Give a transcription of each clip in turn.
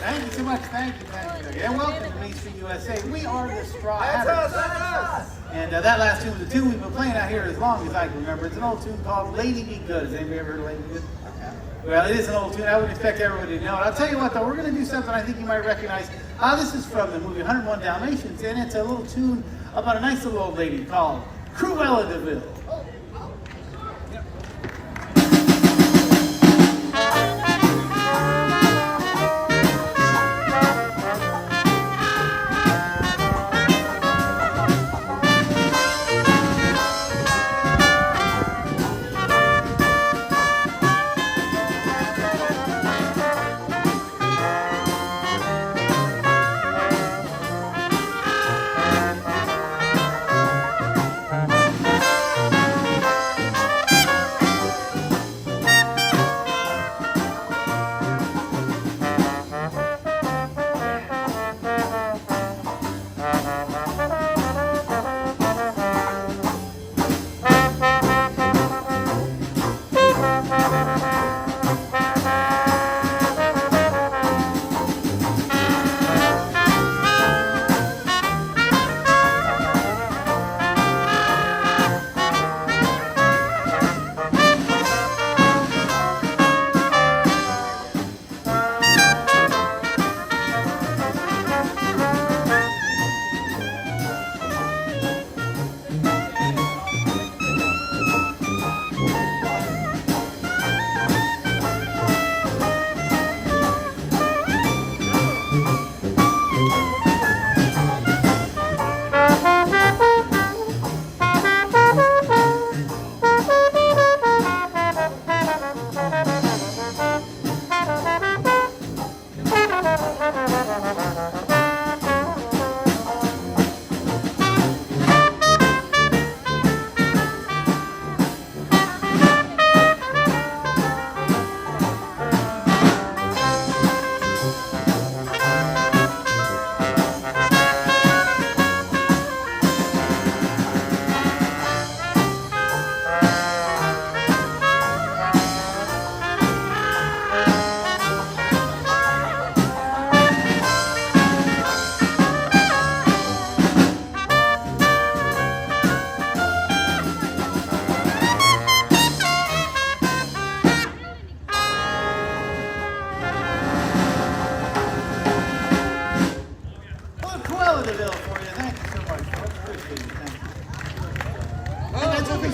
Thank you so much. Thank you. And welcome to Livestream USA. We are the Straw That's Hatters. us. And that last tune was a tune we've been playing out here as long as I can remember. It's an old tune called Lady Be Good. Has anybody ever heard of Lady Be Good? Well, it is an old tune. I would expect everybody to know it. I'll tell you what, though, we're going to do something I think you might recognize. This is from the movie 101 Dalmatians, and it's a little tune about a nice little old lady called Cruella de Vil.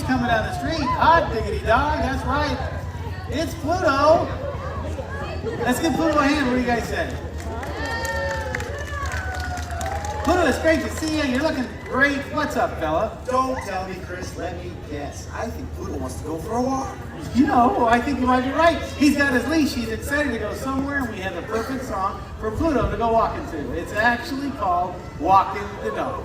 Coming down the street. Hot diggity dog, that's right. It's Pluto. Let's give Pluto a hand. What do you guys say? Pluto, it's great to see you. You're looking great. What's up, fella? Don't tell me, Chris. Let me guess. I think Pluto wants to go for a walk. You know, I think you might be right. He's got his leash. He's excited to go somewhere, and we have the perfect song for Pluto to go walking to. It's actually called Walking the Dog.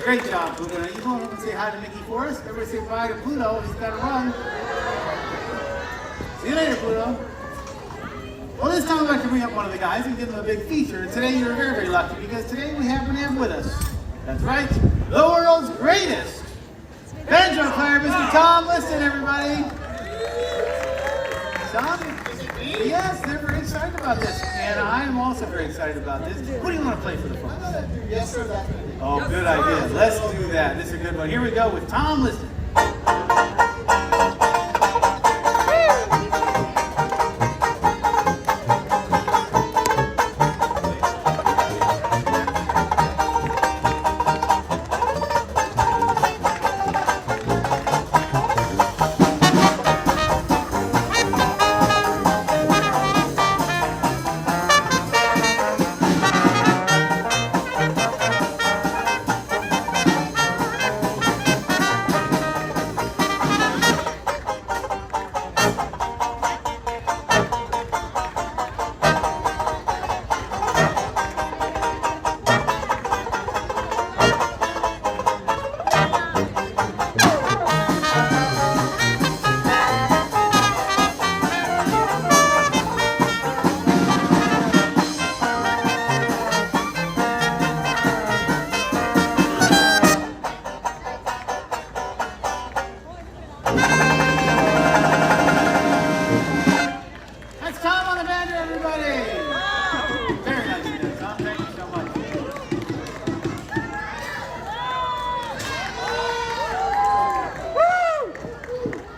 Great job, Pluto. Now you go home and say hi to Mickey for us. Everybody say bye to Pluto. He's got to run. See you later, Pluto. Well, this time I'd like to bring up one of the guys and give them a big feature. And today you're very, very lucky because today we happen to have with us That's right, the world's greatest banjo player, Mr. Tom Liston, everybody. Tom? Yes, they're very excited about this, and I am also very excited about this. What do you want to play for the folks? Yes, sir. Oh, good idea. Let's do that. This is a good one. Here we go with Tom Liston.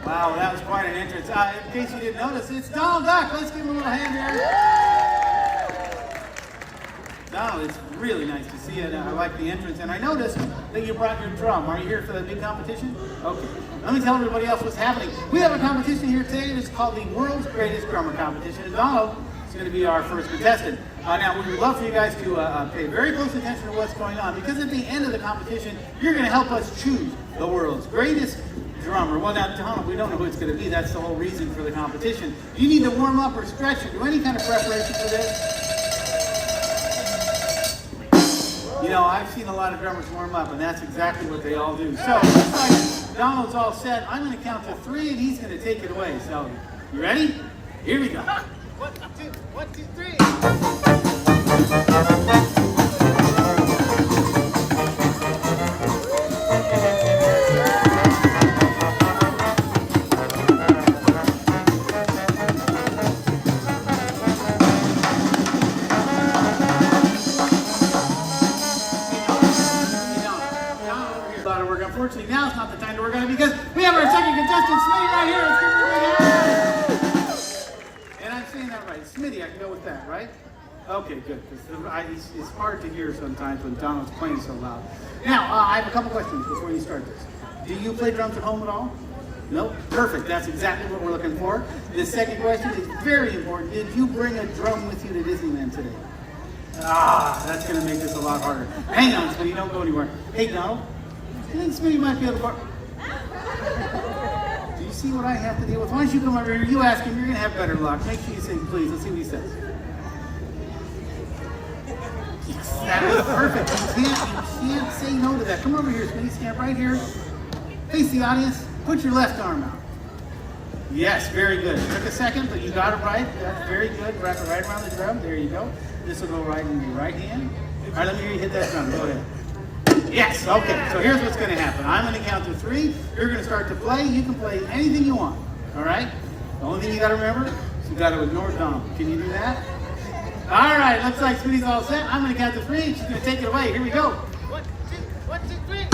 Wow, that was quite an entrance. In case you didn't notice, it's Donald Duck. Let's give him a little hand here. Donald, it's really nice to see you. I like the entrance. And I noticed that you brought your drum. Are you here for the big competition? Okay. Let me tell everybody else what's happening. We have a competition here today. It's called the World's Greatest Drummer Competition. And Donald is going to be our first contestant. Now, we would love for you guys to pay very close attention to what's going on, because at the end of the competition, you're going to help us choose the world's greatest drummer. Well, now, Donald, we don't know who it's going to be. That's the whole reason for the competition. You need to warm up or stretch or do any kind of preparation for this. You know, I've seen a lot of drummers warm up, and that's exactly what they all do. So, looks like Donald's all set. I'm going to count to 3, and he's going to take it away. So, you ready? Here we go. 1, 2, 3. Unfortunately, now it's not the time to work on it because we have our second contestant, Smitty, right here. Let's give him a big hand. And I'm saying that right. Smitty, I can go with that, right? Okay, good. It's hard to hear sometimes when Donald's playing so loud. Now, I have a couple questions before you start this. Do you play drums at home at all? No? Perfect. That's exactly what we're looking for. The second question is very important. Did you bring a drum with you to Disneyland today? That's going to make this a lot harder. Hang on, Smitty. Don't go anywhere. Hey, Donald. I think Smitty might be able to bark. Do you see what I have to deal with? Why don't you come over here? You ask him. You're going to have better luck. Make sure you say please. Let's see what he says. Yes, that was perfect. You can't say no to that. Come over here, Smitty. Stand right here. Face the audience. Put your left arm out. Yes, very good. It took a second, but you got it right. That's very good. Wrap it right around the drum. There you go. This will go right in your right hand. All right, let me hear you hit that drum. Go ahead. Yes, okay, so here's what's going to happen. I'm going to count to 3. You're going to start to play. You can play anything you want, all right? The only thing you got to remember is you got to ignore Donald. Can you do that? All right, looks like Smitty's all set. I'm going to count to 3. She's going to take it away. Here we go. 1, 2, 3.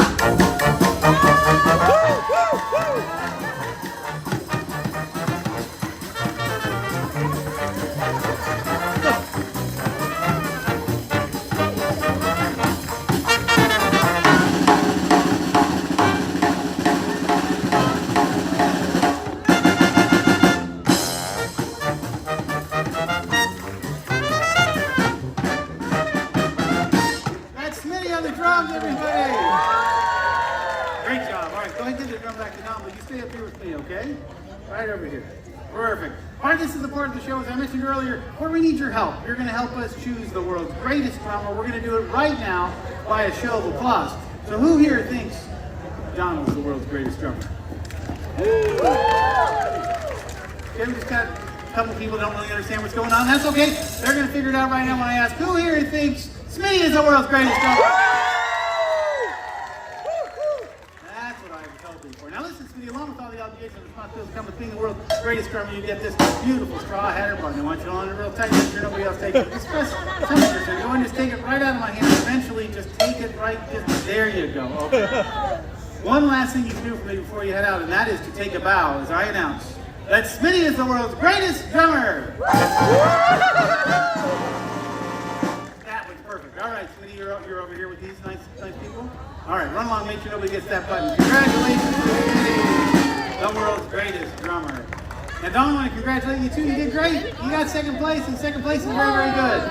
Right over here. Perfect. All right, this is the part of the show, as I mentioned earlier, where we need your help. You're going to help us choose the world's greatest drummer. We're going to do it right now by a show of applause. So who here thinks Donald's the world's greatest drummer? Okay, we just got a couple people who don't really understand what's going on. That's okay. They're going to figure it out right now when I ask, who here thinks Smitty is the world's greatest drummer? grace and responsibility come with being the world's greatest drummer. You get this beautiful straw hat or button. I want you to hold it real tight, make sure nobody else takes it. Just press some of your go and just take it right out of my hand. Eventually, just take it right. There you go. Okay. One last thing you can do for me before you head out, and that is to take a bow as I announce that Smitty is the world's greatest drummer. That was perfect. All right, Smitty, you're over here with these nice people. All right, run along, make sure nobody gets that button. Congratulations, Smitty, the world's greatest drummer. And Don, I want to congratulate you too. You did great. You got second place, and second place is very, very good.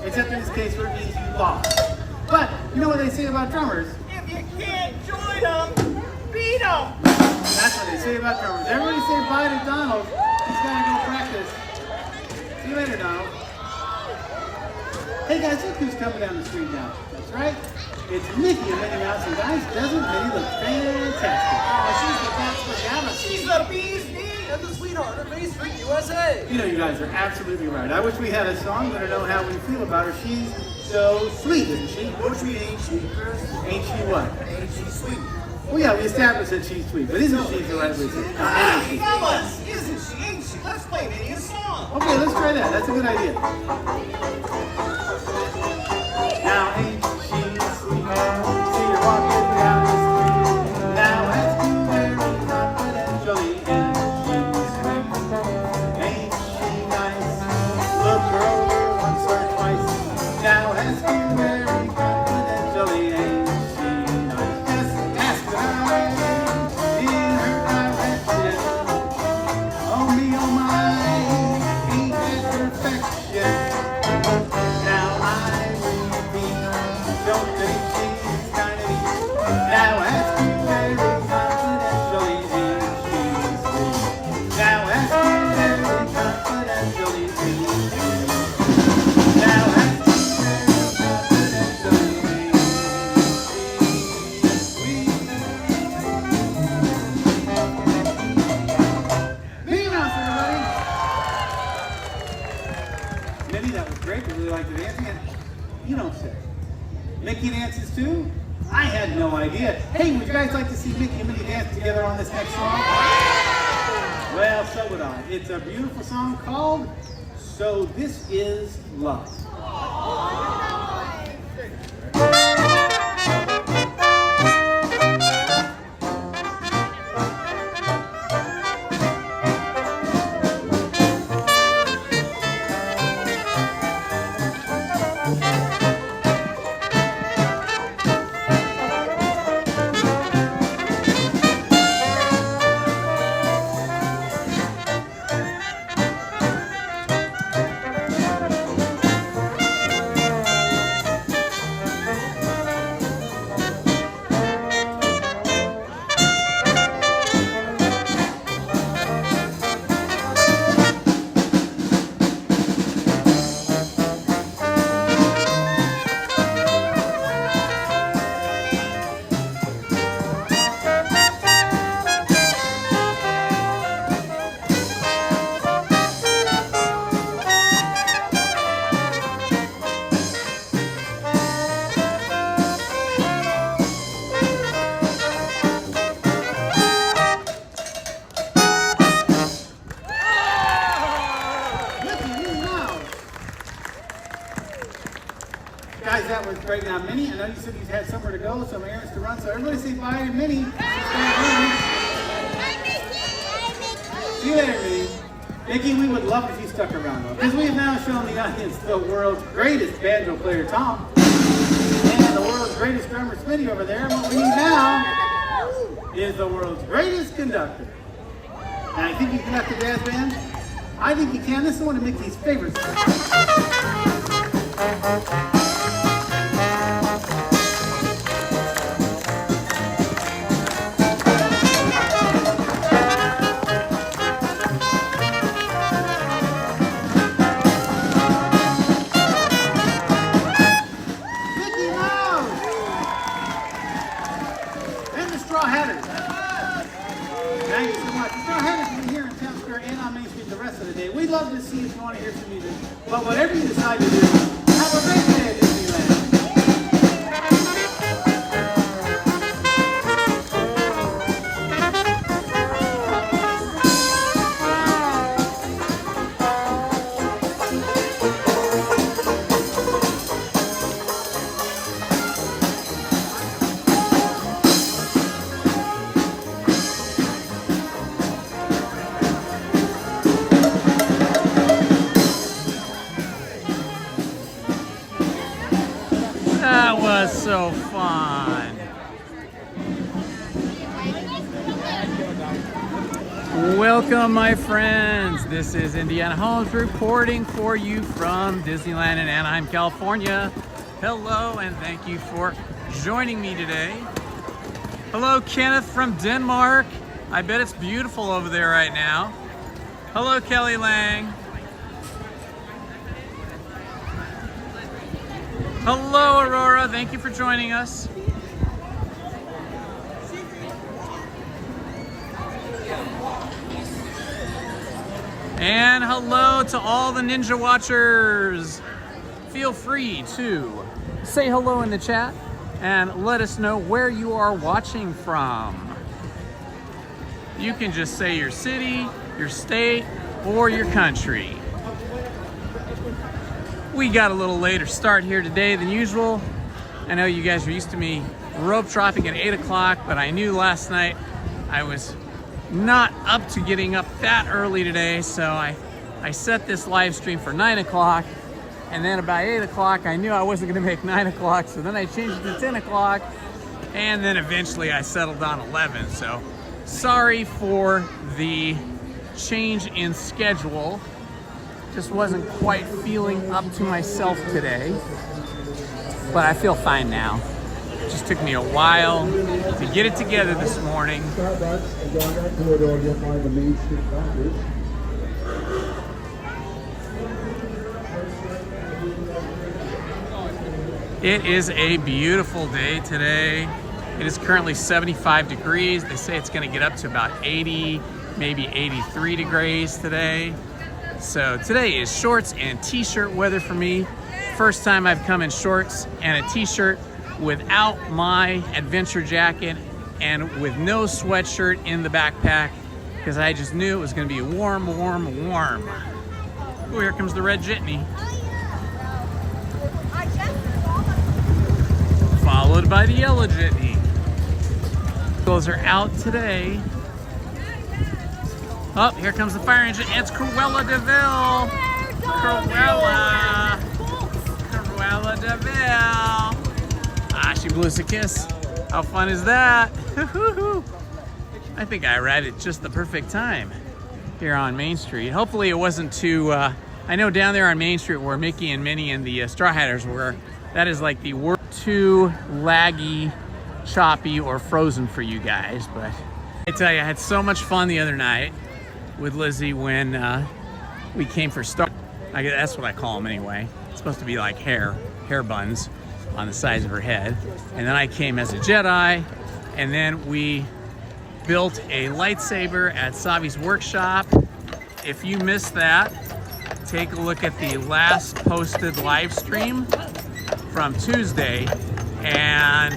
Except in this case where it means you lost. But you know what they say about drummers? If you can't join them, beat them. That's what they say about drummers. Everybody say bye to Donald. He's got to go practice. See you later, Donald. Hey guys, look who's coming down the street now. That's right. It's Mickey and Minnie Mouse. And guys, doesn't Minnie look fantastic? Oh, she's the best pajama. She's the bee's knee and the sweetheart of Main Street, USA. You know, you guys are absolutely right. I wish we had a song, but I know how we feel about her. She's so sweet, isn't she? Which ain't she, Chris? Ain't she what? Ain't she sweet? Well, yeah, we established that she's sweet, but isn't she the right way to say it? Hey, fellas, isn't she? Ain't she? Let's play Minnie a song. Okay, let's try that. That's a good idea. Now ain't she sweet? See her walking down the street. Now that's very confidentially, and she's sweet. Ain't she nice? Look her over once or twice. Now that's very confidentially, ain't she nice? Just ask her in her direction. Oh me, oh my, ain't that perfection? Now I repeat, don't think she's kind of neat. Now ask her very confidentially, ain't she sweet? Now ask her very confidentially, ain't she sweet? Now ask her very confidentially, ain't she sweet? Minnie Mouse, everybody! Minnie, that was great. We really liked the dancing. And you don't say. Mickey dances too? I had no idea. Hey, would you guys like to see Mickey and Minnie dance together on this next song? Well, so would I. It's a beautiful song called So This Is Love. Guys, that was great. Now, Minnie, I know you said you had somewhere to go, some errands to run, so everybody say bye to Minnie. See you later, Minnie. Mickey, we would love if you stuck around, though, because we have now shown the audience the world's greatest banjo player, Tom, and the world's greatest drummer, Smitty, over there. And what we need now is the world's greatest conductor. And I think you can conduct a jazz band. I think you can. This is one of Mickey's favorites. Thank you so much. So have us here in Town Square and on Main Street the rest of the day. We'd love to see if you want to hear some music. But whatever you decide to do, have a great day at Disneyland. so fun. Welcome, my friends. This is Indiana Holmes reporting for you from Disneyland in Anaheim, California. Hello, and thank you for joining me today. Hello, Kenneth from Denmark. I bet it's beautiful over there right now. Hello, Kelly Lang. Hello, Aurora. Thank you for joining us. And hello to all the Ninja Watchers. Feel free to say hello in the chat and let us know where you are watching from. You can just say your city, your state, or your country. We got a little later start here today than usual. I know you guys are used to me rope dropping at 8 o'clock, but I knew last night I was not up to getting up that early today, so I set this live stream for 9 o'clock, and then about 8 o'clock I knew I wasn't going to make 9 o'clock, so then I changed it to 10 o'clock, and then eventually I settled on 11. So sorry for the change in schedule. Just wasn't quite feeling up to myself today, but I feel fine now. It just took me a while to get it together this morning. It is a beautiful day today. It is currently 75 degrees. They say it's going to get up to about 80, maybe 83 degrees today. So today is shorts and t-shirt weather for me. First time I've come in shorts and a t-shirt without my adventure jacket and with no sweatshirt in the backpack, because I just knew it was going to be warm, warm, warm. Oh, here comes the red jitney. Followed by the yellow jitney. Those are out today. Oh, here comes the fire engine. It's Cruella de Vil. Cruella de Vil. Ah, she blew us a kiss. How fun is that? I think I arrived at just the perfect time here on Main Street. Hopefully it wasn't too, I know down there on Main Street where Mickey and Minnie and the Straw Hatters were, that is like the worst, too laggy, choppy, or frozen for you guys. But I tell you, I had so much fun the other night with Lizzie when we came for Star. I guess that's what I call them anyway. It's supposed to be like hair buns on the sides of her head. And then I came as a Jedi, and then we built a lightsaber at Savi's workshop. If you missed that, take a look at the last posted live stream from Tuesday, and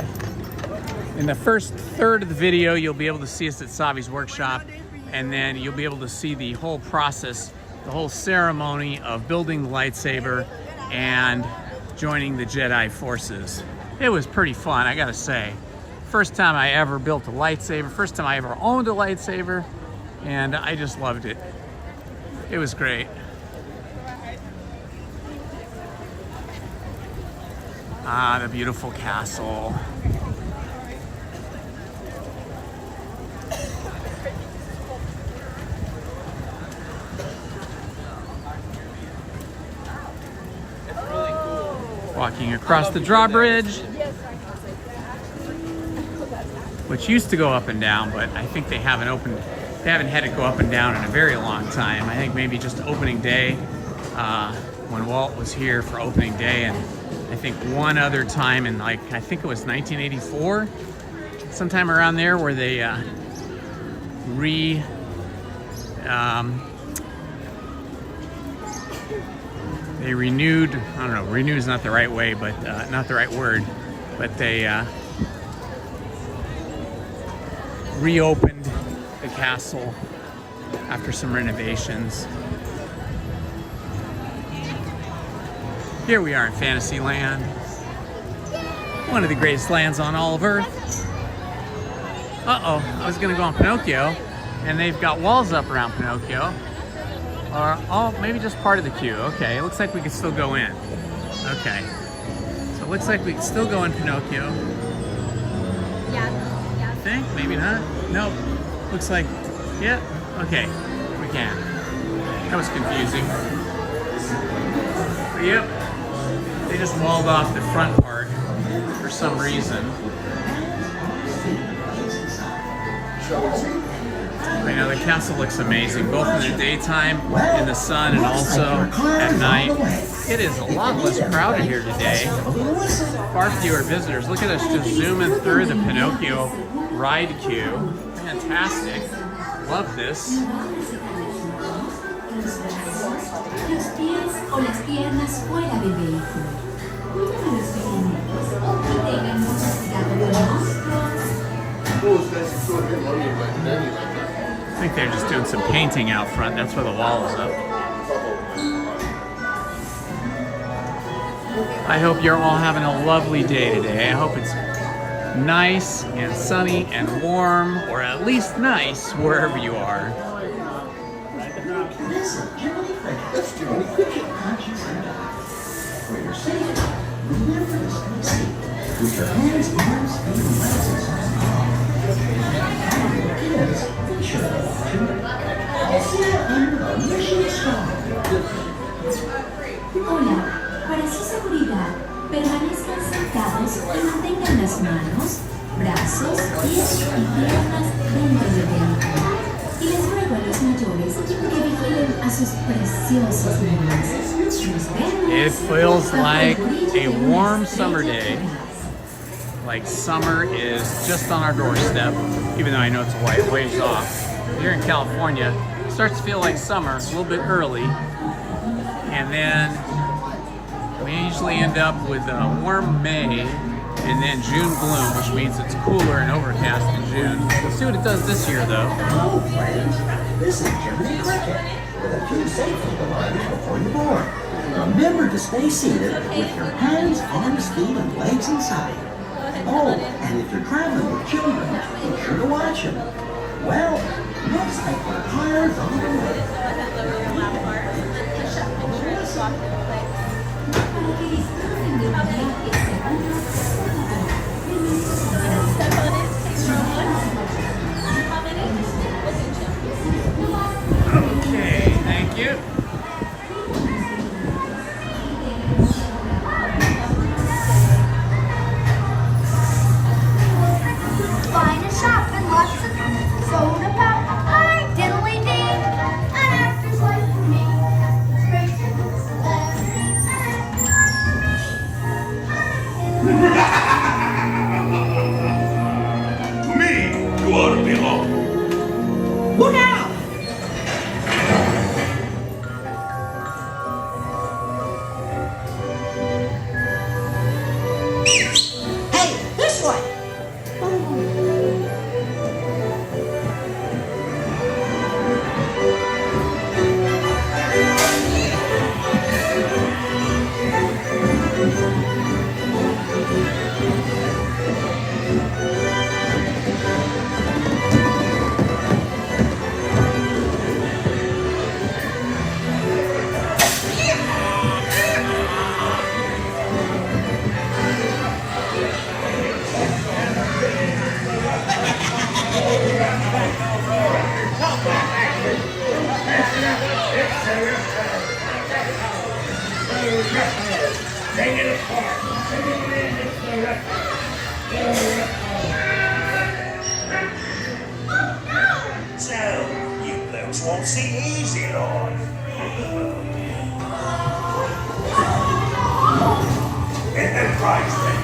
in the first third of the video you'll be able to see us at Savi's workshop, and then you'll be able to see the whole process, the whole ceremony of building the lightsaber and joining the Jedi forces. It was pretty fun, I gotta say. First time I ever built a lightsaber, first time I ever owned a lightsaber, and I just loved it. It was great. Ah, the beautiful castle. Walking across the drawbridge, which used to go up and down, but I think they haven't had it go up and down in a very long time. I think maybe just opening day, when Walt was here for opening day, and I think one other time in, like, I think it was 1984, sometime around there, where they they renewed, I don't know, renew is not the right way, but not the right word, but they reopened the castle after some renovations. Here we are in Fantasyland, one of the greatest lands on all of Earth. Uh-oh, I was gonna go on Pinocchio, and they've got walls up around Pinocchio. Or, oh, maybe just part of the queue. Okay, it looks like we can still go in. Okay. So looks like we can still go in Pinocchio. Yeah. I think, maybe not. Nope. Looks like, yeah, okay, we can. That was confusing. But yep, they just walled off the front part for some reason. I know the castle looks amazing, both in the daytime, in the sun, and also at night. It is a lot less crowded here today. Far fewer visitors. Look at us just zooming through the Pinocchio ride queue. Fantastic. Love this. Los pies o las piernas fuera del vehículo. Cuiden a los pequeños y tengan mucho cuidado con monstruos. I think they're just doing some painting out front. That's why the wall is up. I hope you're all having a lovely day today. I hope it's nice and sunny and warm, or at least nice wherever you are. Listen, Jiminy Cricket, Jiminy Cricket, can't you find out? For your safety, remember to stay safe. With your hands, arms, feet, and legs inside. Kids, be sure to watch them. I'll see you under the mission strong. Hola, para su seguridad, permanezcan sentados y mantengan las manos, brazos, pies y piernas dentro del vehículo. Y les ruego a los mayores que vigilen a sus preciosos niños. It feels like a warm summer day. Like summer is just on our doorstep, even though I know it's a ways off. Here in California, it starts to feel like summer a little bit early, and then we usually end up with a warm May and then June gloom, which means it's cooler and overcast in June. We'll see what it does this year, though. Hello, friends. This is Jiminy Cricket with a few safety reminders before you board. Remember to stay seated with your hands, arms, feet, and legs inside. Oh, and if you're traveling with children, be sure to watch them. Well, looks like our car's on the way. Para que disfruten de un viaje seguro. Okay, thank you. Find a shop and lots of soda pop. Hi, diddly dee. An actor's life for me. Great To me, you ought to belong. Look out! Hey, this way! So, you folks won't see easy life. Enterprise then.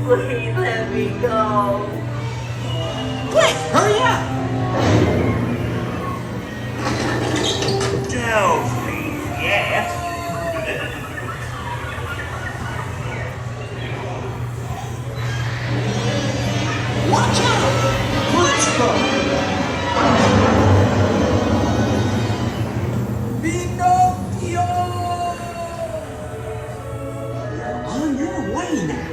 Please let me go. Quick, hurry up! Don't leave yet. Watch out! Let's go! Pinocchio! You're on your way now.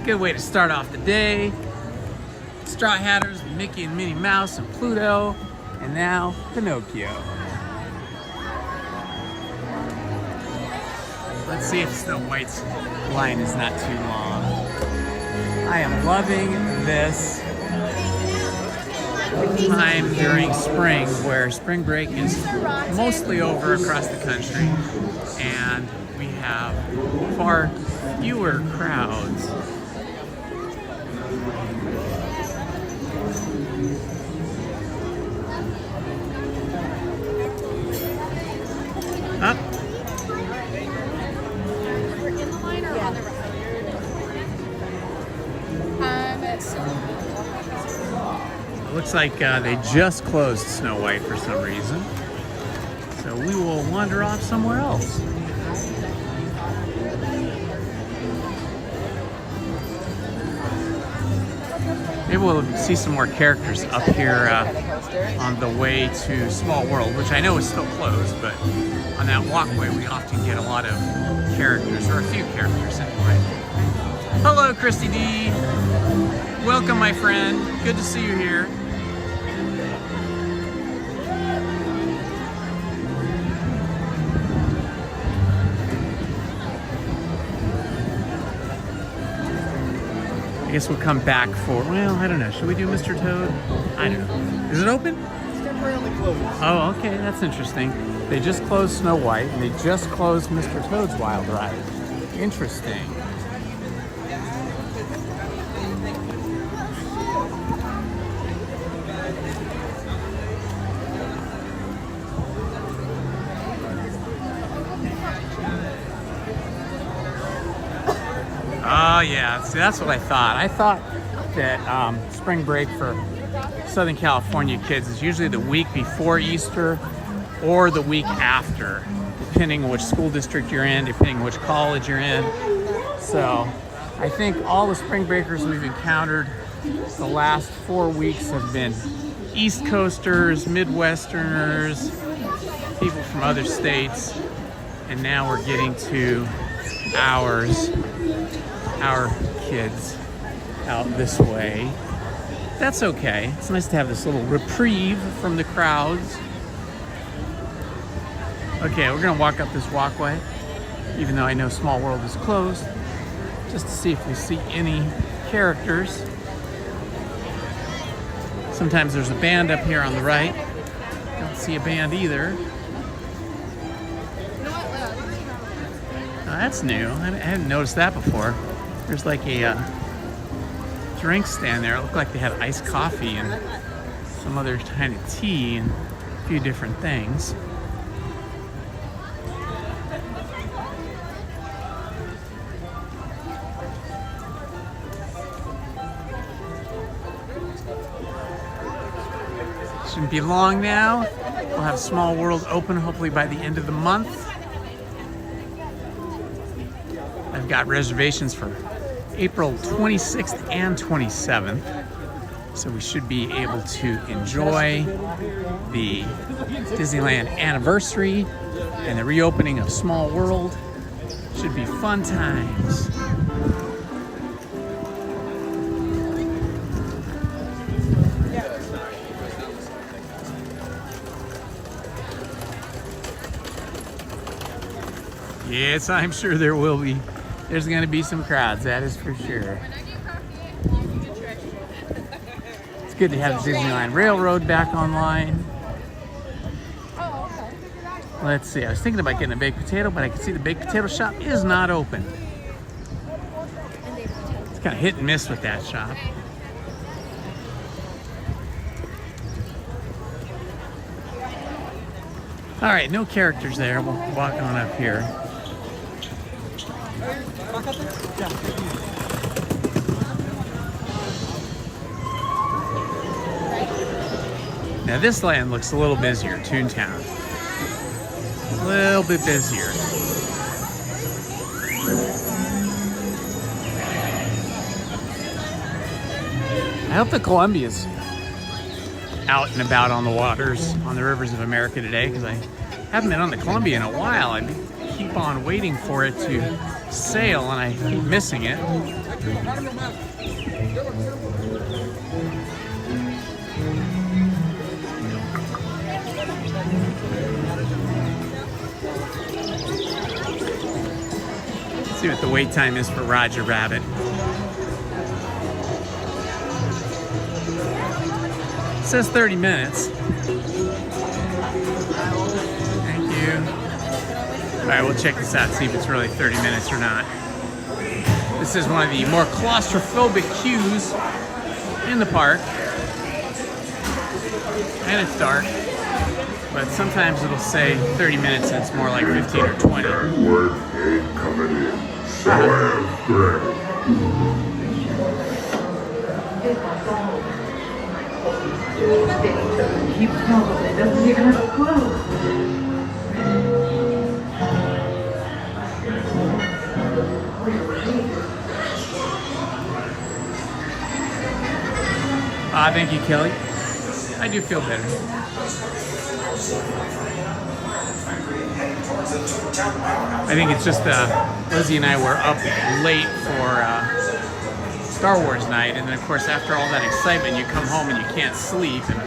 Good way to start off the day. Straw Hatters, Mickey and Minnie Mouse and Pluto, and now Pinocchio. Let's see if Snow White's line is not too long. I am loving this time during spring where spring break is mostly over across the country and we have far fewer crowds. Up. It looks like they just closed Snow White for some reason. So we will wander off somewhere else. Maybe we'll see some more characters up here on the way to Small World, which I know is still closed, but on that walkway we often get a lot of characters, or a few characters anyway. Hello, Christy D. Welcome, my friend. Good to see you here. I guess we'll come back for, well, I don't know. Should we do Mr. Toad? I don't know. Is it open? It's temporarily closed. Oh, okay. That's interesting. They just closed Snow White and they just closed Mr. Toad's Wild Ride. Interesting. Oh yeah, see that's what I thought. I thought that spring break for Southern California kids is usually the week before Easter or the week after, depending on which school district you're in, depending on which college you're in. So I think all the spring breakers we've encountered the last 4 weeks have been East Coasters, Midwesterners, people from other states, and now we're getting to our kids out this way. That's okay. It's nice to have this little reprieve from the crowds. Okay, we're gonna walk up this walkway, even though I know Small World is closed, just to see if we see any characters. Sometimes there's a band up here on the right. Don't see a band either. Oh, that's new. I hadn't noticed that before. There's like a drink stand there. It looked like they had iced coffee and some other kind of tea and a few different things. Shouldn't be long now. We'll have Small World open hopefully by the end of the month. I've got reservations for April 26th and 27th. So we should be able to enjoy the Disneyland anniversary and the reopening of Small World. Should be fun times. Yes, I'm sure there will be. There's going to be some crowds, that is for sure. It's good to have the Disneyland Railroad back online. Let's see, I was thinking about getting a baked potato, but I can see the baked potato shop is not open. It's kind of hit and miss with that shop. All right, no characters there. We'll walk on up here. Now this land looks a little busier, Toontown. A little bit busier. I hope the Columbia's out and about on the waters, on the rivers of America today, because I haven't been on the Columbia in a while. I keep on waiting for it to sale and I keep missing it. Let's see what the wait time is for Roger Rabbit. It says 30 minutes. Thank you. All right, we'll check this out, see if it's really 30 minutes or not. This is one of the more claustrophobic queues in the park. And it's dark, but sometimes it'll say 30 minutes and it's more like 15 or 20. Work ain't coming in, so I'm great. He probably doesn't even have a clue. Thank you, Kelly. I do feel better. I think it's just Lizzie and I were up late for Star Wars night, and then of course after all that excitement you come home and you can't sleep, and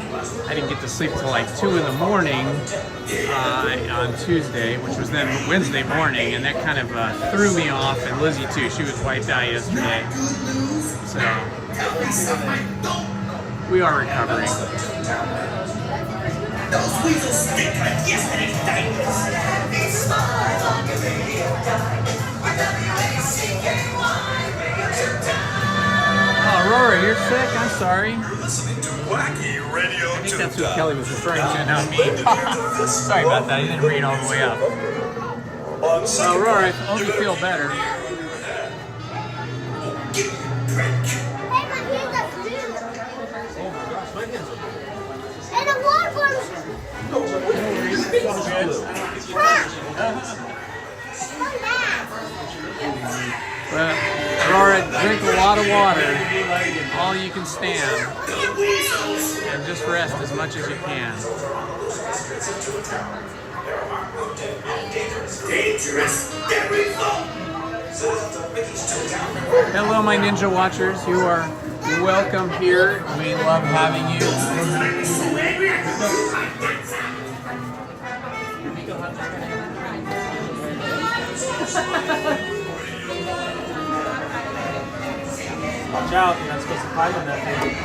I didn't get to sleep till like 2 in the morning on Tuesday, which was then Wednesday morning, and that kind of threw me off, and Lizzie too. She was wiped out yesterday, so we are recovering. Those weasels stink like yesterday's diapers. Oh, Aurora, you're sick? I'm sorry. Listening to wacky radio. I think that's what Kelly was referring to, not me. Sorry about that. I didn't read all the way up. Well, Aurora, I hope you feel better. And a water bottle. Well, Aurora, drink a lot of water, all you can stand, and just rest as much as you can. Hello, my Ninja Watchers. You are welcome here. We love having you. Watch out, you're not supposed to climb on that thing.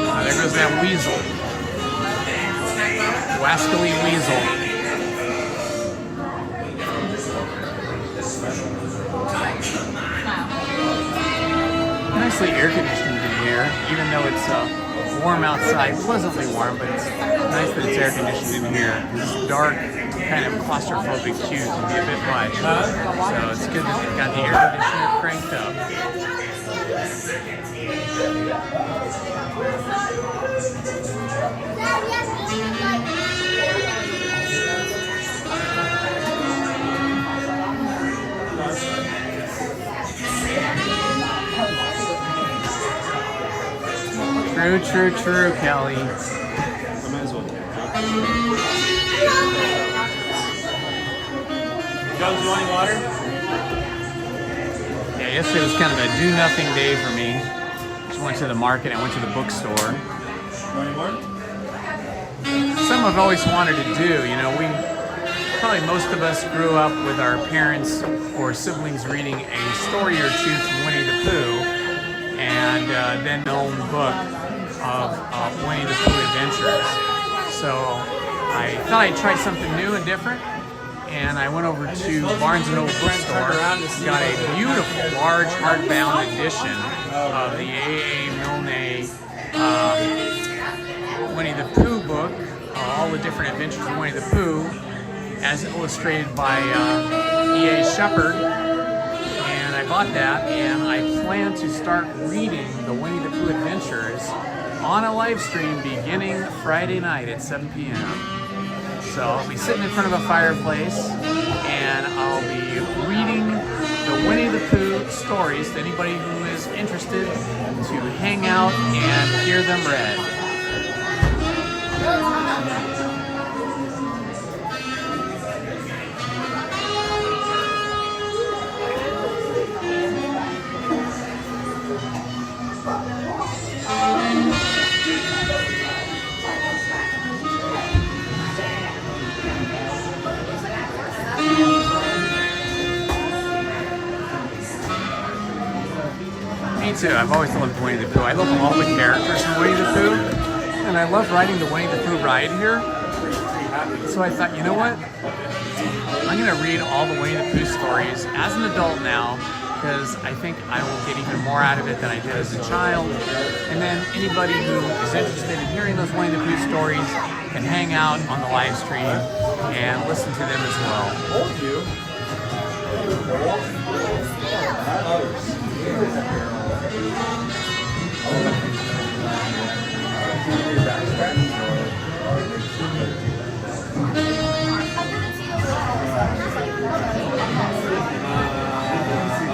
Oh, there goes that weasel. Wascally weasel. Nicely air conditioned in here, even though it's warm outside, pleasantly warm, but it's nice that it's air conditioned in here. This dark, kind of claustrophobic queue can be a bit much, so it's good that they've got the air conditioner cranked up. True, Kelly. I might as well. Jones, you want any water? Yeah, yesterday was kind of a do-nothing day for me. Just went to the market, I went to the bookstore. Want any more? Something I've always wanted to do, you know, probably most of us grew up with our parents or siblings reading a story or two from Winnie the Pooh, and then the own book of Winnie the Pooh Adventures. So I thought I'd try something new and different, and I went over to Barnes & Noble bookstore, got a beautiful large hardbound edition of the A.A. Milne Winnie the Pooh book, all the different adventures of Winnie the Pooh, as illustrated by E.A. Shepard. And I bought that, and I plan to start reading the Winnie the Pooh Adventures on a live stream beginning Friday night at 7 p.m. So I'll be sitting in front of a fireplace, and I'll be reading the Winnie the Pooh stories to anybody who is interested to hang out and hear them read. Me too. I've always loved Winnie the Pooh. I love all the characters from Winnie the Pooh, and I love riding the Winnie the Pooh ride here. So I thought, you know what? I'm going to read all the Winnie the Pooh stories as an adult now, because I think I will get even more out of it than I did as a child. And then anybody who is interested in hearing those Winnie the Pooh stories can hang out on the live stream and listen to them as well.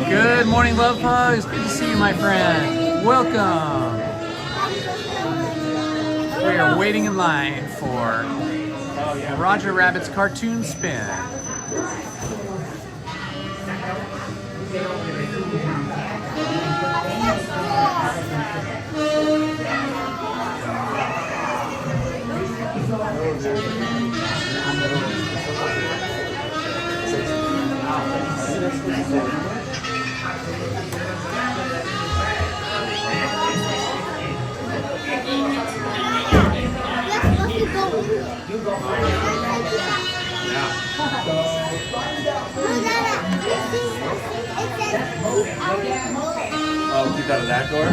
Good morning, love hugs. Good to see you, my friend. Welcome. We are waiting in line for Roger Rabbit's cartoon spin. Oh, keep that in that door?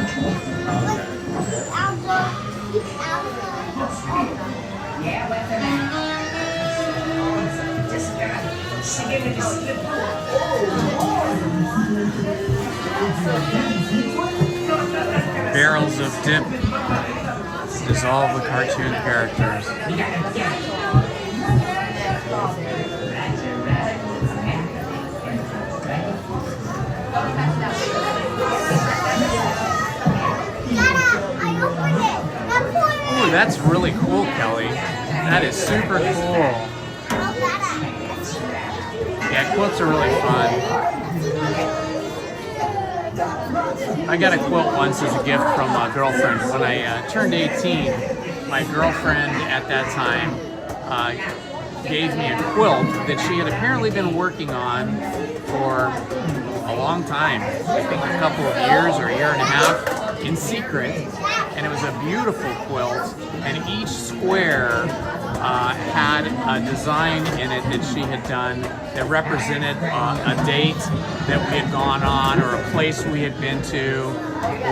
Barrels of dip dissolve the cartoon characters. Ooh, that's really cool, Kelly. That is super cool. Yeah, quilts are really fun. I got a quilt once as a gift from a girlfriend. When I turned 18, my girlfriend at that time gave me a quilt that she had apparently been working on for a long time. I think a couple of years or a year and a half in secret. And it was a beautiful quilt, and each square had a design in it that she had done that represented a date that we had gone on, or a place we had been to,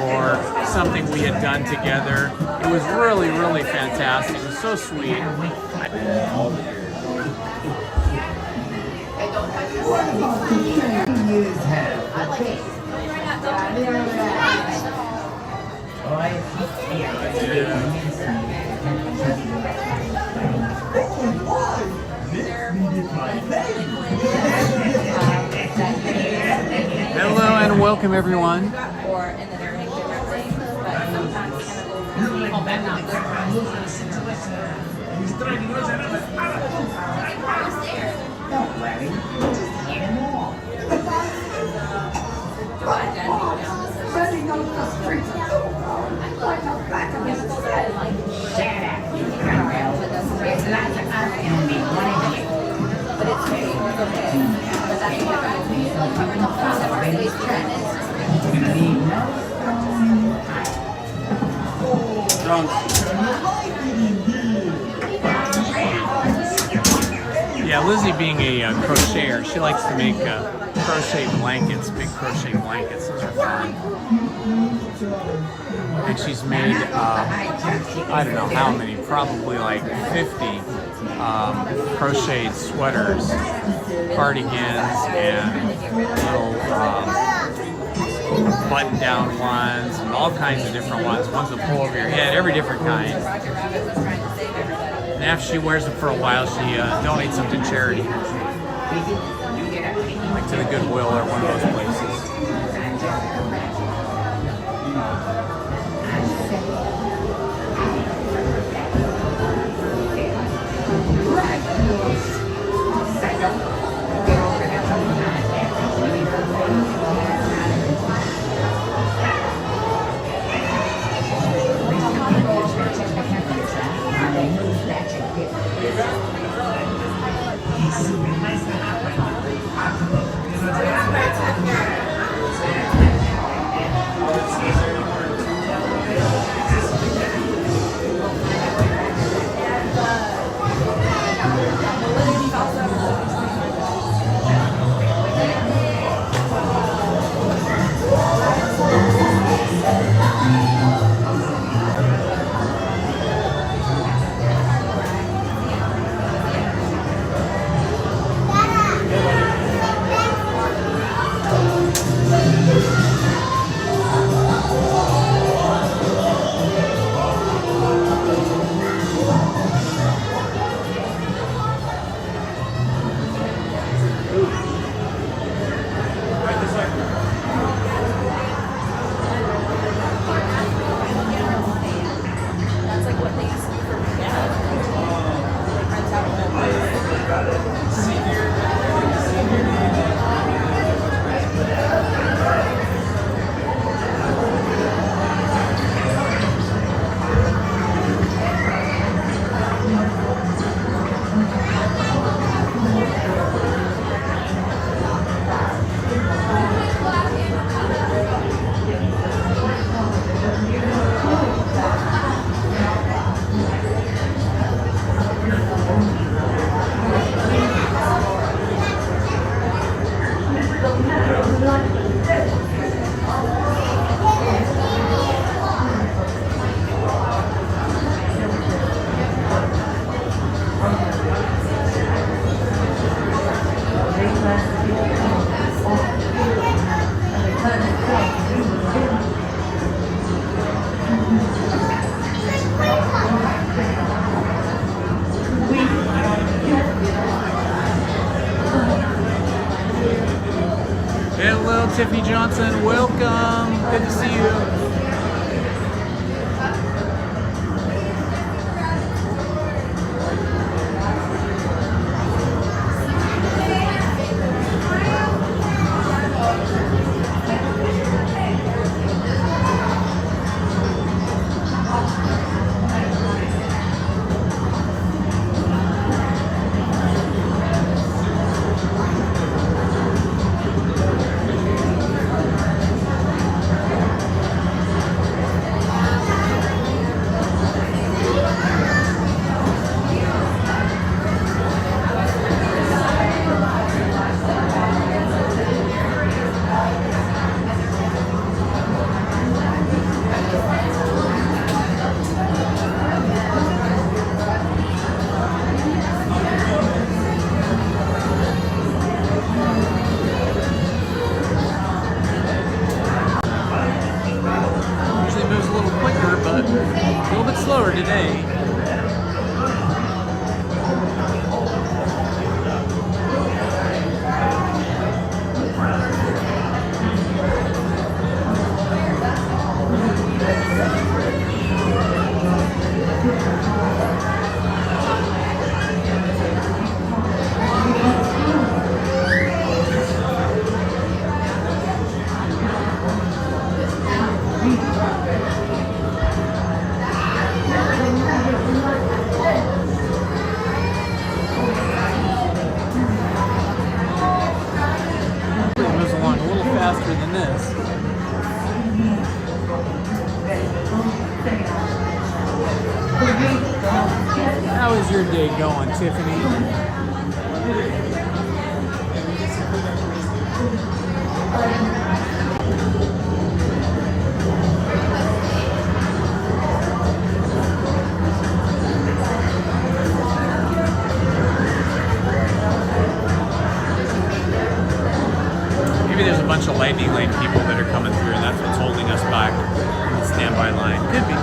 or something we had done together. It was really, really fantastic. It was so sweet. Hello and welcome, everyone. Yeah, Lizzie being a crocheter, she likes to make crochet blankets, big crochet blankets. Those are fun. And she's made, I don't know how many, probably like 50 crocheted sweaters, cardigans, and little button-down ones, and all kinds of different ones. Ones that pull over your head, every different kind. And after she wears them for a while, she donates them to charity. Like to the Goodwill or one of those places. Hello, Tiffany Johnson. Welcome. Good to see you. Today. How is your day going, Tiffany? Maybe there's a bunch of lightning lane people that are coming through and that's what's holding us back in the standby line. Could be.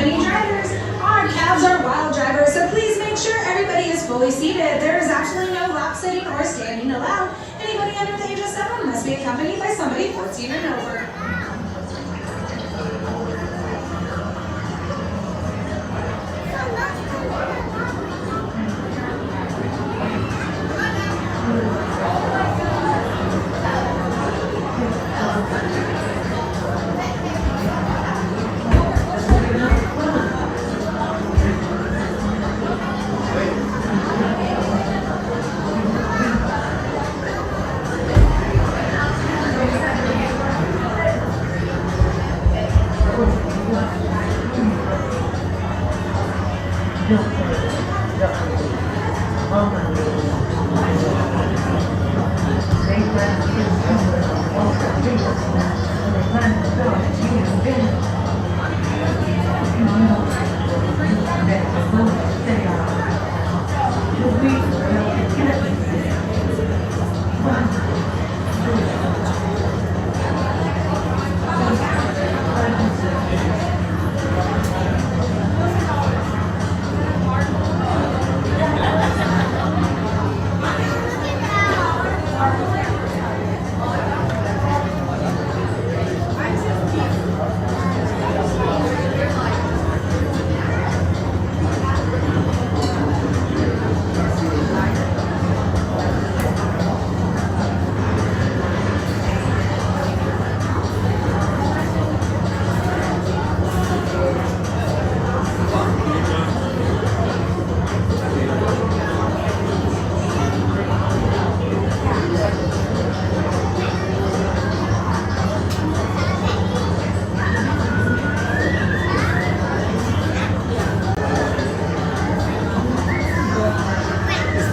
many drivers. Our cabs are wild drivers, so please make sure everybody is fully seated. There is actually no lap sitting or standing allowed. Anybody under the age of 7 must be accompanied by somebody 14 and over.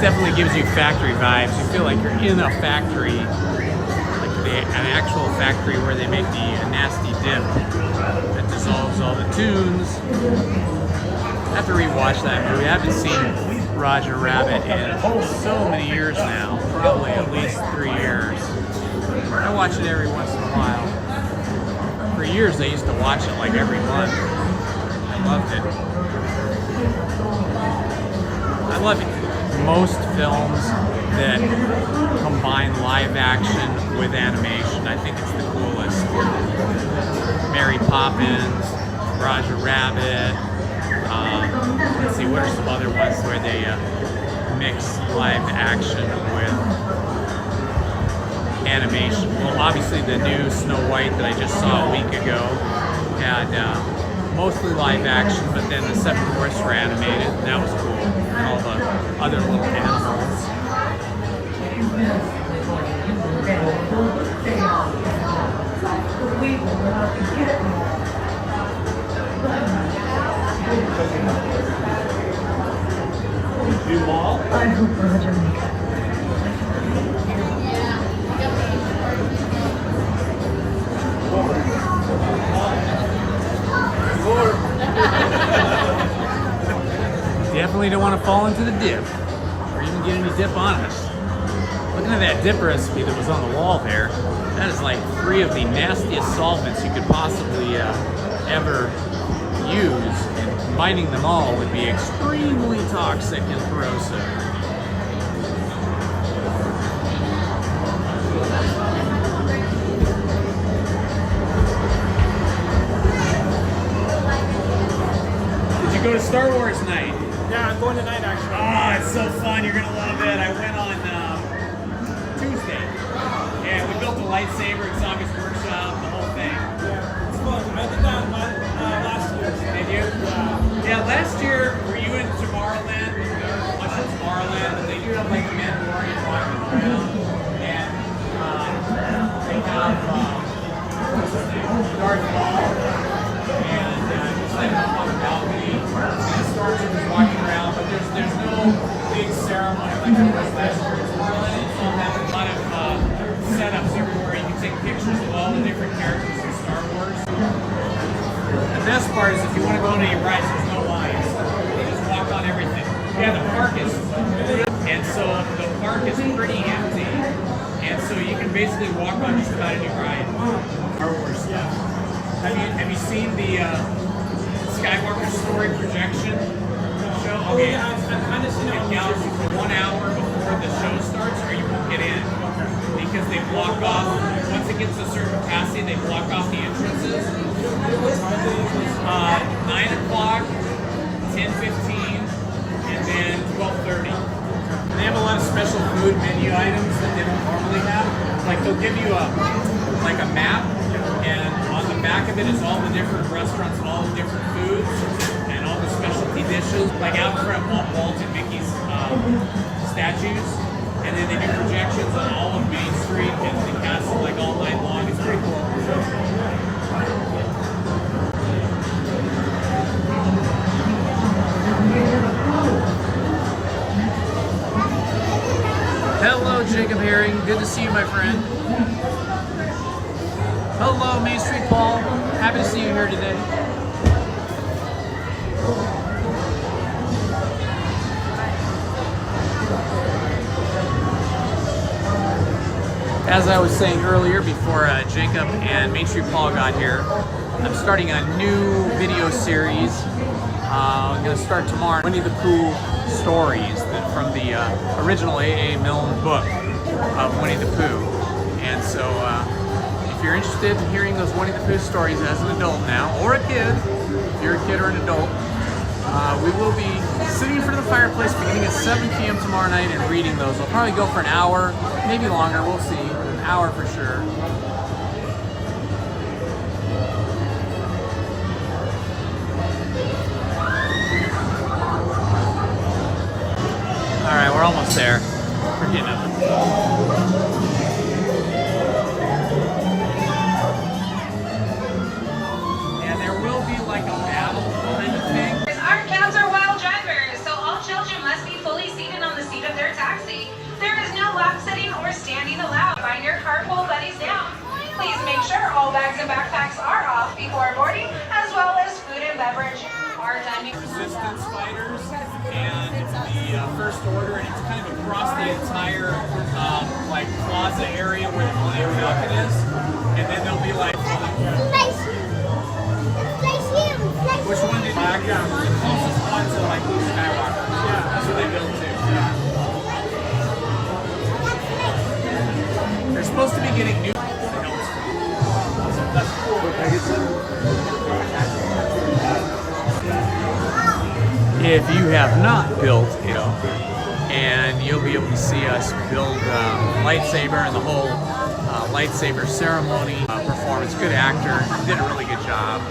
Definitely gives you factory vibes. You feel like you're in a factory, like an actual factory where they make the nasty dip that dissolves all the tunes. I have to rewatch that movie. I haven't seen Roger Rabbit in so many years now, probably at least 3 years. I watch it every once in a while. For years I used to watch it like every month. I loved it. I love it. Most films that combine live action with animation, I think it's the coolest. Mary Poppins, Roger Rabbit, let's see, what are some other ones where they mix live action with animation? Well, obviously the new Snow White that I just saw a week ago had mostly live action, but then the 7 Dwarfs were animated, and that was cool. And all the other little animals. I hope Roger makes it. Definitely don't want to fall into the dip, or even get any dip on us. Looking at that dip recipe that was on the wall there, that is like 3 of the nastiest solvents you could possibly ever use, and combining them all would be extremely toxic and corrosive. Did you go to Star Wars night? Yeah, I'm going tonight actually. Oh, it's so fun. You're going to love it. I went on Tuesday, and we built a lightsaber at Saga's Workshop, the whole thing. Yeah, it's fun. I did that last year. Did you? Yeah, last year, were you in Tomorrowland? I went to Tomorrowland, but they do have like a Mandalorian walking around, and they have Darth Maul, and just like up on the balcony, and Stormtroopers walking around, but there's no big ceremony like there was last year at Tomorrowland. It's all have a lot of setups everywhere. You can take pictures of all the different characters in Star Wars. The best part is if you want to go on any rides, there's no lines. You just walk on everything. Yeah, the park is, and so the park is pretty empty, and so you can basically walk on just about any ride. Star Wars stuff. Have you seen the Skywalker story projection show. Okay, I've kind of seen it Galaxy for 1 hour before the show starts, or you won't get in because they block off. Once it gets to a certain capacity, they block off the entrances. 9 o'clock, 10:15, and then 12:30. They have a lot of special food menu items that they don't normally have. Like they'll give you a map, and on the back of it is all the different restaurants, all the different foods, and all the specialty dishes. Like out front, Walt and Mickey's statues, and then they do projections on all of Main Street and the castle like all night long. It's pretty cool. Hello, Jacob Herring. Good to see you, my friend. Hello, Main Street Paul. Happy to see you here today. As I was saying earlier, before Jacob and Main Street Paul got here, I'm starting a new video series. I'm going to start tomorrow. Winnie the Pooh stories from the original A.A. Milne book of Winnie the Pooh. And so if you're interested in hearing those Winnie the Pooh stories as an adult now, or a kid, if you're a kid or an adult, we will be sitting in front of the fireplace beginning at 7 p.m. tomorrow night and reading those. We'll probably go for an hour, maybe longer, we'll see. An hour for sure. All right, we're almost there. We're getting up. Yeah, there will be like a battle kind of thing. Our cabs are wild drivers, so all children must be fully seated on the seat of their taxi. There is no lap sitting or standing allowed. Bind your carpool buddies down. Please make sure all bags and backpacks are off before boarding, as well as food and beverage are done. Resistance fighters and the First Order, and it's kind of across the entire like plaza area where the Millennium Falcon is, and then there'll be like which one did you the closest one to like Luke Skywalker? Yeah, that's what they built too. Yeah. They're supposed to be getting new. That's cool. If you have not built it, and you'll be able to see us build lightsaber and the whole lightsaber ceremony performance. Good actor, did a really good job.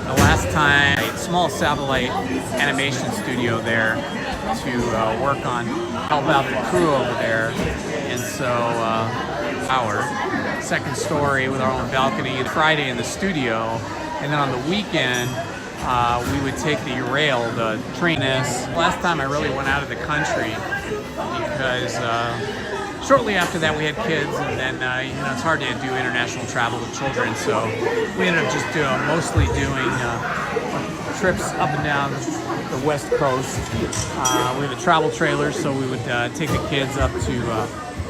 The last time, a small satellite animation studio there to help out the crew over there, and so our second story with our own balcony. Friday in the studio, and then on the weekend we would take the rail, the train. Last time I really went out of the country because shortly after that we had kids, and then it's hard to do international travel with children, so we ended up just mostly doing trips up and down the West Coast. We have a travel trailer, so we would take the kids up to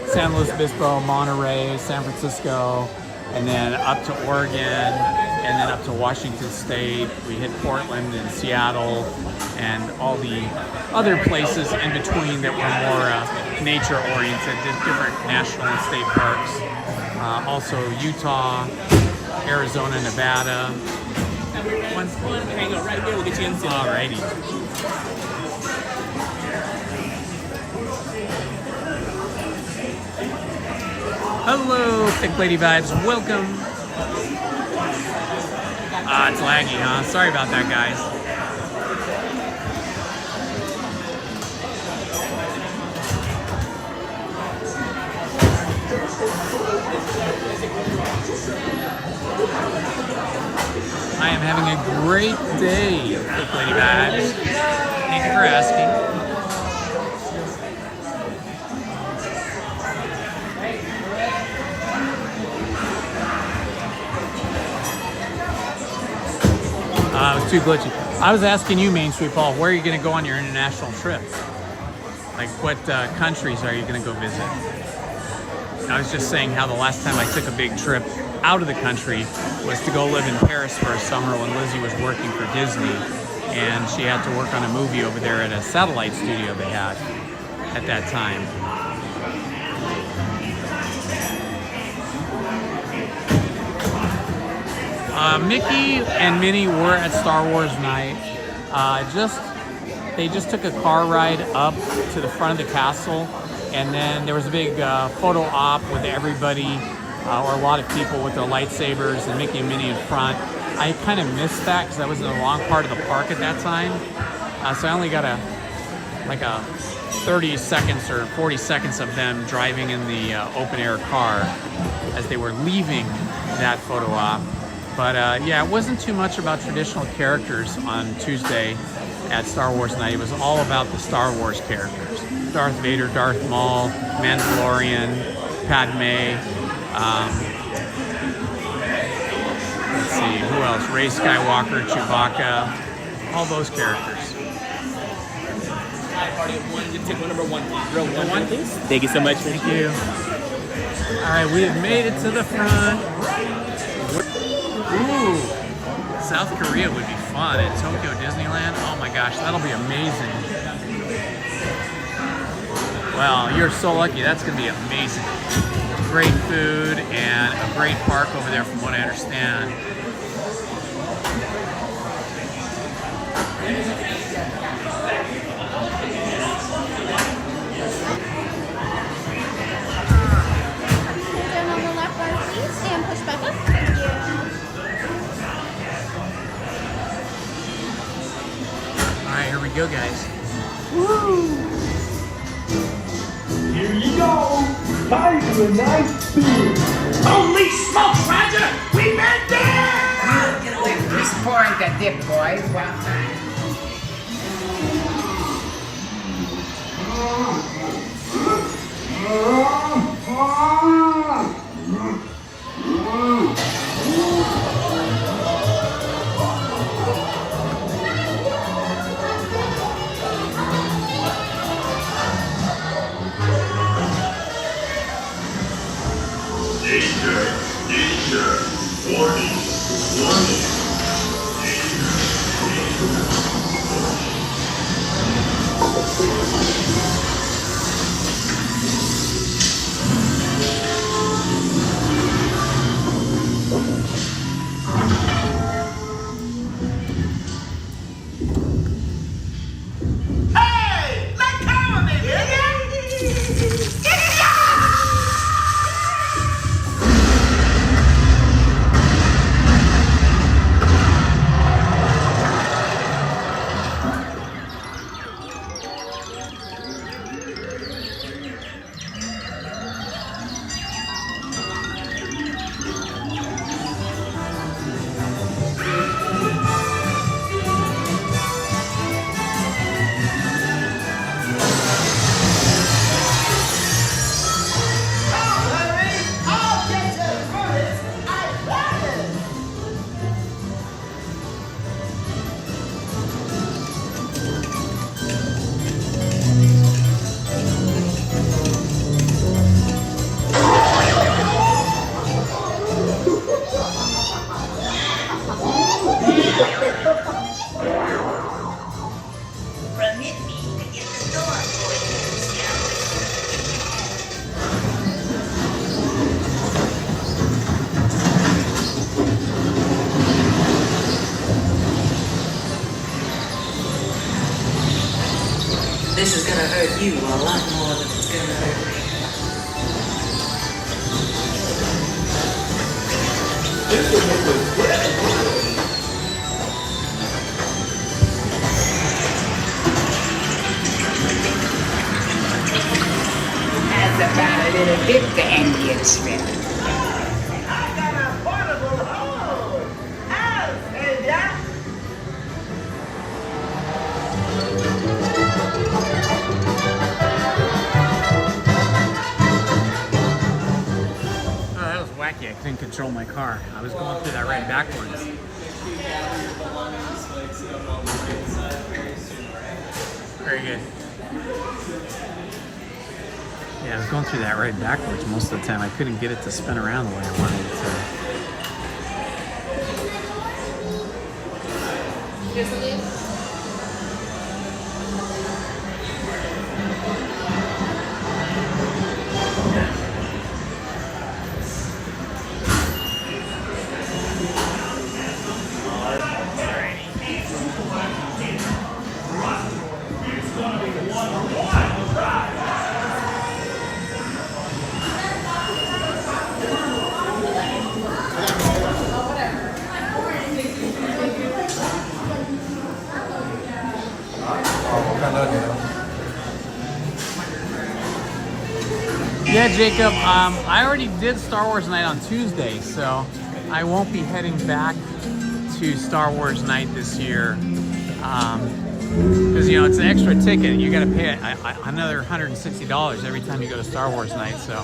San Luis Obispo, Monterey, San Francisco, and then up to Oregon, and then up to Washington State. We hit Portland and Seattle and all the other places in between that were more nature oriented, different national and state parks. Also Utah, Arizona, Nevada. One hang out right there, we'll get you into. Alrighty. Hello, Thick Lady Vibes, welcome. It's laggy, huh? Sorry about that, guys. I am having a great day, Big Lady Vibes. Thank you for asking. It was too glitchy. I was asking you, Main Street Paul, where are you going to go on your international trip? Like, what countries are you going to go visit? I was just saying how the last time I took a big trip out of the country was to go live in Paris for a summer when Lizzie was working for Disney, and she had to work on a movie over there at a satellite studio they had at that time. Mickey and Minnie were at Star Wars night. They just took a car ride up to the front of the castle, and then there was a big photo op with everybody, or a lot of people with their lightsabers, and Mickey and Minnie in front. I kind of missed that because I was in the wrong part of the park at that time, so I only got a 30 seconds or 40 seconds of them driving in the open air car as they were leaving that photo op. But yeah, it wasn't too much about traditional characters on Tuesday at Star Wars night. It was all about the Star Wars characters. Darth Vader, Darth Maul, Mandalorian, Padme, let's see, who else? Rey Skywalker, Chewbacca, all those characters. Hi, party of one. You take one number one, please. Row one, please. Thank you so much. Thank you. All right, we have made it to the front. Ooh, South Korea would be fun at Tokyo Disneyland. Oh my gosh, that'll be amazing. Well, you're so lucky. That's going to be amazing. Great food and a great park over there from what I understand. Down on the left bar, please, and push back up. Thank you. All right, here we go, guys. Here you go. Time for a nice beer. Holy smokes, Roger! We made there! Get away from this pouring the dip, boys. Well done. Danger, danger, warning, warning. Hey! Let go of me, will ya? Permit me to get the door for you. This is gonna hurt you a lot more than it's gonna hurt me. That's about a little bit to end the experiment. I got a portable hose as a control my car. I was going through that right backwards. Very good. Yeah, I was going through that right backwards most of the time. I couldn't get it to spin around the way I wanted it to. Here's the lid. Yeah, Jacob, I already did Star Wars Night on Tuesday, so I won't be heading back to Star Wars Night this year. Because, you know, it's an extra ticket. You got to pay another $160 every time you go to Star Wars Night. So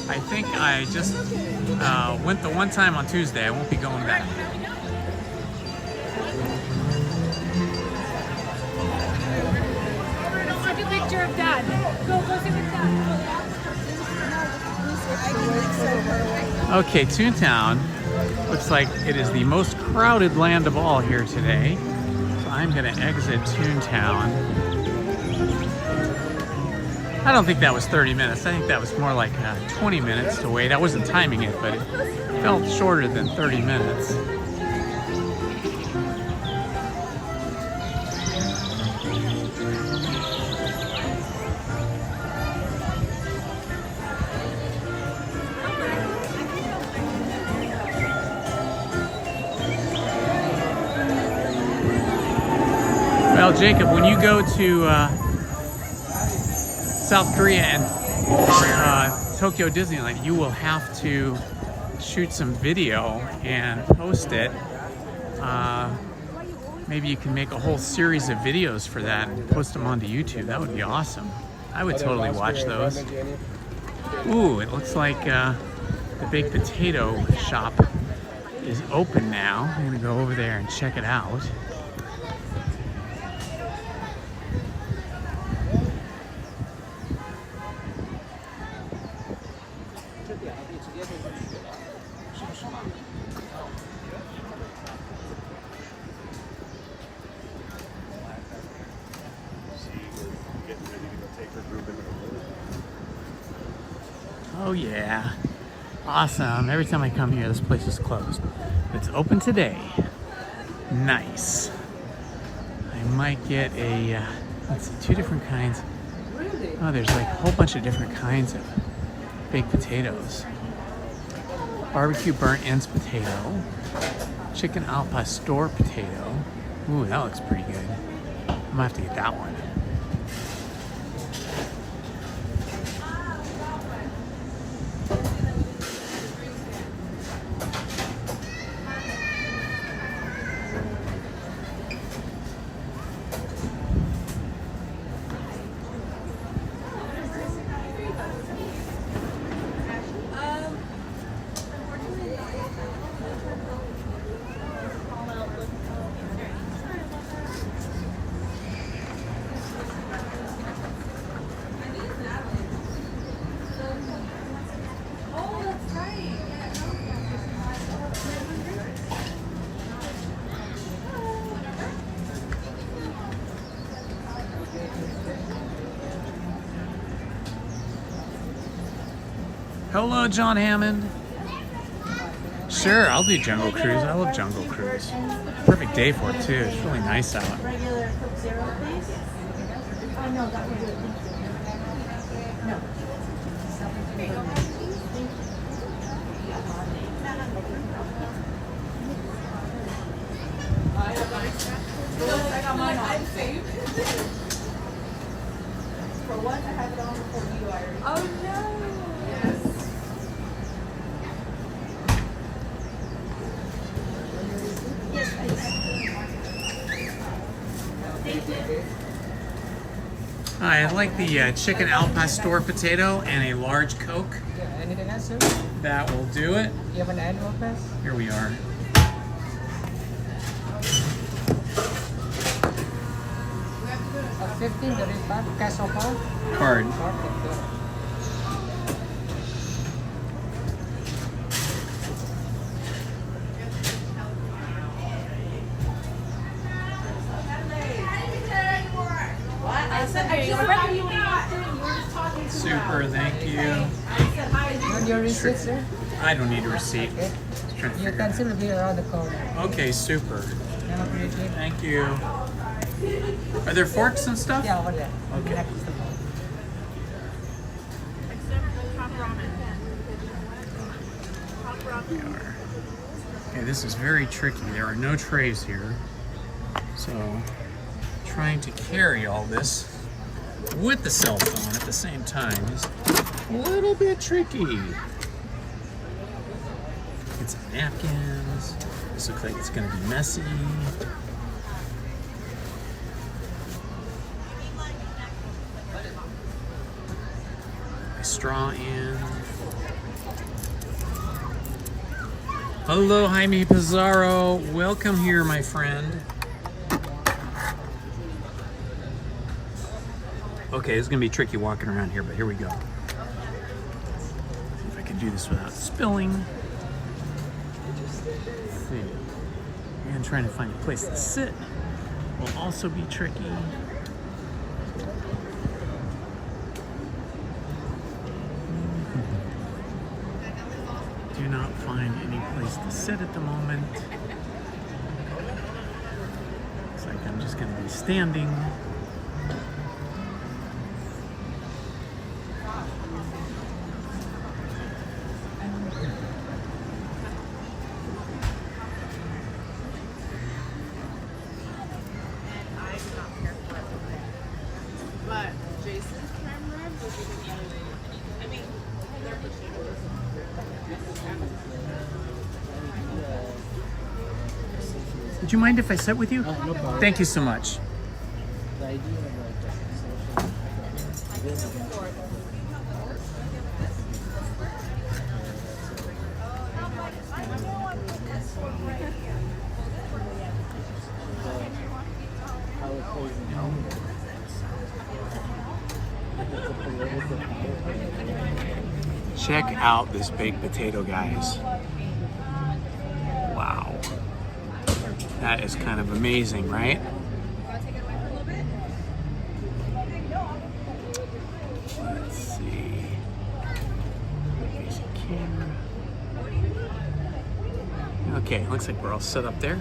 I think I just went the one time on Tuesday. I won't be going back. Take a picture of Dad. Go sit with Dad. Okay, Toontown looks like it is the most crowded land of all here today. So I'm going to exit Toontown. I don't think that was 30 minutes. I think that was more like 20 minutes to wait. I wasn't timing it, but it felt shorter than 30 minutes. Well, Jacob, when you go to South Korea and Tokyo Disneyland, you will have to shoot some video and post it. Maybe you can make a whole series of videos for that and post them onto YouTube. That would be awesome. I would totally watch those. Ooh, it looks like the baked potato shop is open now. I'm gonna go over there and check it out. Oh yeah, awesome. Every time I come here, this place is closed. It's open today. Nice. I might get a, let's see, 2 different kinds. Oh, there's like a whole bunch of different kinds of baked potatoes. Barbecue burnt ends potato. Chicken al pastor potato. Ooh, that looks pretty good. I'm gonna have to get that one. Hello, John Hammond. Sure, I'll do Jungle Cruise. I love Jungle Cruise. Perfect day for it, too. It's really nice out. Regular Coke Zero, please. Oh, no, that would do it. No. I got mine on. Saved. For what? I have it on before you are. Oh no. Yes. Yes, please. Thank you. I'd like the chicken al pastor potato and a large Coke. Anything else, sir? That will do it. You have an annual pass? Here we are. A 15, cash or card? Card. Super, thank you. On your receipt, sir? I don't need a receipt. Okay. Just trying to You figure can it still be around the corner. out. Okay, super. Have a great day. Thank you. Are there forks and stuff? Yeah, over there. Okay. Next to the phone. We are. Okay, this is very tricky. There are no trays here. So, trying to carry all this with the cell phone at the same time is a little bit tricky. Get some napkins. This looks like it's going to be messy. My straw in. Hello, Jaime Pizarro. Welcome here, my friend. Okay, it's gonna be tricky walking around here, but here we go. See if I can do this without spilling. Let's see. And trying to find a place to sit will also be tricky. Do not find any place to sit at the moment. Looks like I'm just gonna be standing. But Jason's prime rib would be the other way. I mean, they're potatoes. Would you mind if I sit with you? No problem. Thank you so much. The idea Check out this baked potato, guys. Wow. That is kind of amazing, right? Let's see. Basic camera. Okay, looks like we're all set up there.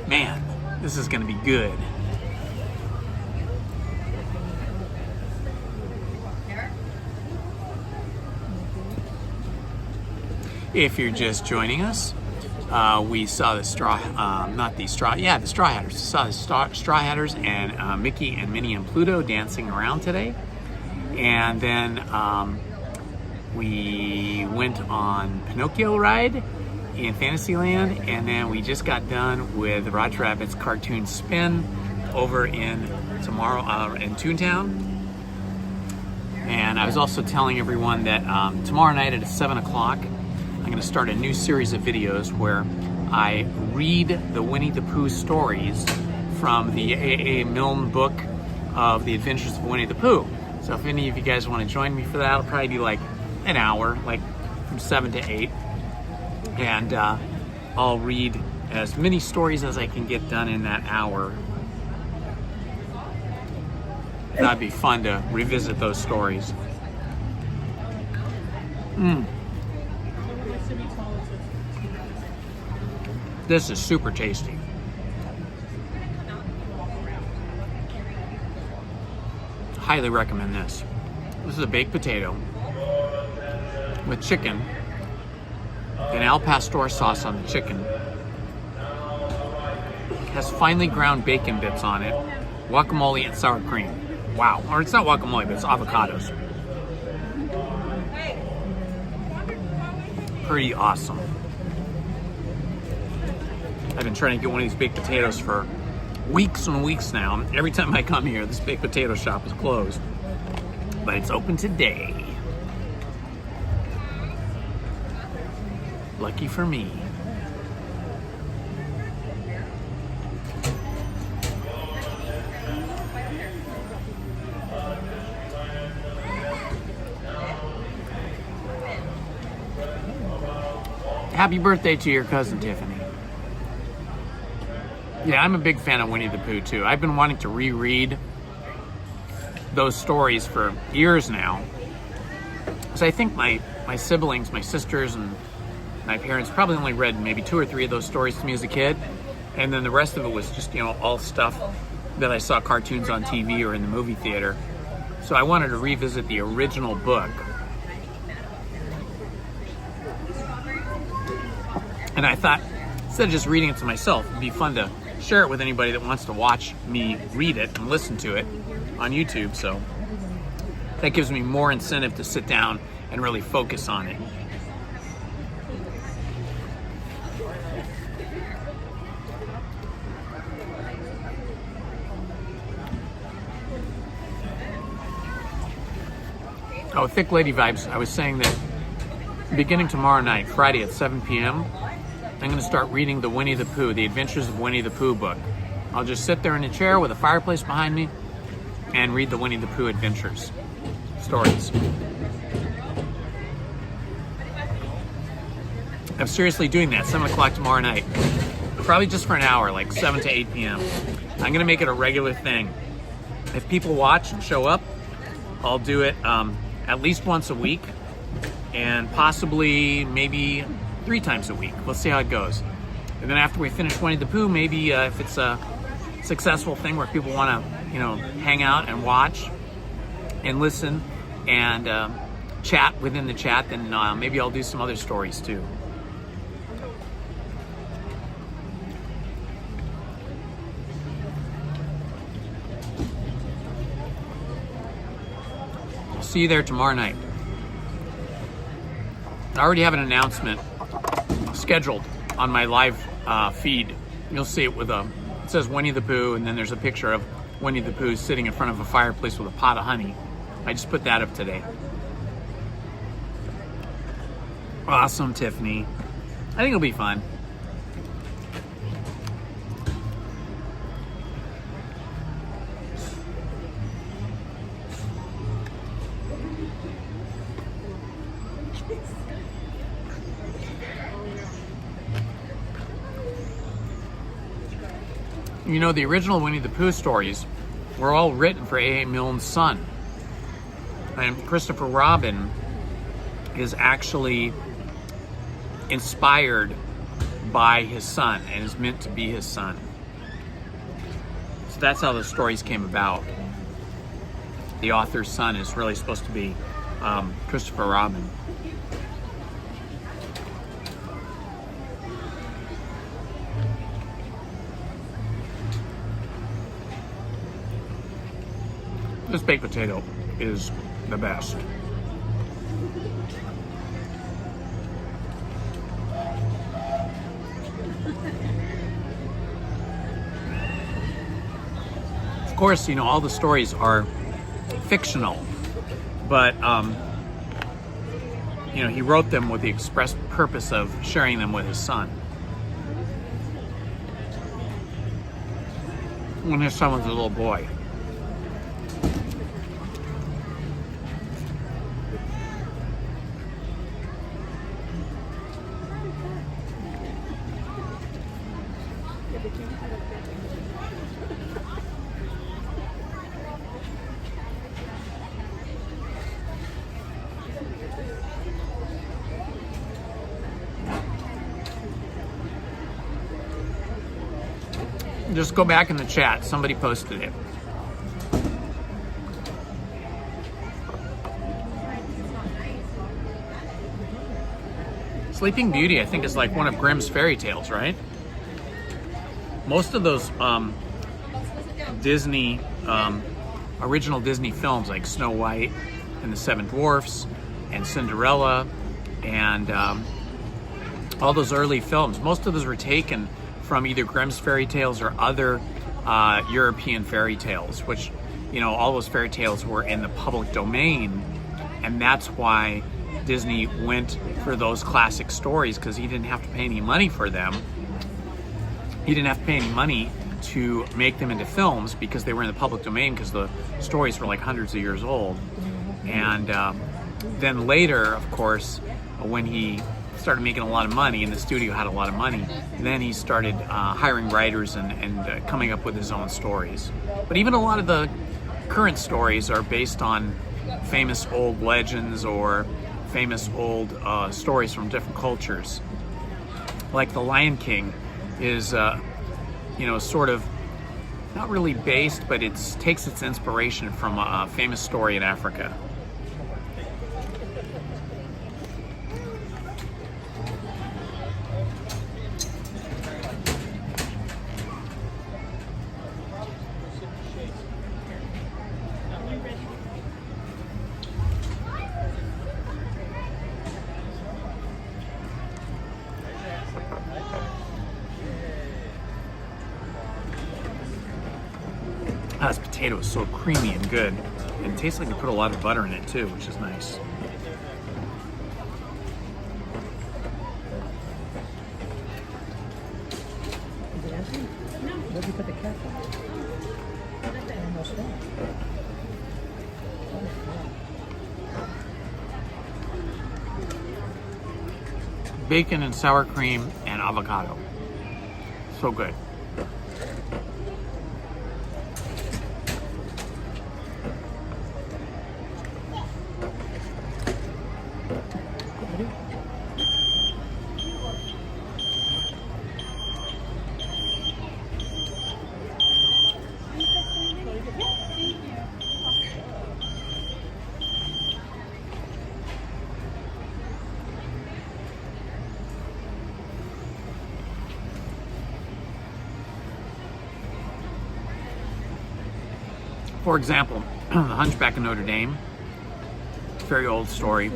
Man, this is gonna be good. If you're just joining us, we saw the Straw Hatters. Saw the Straw Hatters and Mickey and Minnie and Pluto dancing around today. And then we went on Pinocchio ride in Fantasyland, and then we just got done with Roger Rabbit's cartoon spin over in Toontown. And I was also telling everyone that tomorrow night at 7 o'clock, I'm going to start a new series of videos where I read the Winnie the Pooh stories from the A.A. Milne book of The Adventures of Winnie the Pooh. So if any of you guys want to join me for that, it'll probably be like an hour, like from 7 to 8. And I'll read as many stories as I can get done in that hour. That'd be fun to revisit those stories. This is super tasty. Highly recommend this. This is a baked potato with chicken and al pastor sauce on the chicken. Has finely ground bacon bits on it, guacamole and sour cream. Wow, or it's not guacamole, but it's avocados. Pretty awesome. I've been trying to get one of these baked potatoes for weeks and weeks now. Every time I come here, this baked potato shop is closed. But it's open today. Lucky for me. Happy birthday to your cousin, Tiffany. Yeah, I'm a big fan of Winnie the Pooh, too. I've been wanting to reread those stories for years now. So I think my siblings, my sisters, and my parents probably only read maybe 2 or 3 of those stories to me as a kid. And then the rest of it was just, you know, all stuff that I saw cartoons on TV or in the movie theater. So I wanted to revisit the original book. And I thought, instead of just reading it to myself, it'd be fun to share it with anybody that wants to watch me read it and listen to it on YouTube. So that gives me more incentive to sit down and really focus on it. Oh, Thick Lady Vibes. I was saying that beginning tomorrow night, Friday at 7 p.m., I'm going to start reading the Winnie the Pooh, The Adventures of Winnie the Pooh book. I'll just sit there in a chair with a fireplace behind me and read the Winnie the Pooh adventures stories. I'm seriously doing that, 7 o'clock tomorrow night. Probably just for an hour, like 7 to 8 p.m. I'm going to make it a regular thing. If people watch and show up, I'll do it at least once a week and possibly maybe 3 times a week. Let's see how it goes. And then after we finish Winnie the Pooh, maybe if it's a successful thing where people want to, you know, hang out and watch and listen and chat within the chat, then maybe I'll do some other stories too. I'll see you there tomorrow night. I already have an announcement scheduled on my live feed. You'll see it with it says Winnie the Pooh, and then there's a picture of Winnie the Pooh sitting in front of a fireplace with a pot of honey. I just put that up today. Awesome, Tiffany. I think it'll be fun. You know, the original Winnie the Pooh stories were all written for A.A. Milne's son. And Christopher Robin is actually inspired by his son and is meant to be his son. So that's how the stories came about. The author's son is really supposed to be Christopher Robin. This baked potato is the best. Of course, you know, all the stories are fictional, but you know, he wrote them with the express purpose of sharing them with his son. When his son was a little boy. Just go back in the chat. Somebody posted it. Sleeping Beauty, I think, is like one of Grimm's fairy tales, right? Most of those Disney, original Disney films like Snow White and the Seven Dwarfs and Cinderella and all those early films, most of those were taken from either Grimm's fairy tales or other European fairy tales, which, all those fairy tales were in the public domain, and that's why Disney went for those classic stories, because he didn't have to pay any money for them. He didn't have to pay any money to make them into films because they were in the public domain, because the stories were like hundreds of years old. And then later, of course, when he started making a lot of money and the studio had a lot of money, then he started hiring writers and coming up with his own stories. But even a lot of the current stories are based on famous old legends or famous old stories from different cultures. Like The Lion King is, sort of not really based, but it takes its inspiration from a famous story in Africa. This potato is so creamy and good. And it tastes like you put a lot of butter in it too, which is nice. Where'd you put the cap on? Almost done. Bacon and sour cream and avocado. So good. For example, The Hunchback of Notre Dame, very old story.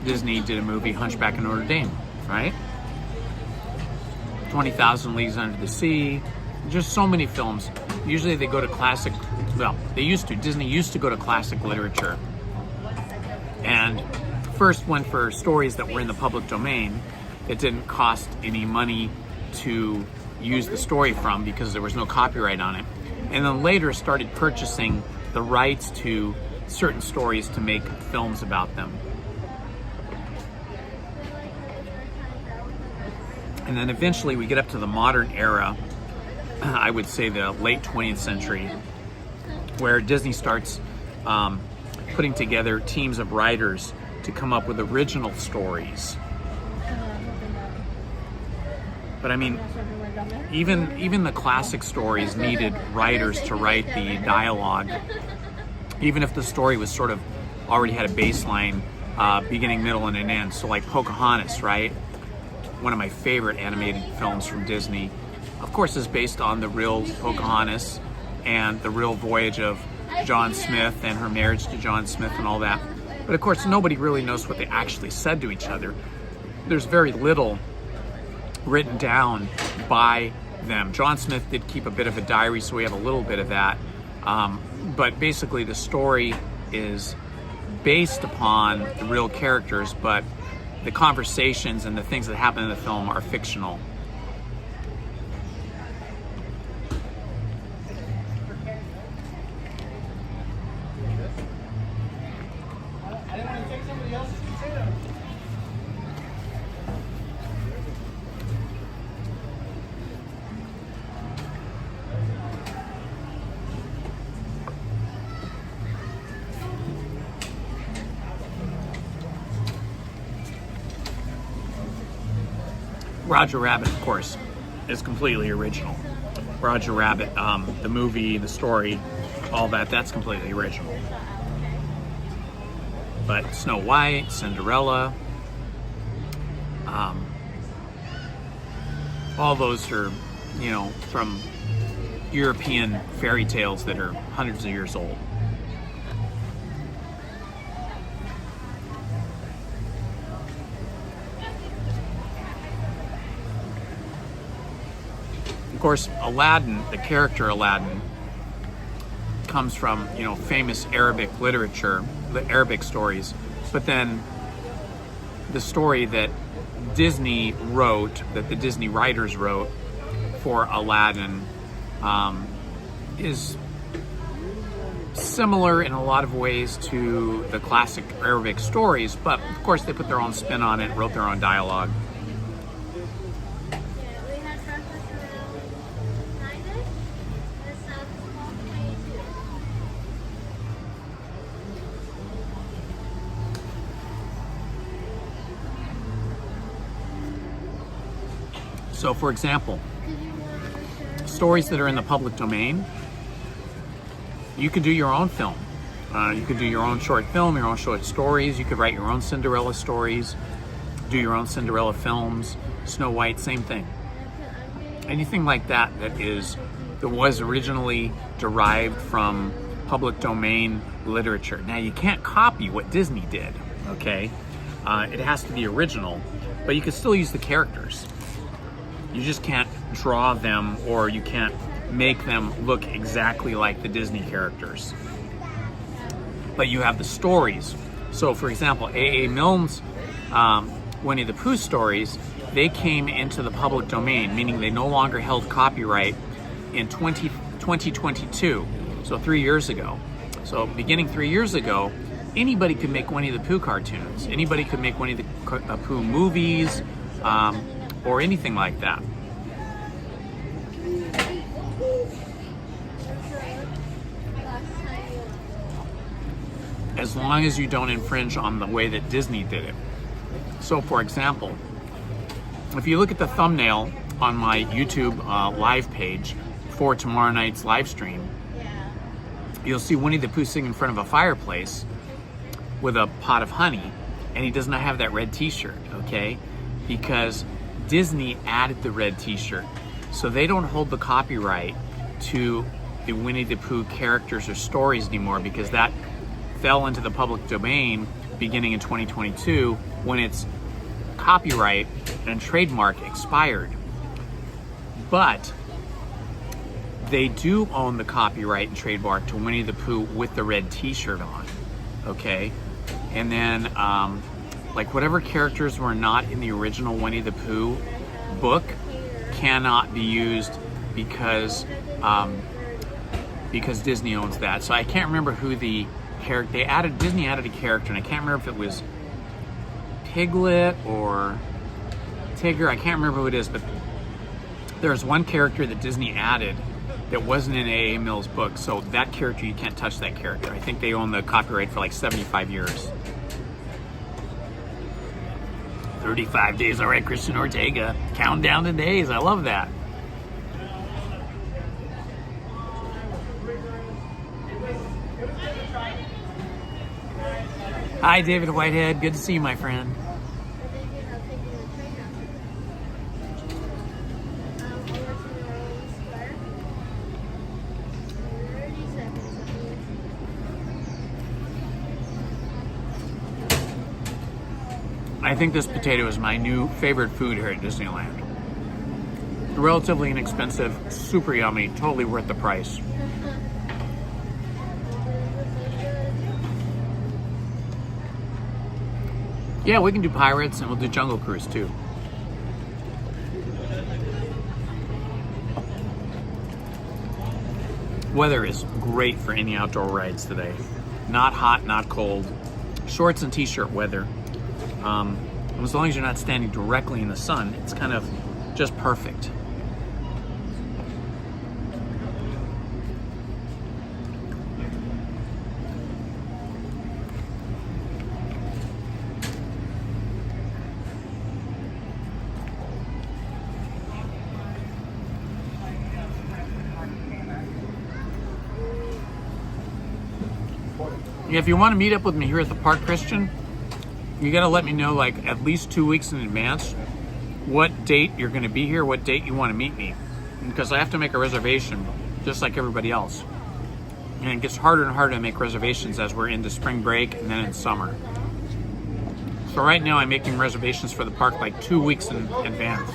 Disney did a movie, Hunchback of Notre Dame, right? 20,000 Leagues Under the Sea, just so many films. Usually they go to classic, well, Disney used to go to classic literature. And first went for stories that were in the public domain that didn't cost any money to use the story from because there was no copyright on it. And then later started purchasing the rights to certain stories to make films about them. And then eventually we get up to the modern era, I would say the late 20th century, where Disney starts putting together teams of writers to come up with original stories. But I mean, even the classic stories needed writers to write the dialogue, even if the story was sort of already had a baseline, beginning, middle, and an end. So like Pocahontas, right? One of my favorite animated films from Disney, of course, is based on the real Pocahontas and the real voyage of John Smith and her marriage to John Smith and all that. But of course, nobody really knows what they actually said to each other. There's very little written down by them. John Smith did keep a bit of a diary, so we have a little bit of that. But basically the story is based upon the real characters, but the conversations and the things that happen in the film are fictional. Roger Rabbit, of course, is completely original. Roger Rabbit, the movie, the story, all that's completely original. But Snow White, Cinderella, all those are, from European fairy tales that are hundreds of years old. Of course, Aladdin, the character Aladdin, comes from, you know, famous Arabic literature, the Arabic stories. But then the story that Disney wrote, that the Disney writers wrote for Aladdin, is similar in a lot of ways to the classic Arabic stories, but of course they put their own spin on it, wrote their own dialogue. So for example, stories that are in the public domain, you could do your own film. You could do your own short film, your own short stories. You could write your own Cinderella stories, do your own Cinderella films. Snow White, same thing. Anything like that that was originally derived from public domain literature. Now you can't copy what Disney did, okay? It has to be original, but you can still use the characters. You just can't draw them, or you can't make them look exactly like the Disney characters. But you have the stories. So for example, A.A. Milne's Winnie the Pooh stories, they came into the public domain, meaning they no longer held copyright in 2022, so 3 years ago. So beginning 3 years ago, anybody could make Winnie the Pooh cartoons. Anybody could make Winnie the Pooh movies, or anything like that. As long as you don't infringe on the way that Disney did it. So for example, if you look at the thumbnail on my YouTube live page for tomorrow night's live stream, you'll see Winnie the Pooh sitting in front of a fireplace with a pot of honey, and he does not have that red t-shirt, okay? Because Disney added the red t-shirt. So they don't hold the copyright to the Winnie the Pooh characters or stories anymore, because that fell into the public domain beginning in 2022 when its copyright and trademark expired. But they do own the copyright and trademark to Winnie the Pooh with the red t-shirt on, okay? And then like whatever characters were not in the original Winnie the Pooh book cannot be used because Disney owns that. So I can't remember who the character, Disney added a character, and I can't remember if it was Piglet or Tigger. I can't remember who it is, but there's one character that Disney added that wasn't in A.A. Milne's book. So that character, you can't touch that character. I think they own the copyright for like 75 years. 35 days, all right, Christian Ortega. Counting down the days, I love that. Hi, David Whitehead. Good to see you, my friend. I think this potato is my new favorite food here at Disneyland. Relatively inexpensive, super yummy, totally worth the price. Yeah, we can do Pirates, and we'll do Jungle Cruise too. Weather is great for any outdoor rides today. Not hot, not cold. Shorts and t-shirt weather. As long as you're not standing directly in the sun, it's kind of just perfect. If you want to meet up with me here at the park, Christian, you got to let me know like at least 2 weeks in advance what date you're going to be here, what date you want to meet me, because I have to make a reservation just like everybody else. And it gets harder and harder to make reservations as we're into spring break and then in summer. So right now I'm making reservations for the park like 2 weeks in advance.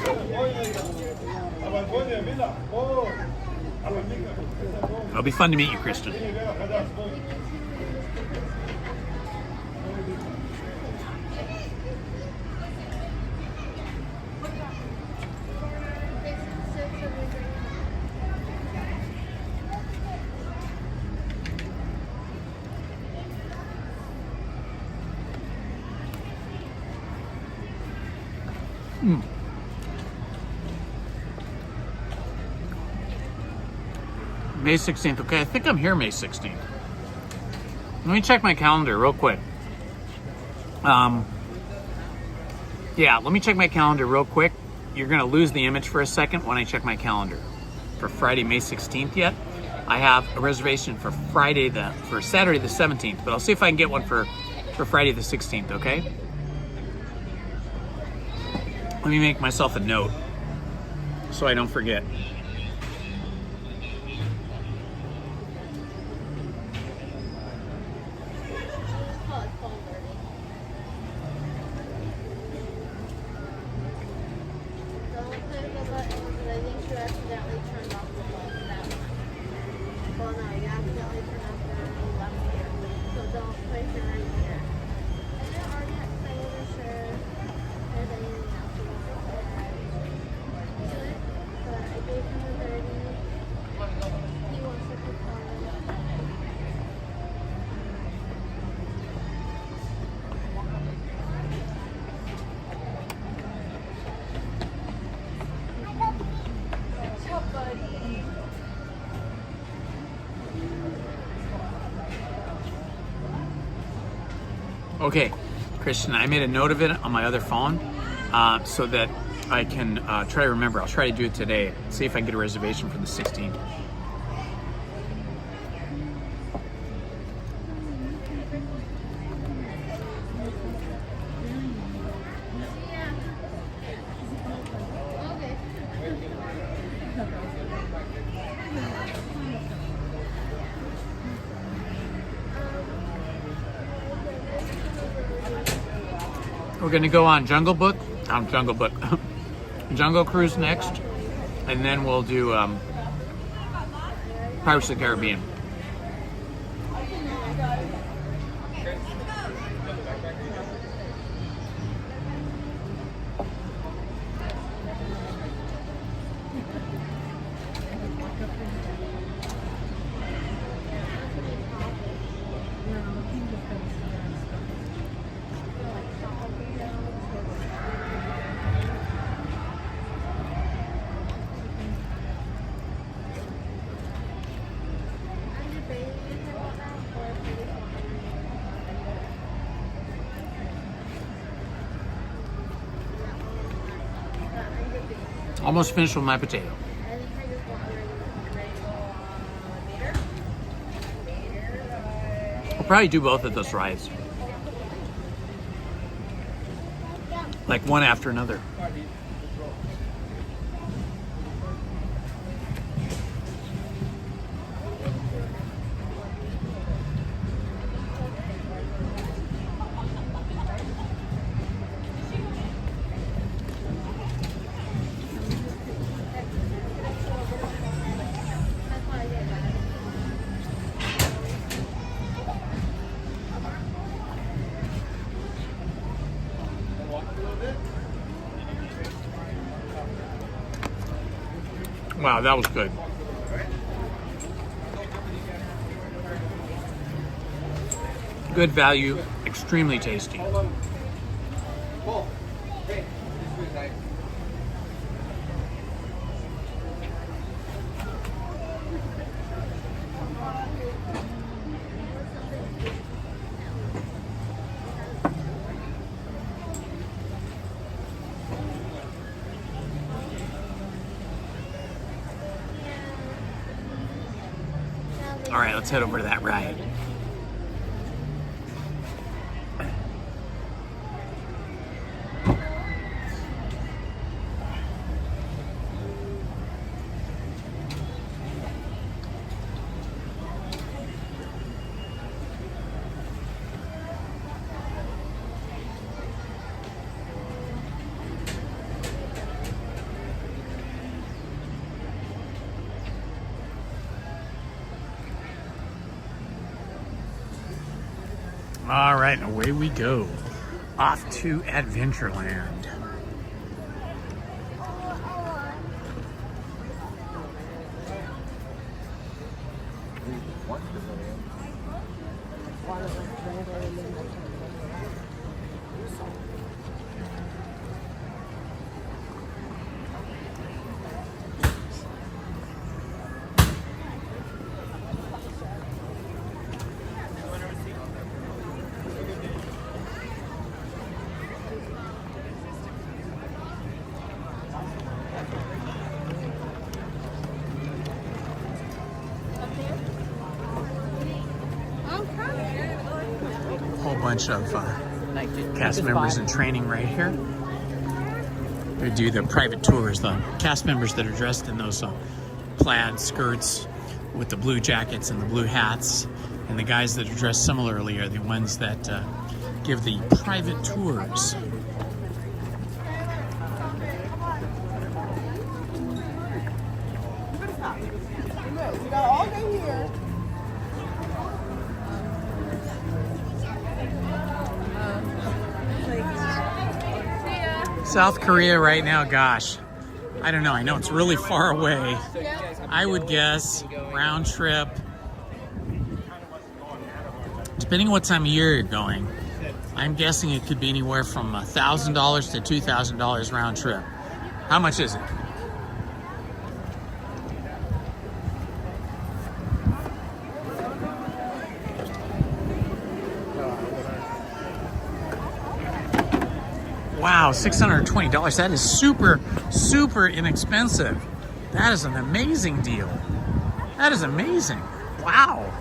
It'll be fun to meet you, Kristen. May 16th. Okay, I think I'm here May 16th. Let me check my calendar real quick. Yeah, let me check my calendar real quick. You're gonna lose the image for a second when I check my calendar. For Friday, May 16th yet. I have a reservation for Saturday the 17th, but I'll see if I can get one for Friday the 16th, okay? Let me make myself a note so I don't forget. Okay, Christian, I made a note of it on my other phone so that I can try to remember. I'll try to do it today. See if I can get a reservation for the 16th. We're gonna go on Jungle Cruise next, and then we'll do Pirates of the Caribbean. Almost finished with my potato. I'll probably do both of those rides. Like one after another. Wow, that was good. Good value, extremely tasty. All right, let's head over to that ride. All right, away we go. Off to Adventureland. Whole bunch of cast members in training right here. They do the private tours. The cast members that are dressed in those plaid skirts with the blue jackets and the blue hats, and the guys that are dressed similarly are the ones that give the private tours. We got all day here. South Korea right now, gosh, I don't know. I know it's really far away. I would guess round trip, depending on what time of year you're going, I'm guessing it could be anywhere from $1,000 to $2,000 round trip. How much is it? Wow, $620. That is super, super inexpensive. That is an amazing deal. That is amazing. Wow.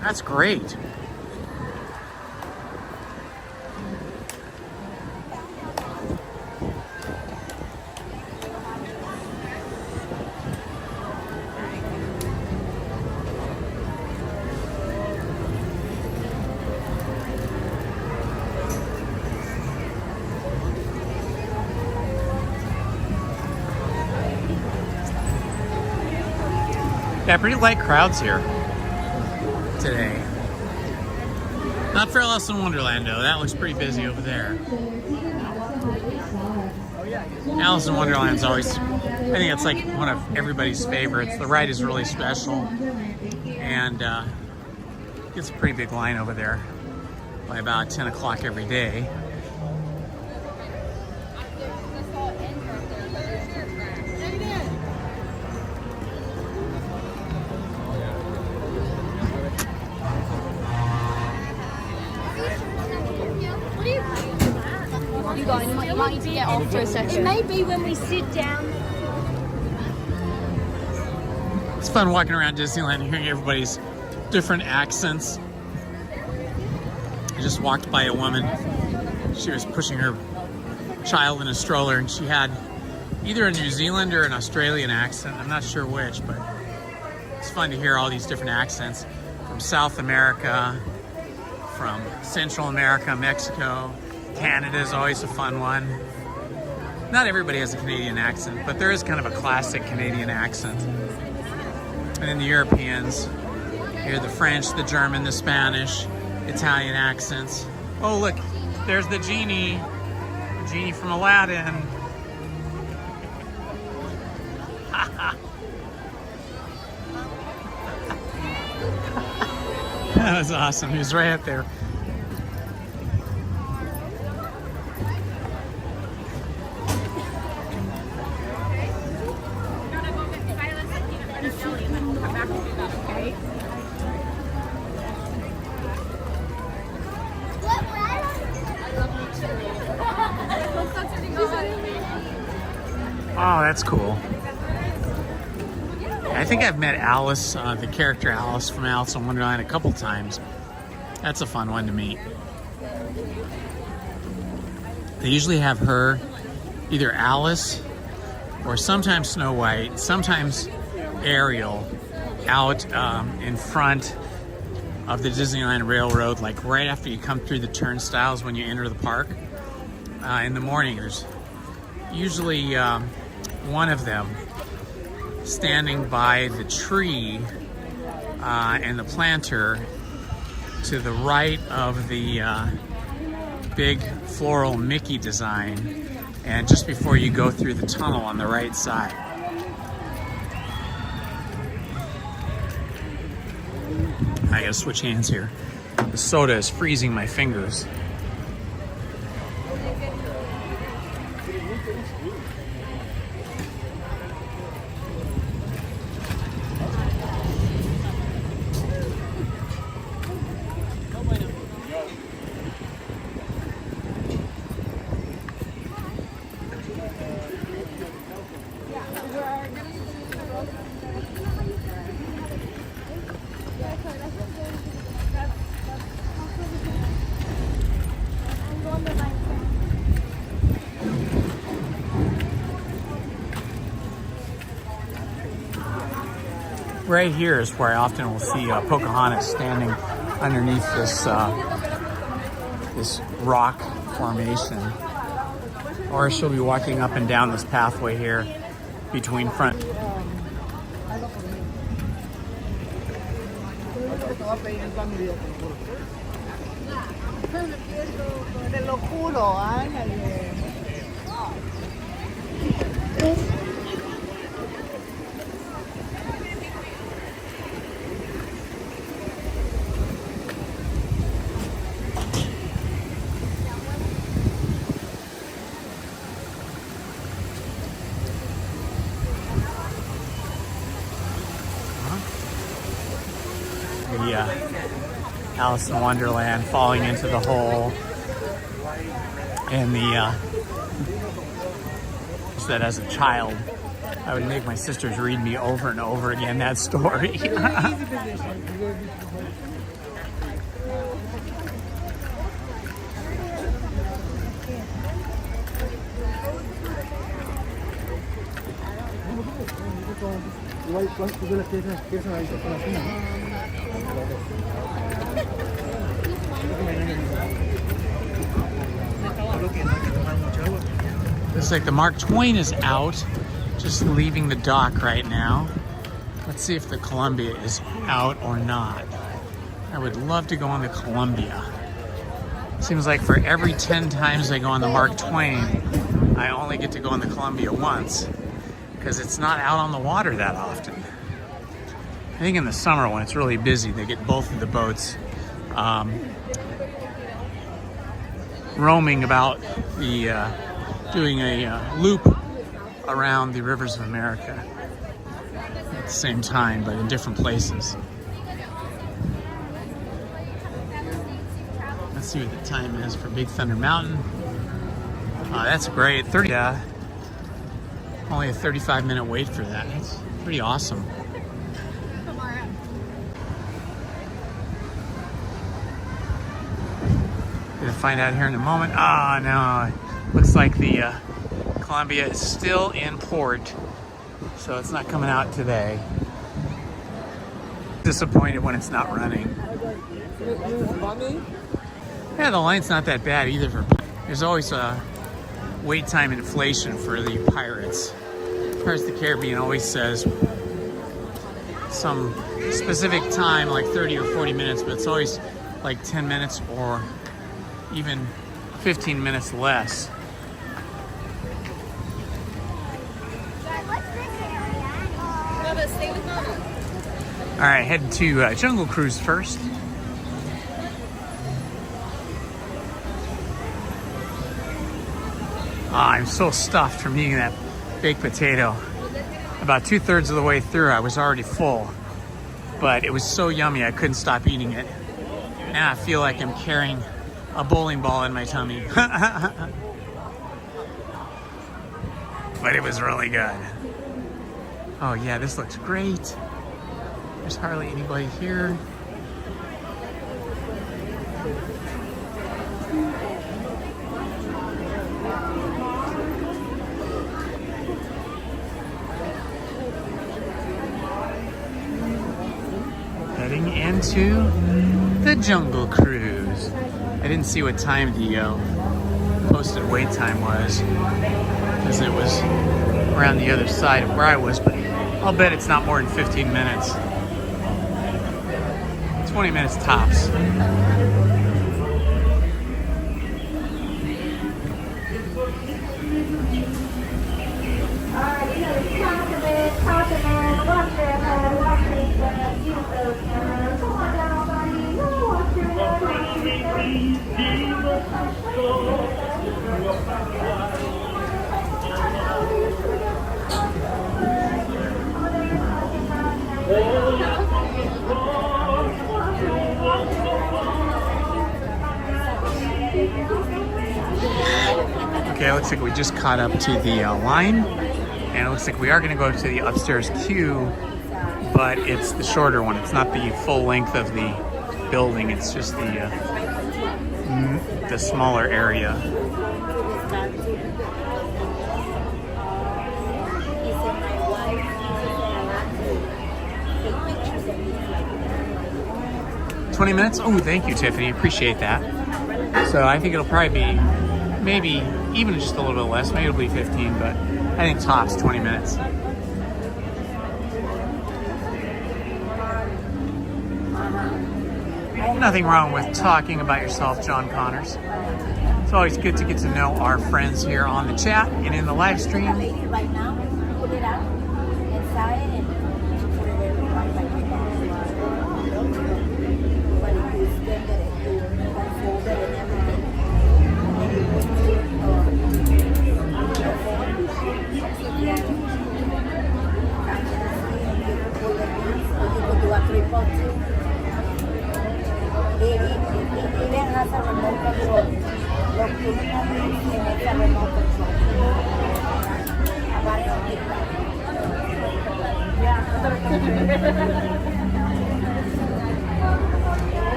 That's great. Yeah, pretty light crowds here today. Not for Alice in Wonderland though. That looks pretty busy over there. Alice in Wonderland's always, I think it's like one of everybody's favorites. The ride is really special, and gets a pretty big line over there by about 10 o'clock every day. You might need to get off for a second. It may be when we sit down. It's fun walking around Disneyland and hearing everybody's different accents. I just walked by a woman. She was pushing her child in a stroller, and she had either a New Zealand or an Australian accent. I'm not sure which, but it's fun to hear all these different accents from South America, from Central America, Mexico. Canada is always a fun one. Not everybody has a Canadian accent, but there is kind of a classic Canadian accent. And then the Europeans, you hear the French, the German, the Spanish, Italian accents. Oh look, there's the genie from Aladdin. That was awesome, he was right up there. Oh, that's cool. I think I've met Alice, the character Alice from Alice in Wonderland, a couple times. That's a fun one to meet. They usually have her, either Alice or sometimes Snow White, sometimes Ariel, out in front of the Disneyland Railroad, like right after you come through the turnstiles when you enter the park. In the morning, there's usually one of them standing by the tree and the planter to the right of the big floral Mickey design, and just before you go through the tunnel on the right side. I gotta switch hands here. The soda is freezing my fingers. Right here is where I often will see Pocahontas standing underneath this this rock formation, or she'll be walking up and down this pathway here between front. Alice in Wonderland falling into the hole, and the said as a child I would make my sisters read me over and over again that story. Looks like the Mark Twain is out, just leaving the dock right now. Let's see if the Columbia is out or not. I would love to go on the Columbia. Seems like for every 10 times I go on the Mark Twain, I only get to go on the Columbia once, because it's not out on the water that often. I think in the summer when it's really busy, they get both of the boats roaming about the, doing a loop around the rivers of America at the same time, but in different places. Let's see what the time is for Big Thunder Mountain. That's great. Only a 35-minute wait for that. That's pretty awesome. Gonna find out here in a moment. Ah, no. Looks like the Columbia is still in port, so it's not coming out today. Disappointed when it's not running. Yeah, the line's not that bad either. There's always a wait time inflation for the Pirates. Pirates of the Caribbean always says some specific time, like 30 or 40 minutes, but it's always like 10 minutes or even 15 minutes less. All right, heading to Jungle Cruise first. I'm so stuffed from eating that baked potato. About 2/3 of the way through, I was already full, but it was so yummy I couldn't stop eating it. Now I feel like I'm carrying a bowling ball in my tummy. But it was really good. Oh yeah, this looks great. There's hardly anybody here. Heading into the Jungle Cruise. I didn't see what time the posted wait time was, because it was around the other side of where I was, but I'll bet it's not more than 15 minutes. 20 minutes tops. Okay, it looks like we just caught up to the line, and it looks like we are going to go to the upstairs queue, but it's the shorter one. It's not the full length of the building. It's just the smaller area. "20 minutes? Oh, thank you, Tiffany. Appreciate that. So I think it'll probably be maybe even just a little bit less. Maybe it'll be 15, but I think tops 20 minutes. Nothing wrong with talking about yourself, John Connors. It's always good to get to know our friends here on the chat and in the live stream. Right now, put it out inside and put it in right like but if you spend it, you unfold it and everything. And you put it your phone, and you pull the piece, or you could do a triple too. It even has a remote control. Lo que uno no tiene es a remote control. Aparte de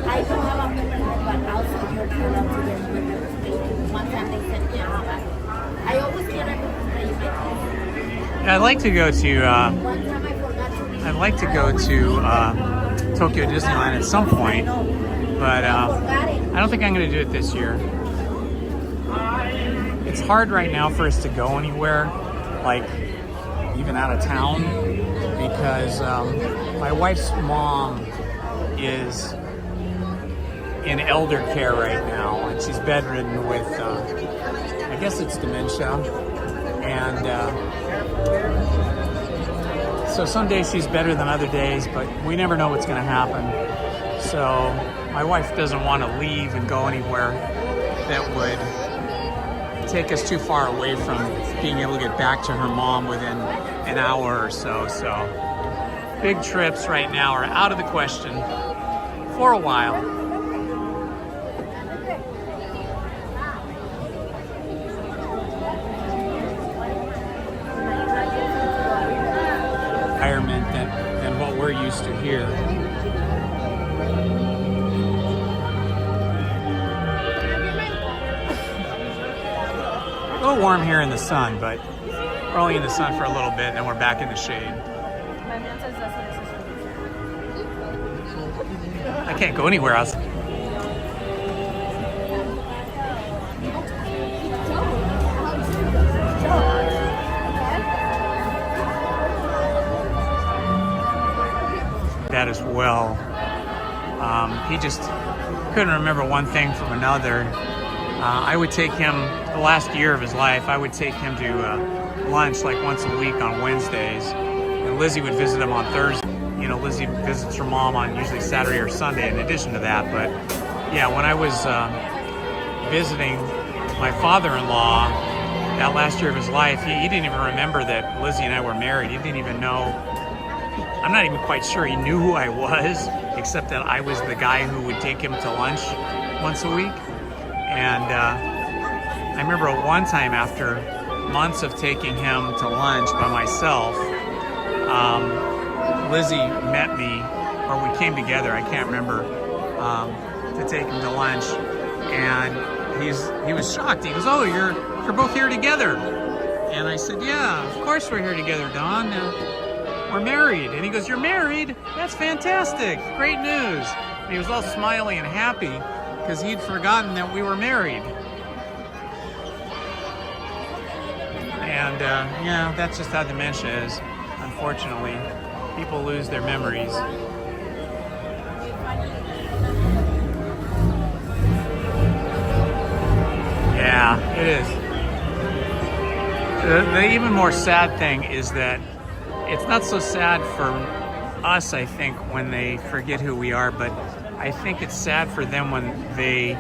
I don't have a permanent, but also you're pulled up to the one time they sent me a habit. I always get everything that you make. I'd like to go to One time I forgot to leave. I'd like to go to Tokyo Disneyland at some point, but I don't think I'm going to do it this year. It's hard right now for us to go anywhere, like even out of town, because my wife's mom is in elder care right now, and she's bedridden with, I guess it's dementia, and so some days she's better than other days, but we never know what's going to happen. So my wife doesn't want to leave and go anywhere that would take us too far away from being able to get back to her mom within an hour or so. So big trips right now are out of the question for a while. Environment than what we're used to here. A little warm here in the sun, but we're only in the sun for a little bit, and then we're back in the shade. I can't go anywhere else. That as well. He just couldn't remember one thing from another. I would take him, the last year of his life, I would take him to lunch like once a week on Wednesdays, and Lizzie would visit him on Thursday. You know, Lizzie visits her mom on usually Saturday or Sunday in addition to that. But yeah, when I was visiting my father-in-law that last year of his life, he didn't even remember that Lizzie and I were married. He didn't even know. I'm not even quite sure he knew who I was, except that I was the guy who would take him to lunch once a week. And I remember one time after months of taking him to lunch by myself, Lizzie met me, or we came together, I can't remember, to take him to lunch. And he was shocked. He goes, "Oh, you're both here together." And I said, "Yeah, of course we're here together, Don. We're married." And he goes, "You're married? That's fantastic. Great news." And he was all smiley and happy because he'd forgotten that we were married. And that's just how dementia is. Unfortunately, people lose their memories. Yeah, it is. The even more sad thing is that it's not so sad for us, I think, when they forget who we are, but I think it's sad for them when they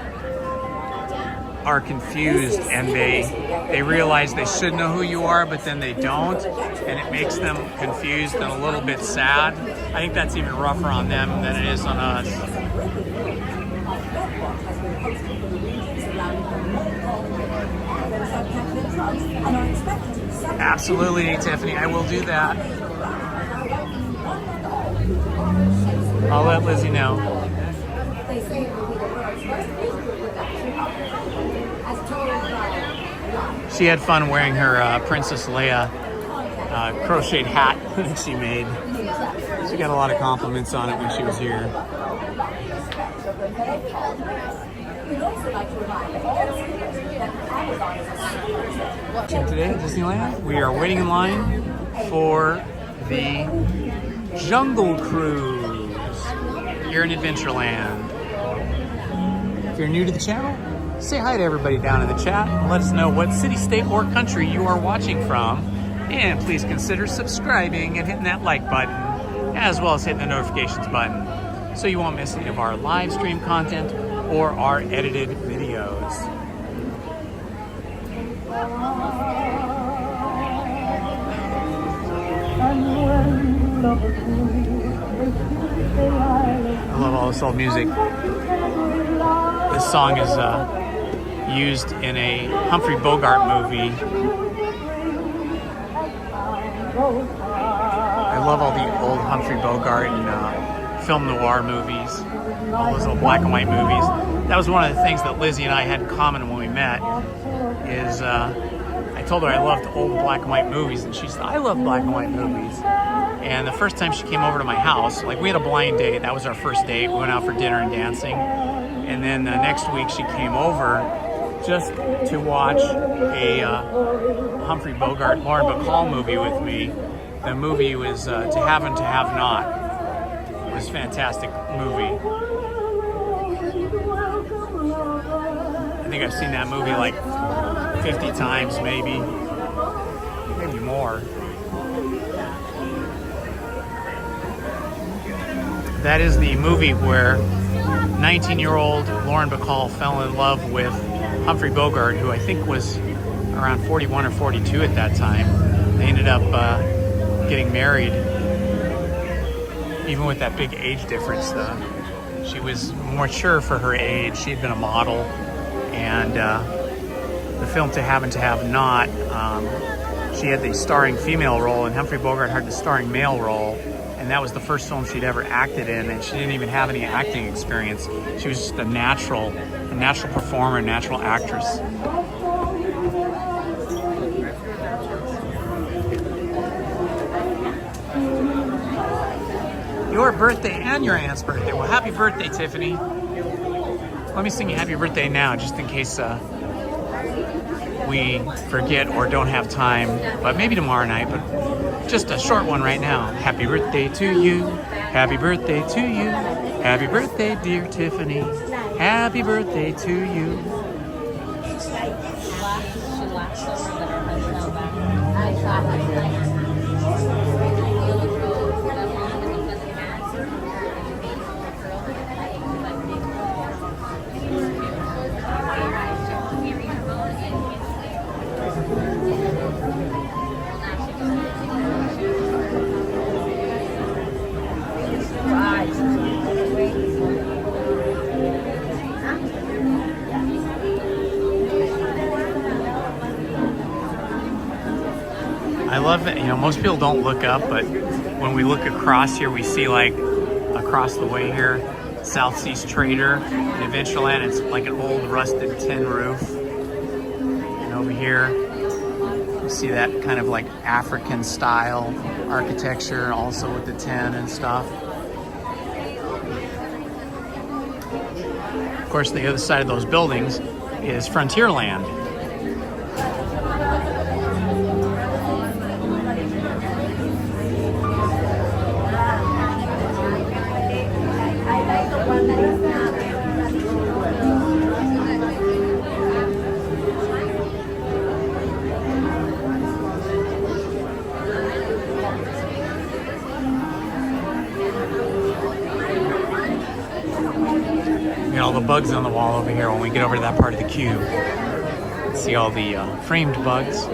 are confused and they realize they should know who you are, but then they don't, and it makes them confused and a little bit sad. I think that's even rougher on them than it is on us. Absolutely, Tiffany, I will do that. I'll let Lizzie know. She had fun wearing her Princess Leia crocheted hat that she made. She got a lot of compliments on it when she was here. So today at Disneyland, we are waiting in line for the Jungle Cruise here in Adventureland. If you're new to the channel, say hi to everybody down in the chat and let us know what city, state, or country you are watching from. And please consider subscribing and hitting that like button, as well as hitting the notifications button, so you won't miss any of our live stream content or our edited videos. I love all this old music. This song is used in a Humphrey Bogart movie. I love all the old Humphrey Bogart and film noir movies, all those old black and white movies. That was one of the things that Lizzie and I had in common when we met, is I told her I loved old black and white movies, and she said, I love black and white movies. And the first time she came over to my house, like, we had a blind date. That was our first date. We went out for dinner and dancing. And then the next week she came over just to watch a Humphrey Bogart, Lauren Bacall movie with me. The movie was To Have and to Have Not. It was a fantastic movie. I think I've seen that movie like 50 times, maybe more. That is the movie where 19-year-old Lauren Bacall fell in love with Humphrey Bogart, who I think was around 41 or 42 at that time. They ended up getting married, even with that big age difference. She was more mature for her age. She had been a model, and the film To Have and to Have Not, she had the starring female role, and Humphrey Bogart had the starring male role. And that was the first film she'd ever acted in, and she didn't even have any acting experience. She was just a natural performer, a natural actress. Your birthday and your aunt's birthday. Well, happy birthday, Tiffany. Let me sing you happy birthday now, just in case we forget or don't have time, but maybe tomorrow night, but just a short one right now. Happy birthday to you. Happy birthday to you. Happy birthday, dear Tiffany. Happy birthday to you. I love it. You know, most people don't look up, but when we look across here, we see, like, across the way here, South Seas Trader in Adventureland. It's like an old rusted tin roof. And over here, you see that kind of like African style architecture, also with the tin and stuff. Of course, the other side of those buildings is Frontierland. We got all the bugs on the wall over here when we get over to that part of the cube. See all the framed bugs.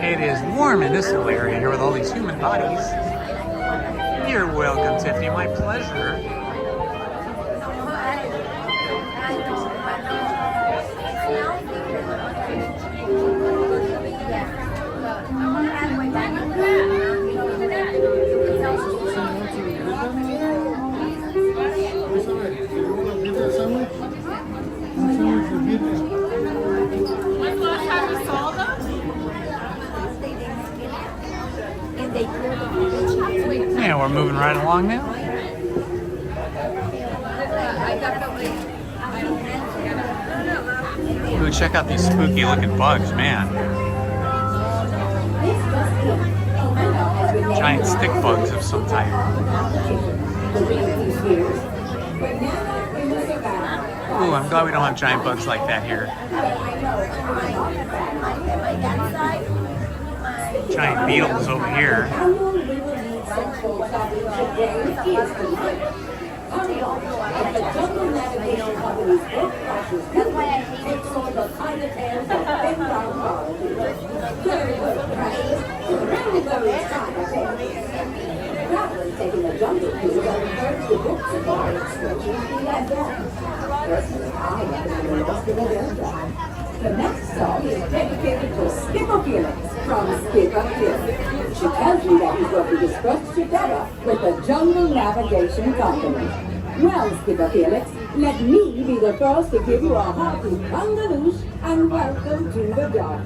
It is warm in this little area here with all these human bodies. You're welcome, Tiffany. My pleasure. Yeah, we're moving right along now. Ooh, check out these spooky looking bugs, man. Giant stick bugs of some type. Ooh, I'm glad we don't have giant bugs like that here. Giant beetles over here. The next song is dedicated to Skipper Felix from Skipper Felix. She tells me that he's working his first together with the Jungle Navigation Company. Well, Skipper Felix, let me be the first to give you a hearty kangaloosh and welcome to the dock.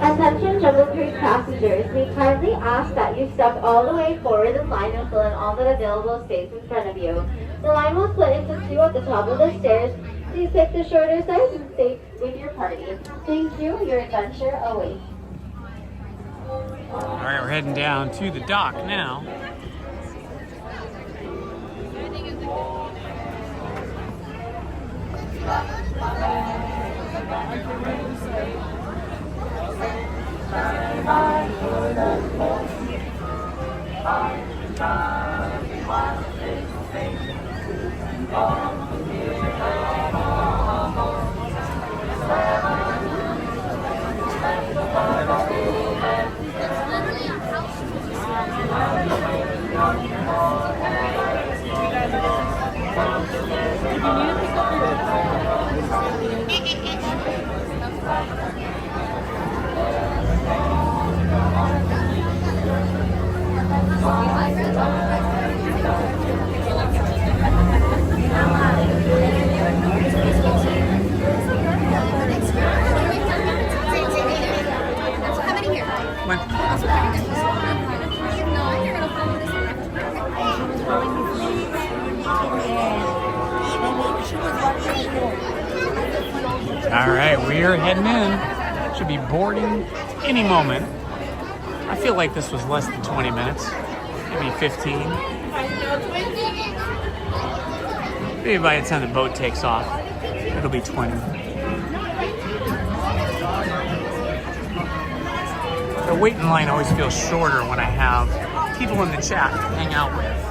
Attention Jungle Cruise passengers, we kindly ask that you step all the way forward in line and fill in all the available space in front of you. The line will split into two at the top of the stairs. Please pick the shorter side and stay with your party. Thank you. Your adventure awaits. All right, we're heading down to the dock now. All right, we are heading in. Should be boarding any moment. I feel like this was less than 20 minutes, maybe 15. Maybe by the time the boat takes off, it'll be 20. The waiting line always feels shorter when I have people in the chat to hang out with.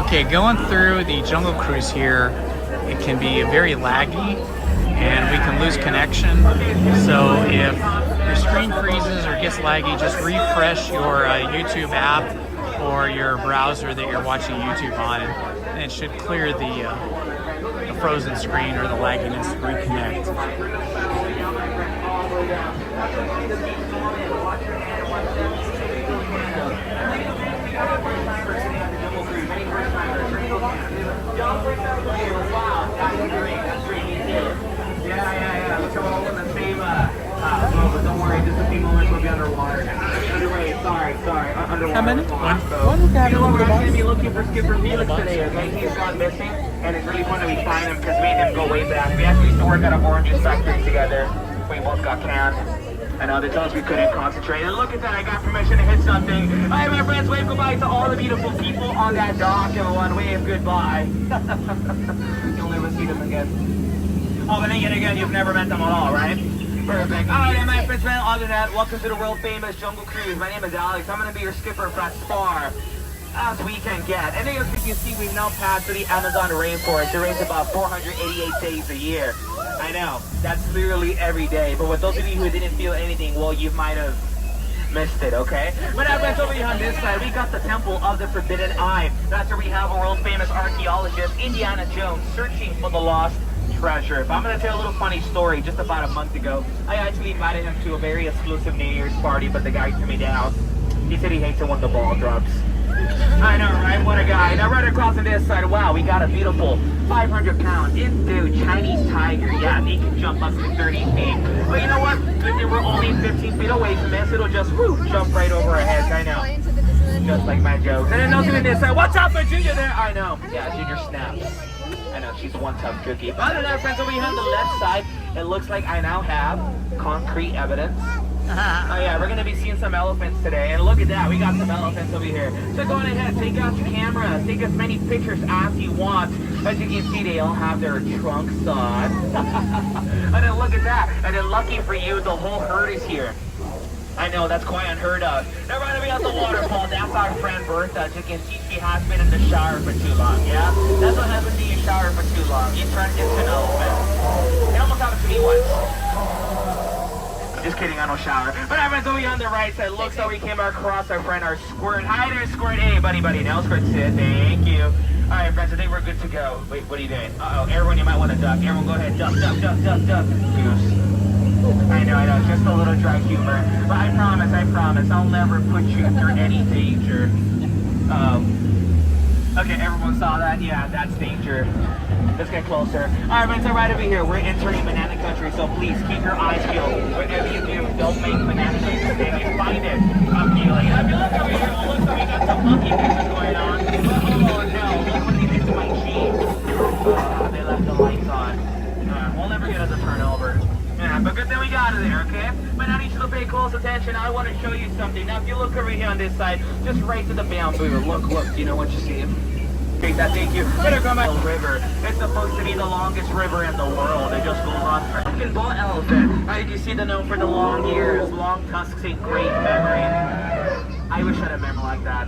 Okay, going through the Jungle Cruise here, it can be very laggy and we can lose connection. So if your screen freezes or gets laggy, just refresh your YouTube app or your browser that you're watching YouTube on, and it should clear the frozen screen or the lagginess, reconnect. Yeah. Look at all in the same but don't worry, just a few moments we'll be underwater. Underway, sorry, underwater. How many? One. You know, we're actually be looking for Skipper Felix today, okay? He's gone missing, and it's really fun that we find him because me and him go way back. We actually used to work at a orange juice factory together. We both got canned. I know, they told us we couldn't concentrate. And look at that, I got permission to hit something. Alright, my friends, wave goodbye to all the beautiful people on that dock. Everyone, wave goodbye. You'll never see them again. Oh, but then yet again, you've never met them at all, right? Perfect. Alright, my friends, man, other than that, welcome to the world famous Jungle Cruise. My name is Alex. I'm going to be your skipper for as far as we can get. And as you can see, we've now passed through the Amazon rainforest. It rains about 488 days a year. I know, that's literally every day. But with those of you who didn't feel anything, well, you might have missed it, okay? But now, friends, over here on this side, we got the Temple of the Forbidden Eye. That's where we have a world famous archaeologist, Indiana Jones, searching for the lost treasure. But I'm going to tell a little funny story. Just about a month ago, I actually invited him to a very exclusive New Year's party, but the guy turned me down. He said he hates it when the ball drops. I know, right? What a guy. Now, right across on this side, wow, we got a beautiful 500-pound Indo Chinese tiger. Yeah, he can jump up to 30 feet. But you know what? Good thing we're only 15 feet away from this. It'll just jump right over our heads. I know. Just like my jokes. And then nothing in this side. What's up, my Junior there? I know. Yeah, Junior snaps. I know, she's one tough cookie. But other than that, friends, over here on the left side, it looks like I now have concrete evidence. Oh yeah, we're going to be seeing some elephants today. And look at that, we got some elephants over here. So go on ahead, take out your cameras, take as many pictures as you want. As you can see, they all have their trunks on. And then look at that. And then lucky for you, the whole herd is here. I know, that's quite unheard of. Now we're going to be at the waterfall. That's our friend Bertha. As you can see, she has been in the shower for too long, yeah? That's what happens when you shower for too long. You turn into an elephant. It almost happened to me once. Just kidding, I don't shower. But I went over on the right side. Looks like we came across our friend, our Squirt. Hi there, Squirt. Hey, buddy. Now Squirt, sit. Thank you. All right, friends, I think we're good to go. Wait, what are you doing? Uh-oh, everyone, you might want to duck. Everyone, go ahead. Duck. Goose. I know. Just a little dry humor. But I promise, I'll never put you through any danger. Okay, everyone saw that? Yeah, that's danger. Let's get closer. Alright, friends, right over here. We're entering banana country, so please keep your eyes peeled. Whatever you do, don't make banana noises. If you find it, I'm peeling. If you look over here, it looks like we got some monkey pictures going on. Oh no, look what they did to my cheese. They left the lights on. We'll never get us a turnover. Yeah, but good thing we got it there, okay? But I need you to pay close attention. I want to show you something. Now, if you look over here on this side, just right to the bamboo. Look, you know what you see? Take that, thank you. Better go my river. It's supposed to be the longest river in the world. It just goes on for fucking bull elephant. How did you see the note for the long ears, long tusks, and great memory? I wish I had a memory like that.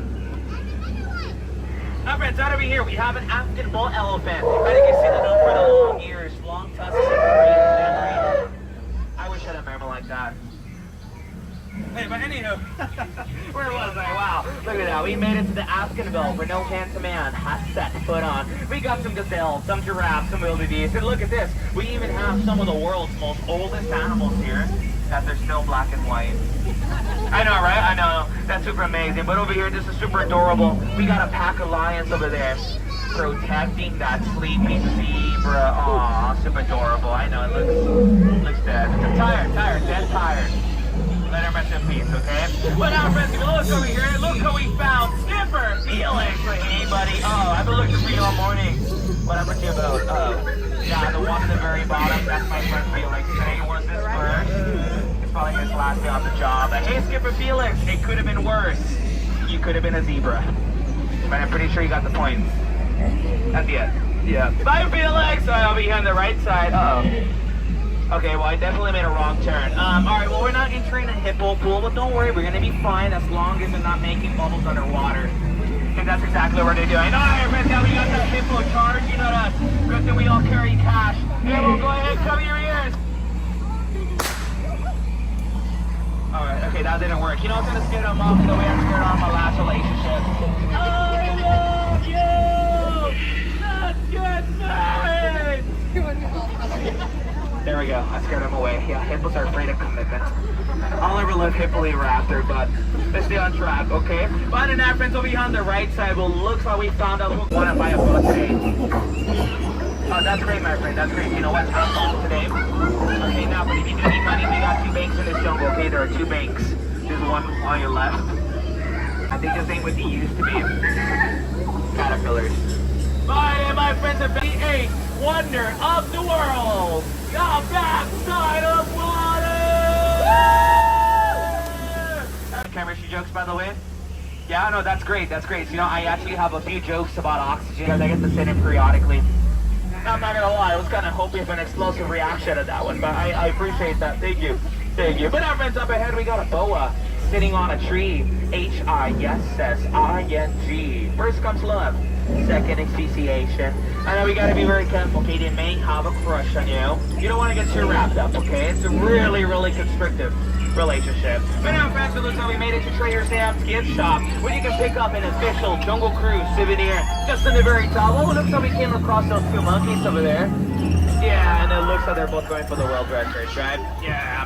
Now, friends, out over here, we have an African bull elephant. How did you see the note for the long ears, long tusks, and great memory? I wish I had a memory like that. Hey, but anywho, where was I? Wow, look at that. We made it to the Africanville where no handsome man has set foot on. We got some gazelles, some giraffes, some wildebeest, and look at this. We even have some of the world's most oldest animals here, that they're still black and white. I know, right? I know. That's super amazing. But over here, this is super adorable. We got a pack of lions over there protecting that sleeping zebra. Aw, super adorable. I know, it looks dead. Tired. Let her rest in peace, okay? But now, friends, if you look over here, look who we found. Skipper Felix. Hey, buddy. Oh, I've been looking for you all morning. What happened to you about? Yeah, the one at the very bottom, that's my friend Felix. Today was his first. It's probably his last day on the job. But hey, Skipper Felix, it could have been worse. You could have been a zebra. But I'm pretty sure you got the point. At the end. Yeah. Bye, Felix. I'll be here on the right side. Uh-oh. Okay, well, I definitely made a wrong turn. Alright, well, we're not entering a hippo pool, but don't worry, we're gonna be fine as long as we're not making bubbles underwater. think that's exactly what they're doing. Alright, right now we got the hippo charge. You know that. Good thing we don't carry cash. Hippo, go ahead, cover your ears. Alright, okay, that didn't work. You know what's gonna scare them off the way I scared off my last relationship? I love you! That's good, there we go. I scared him away. Yeah, hippos are afraid of commitment. I'll ever live hippily ever after, but let's stay on track, okay? But in our friends over here on the right side, well, looks like we found out who want to buy a boat today. Oh, that's great, my friend. That's great. You know what? I'm off today. Okay, now, but if you do need money, we got 2 banks in this jungle, okay? There are 2 banks. There's one on your left. I think this ain't what they used to be. Caterpillars. Bye, my friends, the 8th wonder of the world. The backside of water! Camera issue jokes, by the way? Yeah, no, that's great, that's great. So, you know, I actually have a few jokes about oxygen. I get to send in periodically. I'm not gonna lie, I was kind of hoping for an explosive reaction to that one, but I appreciate that. Thank you. Thank you. But our friends, up ahead, we got a boa sitting on a tree. H-I-S-S-I-N-G. First comes love. Second, asphyxiation. I know we gotta be very careful, okay? They may have a crush on you. You don't want to get too wrapped up, okay? It's a really, really constrictive relationship. But now, friends, it looks like we made it to Trader Sam's gift shop, where you can pick up an official Jungle Cruise souvenir just in the very top. Oh, it looks like we came across those 2 monkeys over there. Yeah, and it looks like they're both going for the world records, right? Yeah.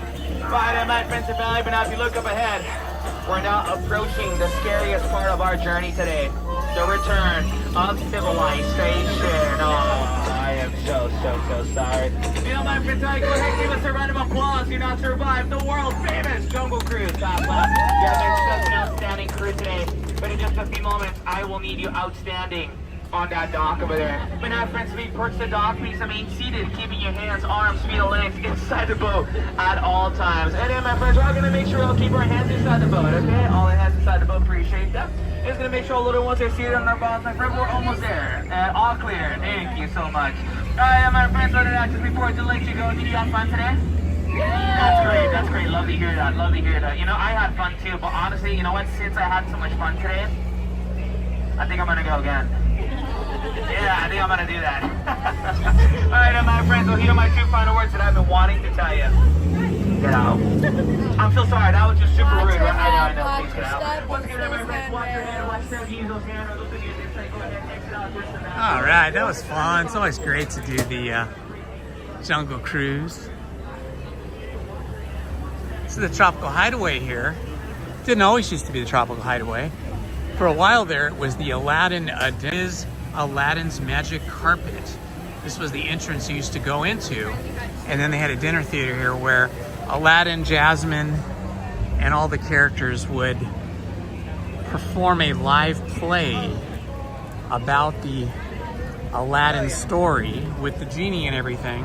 Bye, my friends and family. But now, if you look up ahead, we're now approaching the scariest part of our journey today. The return of civilization. Oh, I am so sorry. You know, my friends, go ahead and give us a round of applause. You not survived the world famous Jungle Cruise. Yeah, been such an outstanding crew today. But in just a few moments, I will need you outstanding on that dock over there. But now, friends, we perch the dock, please remain seated, keeping your hands, arms, feet, and legs inside the boat at all times. And then, my friends, we're all going to make sure we'll keep our hands inside the boat, okay? All the hands inside the boat, appreciate that. Just going to make sure all little ones are seated on their bottoms. My friend, we're almost there. All clear. Thank you so much. All right, my friends, other than that, just before I let you go, did you have fun today? That's great, that's great. Love to hear that, love to hear that. You know, I had fun too, but honestly, you know what? Since I had so much fun today, I think I'm going to go again. Yeah, I think I'm gonna do that. Alright, my friends, so here are my 2 final words that I've been wanting to tell you. Get out. I'm so sorry, that was just super rude. I know, please get out. Once again, my friends, watch your hand, watch their views, those hands, look at you, they say, go ahead, exit out, this and that. Alright, that was fun. It's always great to do the Jungle Cruise. This is the Tropical Hideaway here. Didn't always used to be the Tropical Hideaway. For a while there, it was the Aladdin's Magic Carpet. This was the entrance you used to go into, and then they had a dinner theater here where Aladdin, Jasmine, and all the characters would perform a live play about the Aladdin story with the genie and everything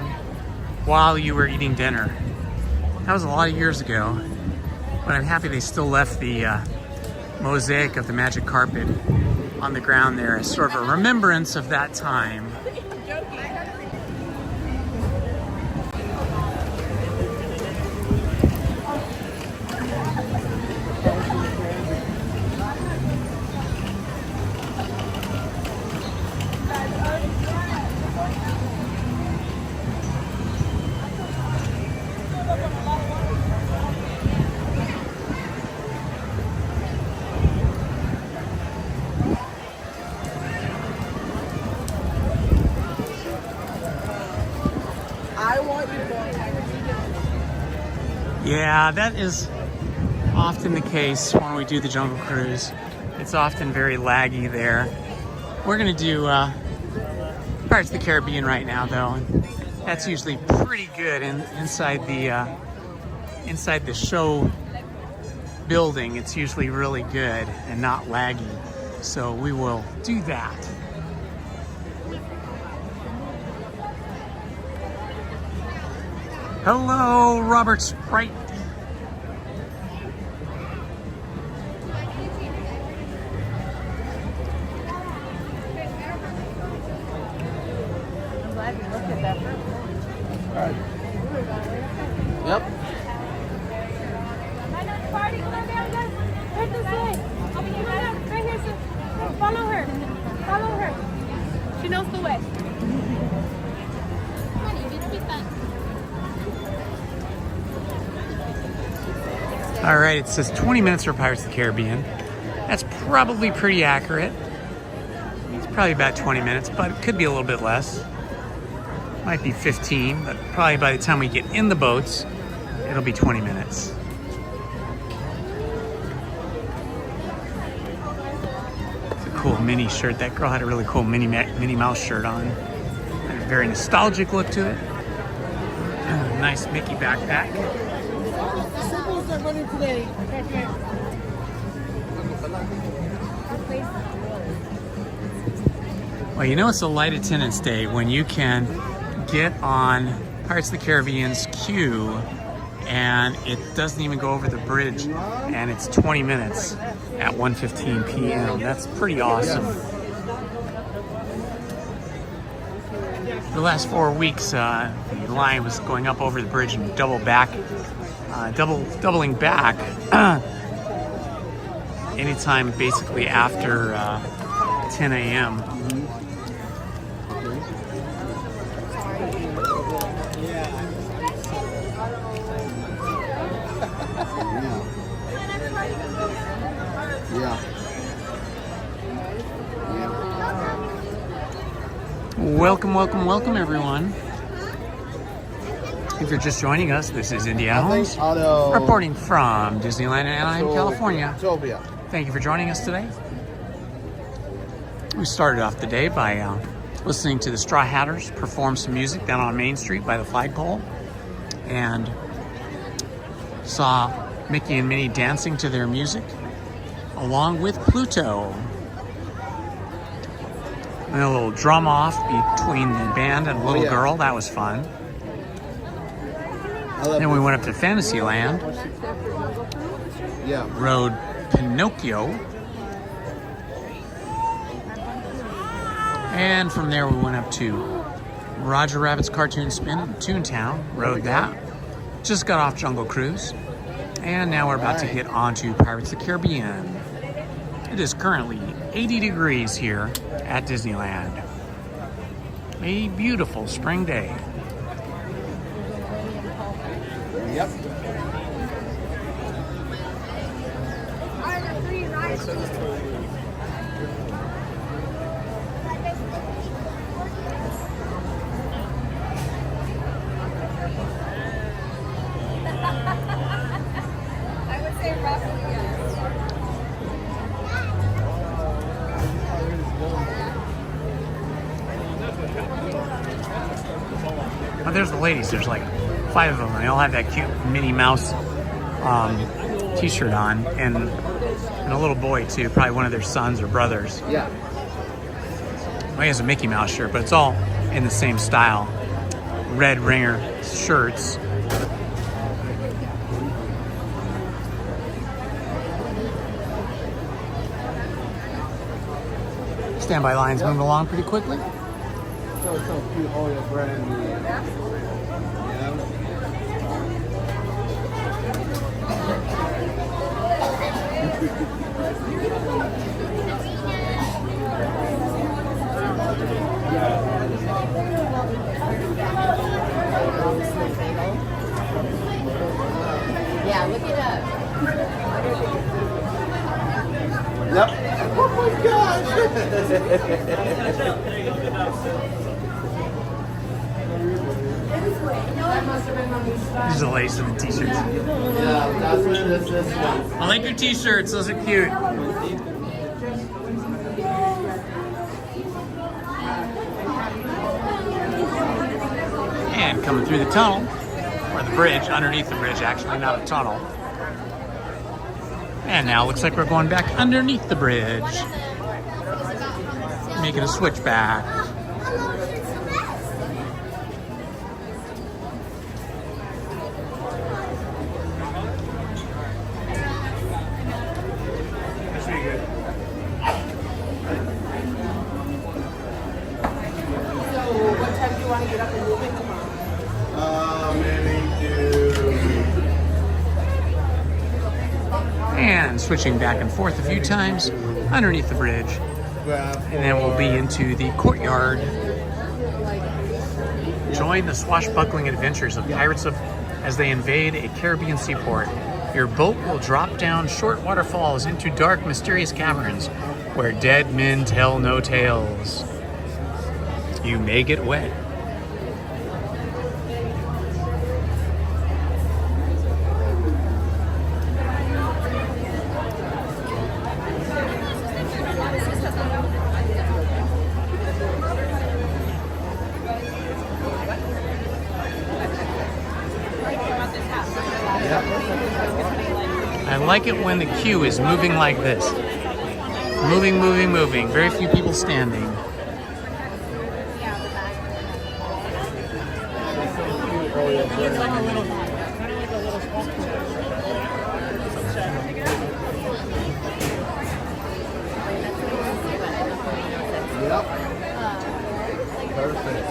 while you were eating dinner. That was a lot of years ago, but I'm happy they still left the mosaic of the magic carpet on the ground there as sort of a remembrance of that time. Yeah, that is often the case when we do the Jungle Cruise. It's often very laggy there. We're gonna do Pirates of the Caribbean right now, though, and that's usually pretty good inside the show building. It's usually really good and not laggy, so we will do that. Hello, Robert Sprite. I'm glad you looked at that first. Yep. Party, come on down, guys. Right this way. Right here, sir. Follow her. Follow her. She knows the way. All right, it says 20 minutes for Pirates of the Caribbean. That's probably pretty accurate. It's probably about 20 minutes, but it could be a little bit less. Might be 15, but probably by the time we get in the boats, it'll be 20 minutes. It's a cool Minnie shirt. That girl had a really cool Minnie Mouse shirt on. Had a very nostalgic look to it. Nice Mickey backpack. Well, you know it's a light attendance day when you can get on Pirates of the Caribbean's queue and it doesn't even go over the bridge and it's 20 minutes at 1:15 p.m. That's pretty awesome. The last 4 weeks, the line was going up over the bridge and doubling back anytime basically after 10 a.m. Welcome, welcome, welcome, everyone. If you're just joining us, this is Indiana Holmes, reporting from Disneyland in Anaheim, California. Thank you for joining us today. We started off the day by listening to the Straw Hatters perform some music down on Main Street by the flagpole, and saw Mickey and Minnie dancing to their music, along with Pluto. And a little drum off between the band and a little girl. That was fun. Then we went up to Fantasyland. Rode Pinocchio. And from there we went up to Roger Rabbit's Cartoon Spin in Toontown. Rode that. Just got off Jungle Cruise. And now we're about to get onto Pirates of the Caribbean. It is currently 80 degrees here at Disneyland. A beautiful spring day. Yep. I would say roughly, yes. Oh, there's the ladies. There's like 5 of them. They all have that cute Minnie Mouse t-shirt on, and a little boy too, probably one of their sons or brothers. Yeah. Well, he has a Mickey Mouse shirt, but it's all in the same style. Red ringer shirts. Standby lines moving along pretty quickly. So cute, all your brand new. Yeah, look it up. Yep. Oh my gosh! These are the ladies in the t-shirts. Yeah, that's what it is, this one. I like your t-shirts. Those are cute. And coming through the tunnel, or the bridge, underneath the bridge actually, not a tunnel. And now it looks like we're going back underneath the bridge. Making a switchback. What time do you want to get up and move it tomorrow? Maybe And switching back and forth a few times underneath the bridge. And then we'll be into the courtyard. Join the swashbuckling adventures of pirates as they invade a Caribbean seaport. Your boat will drop down short waterfalls into dark, mysterious caverns where dead men tell no tales. You may get wet. I like it when the queue is moving like this. Moving, moving, moving. Very few people standing. Yep. Perfect.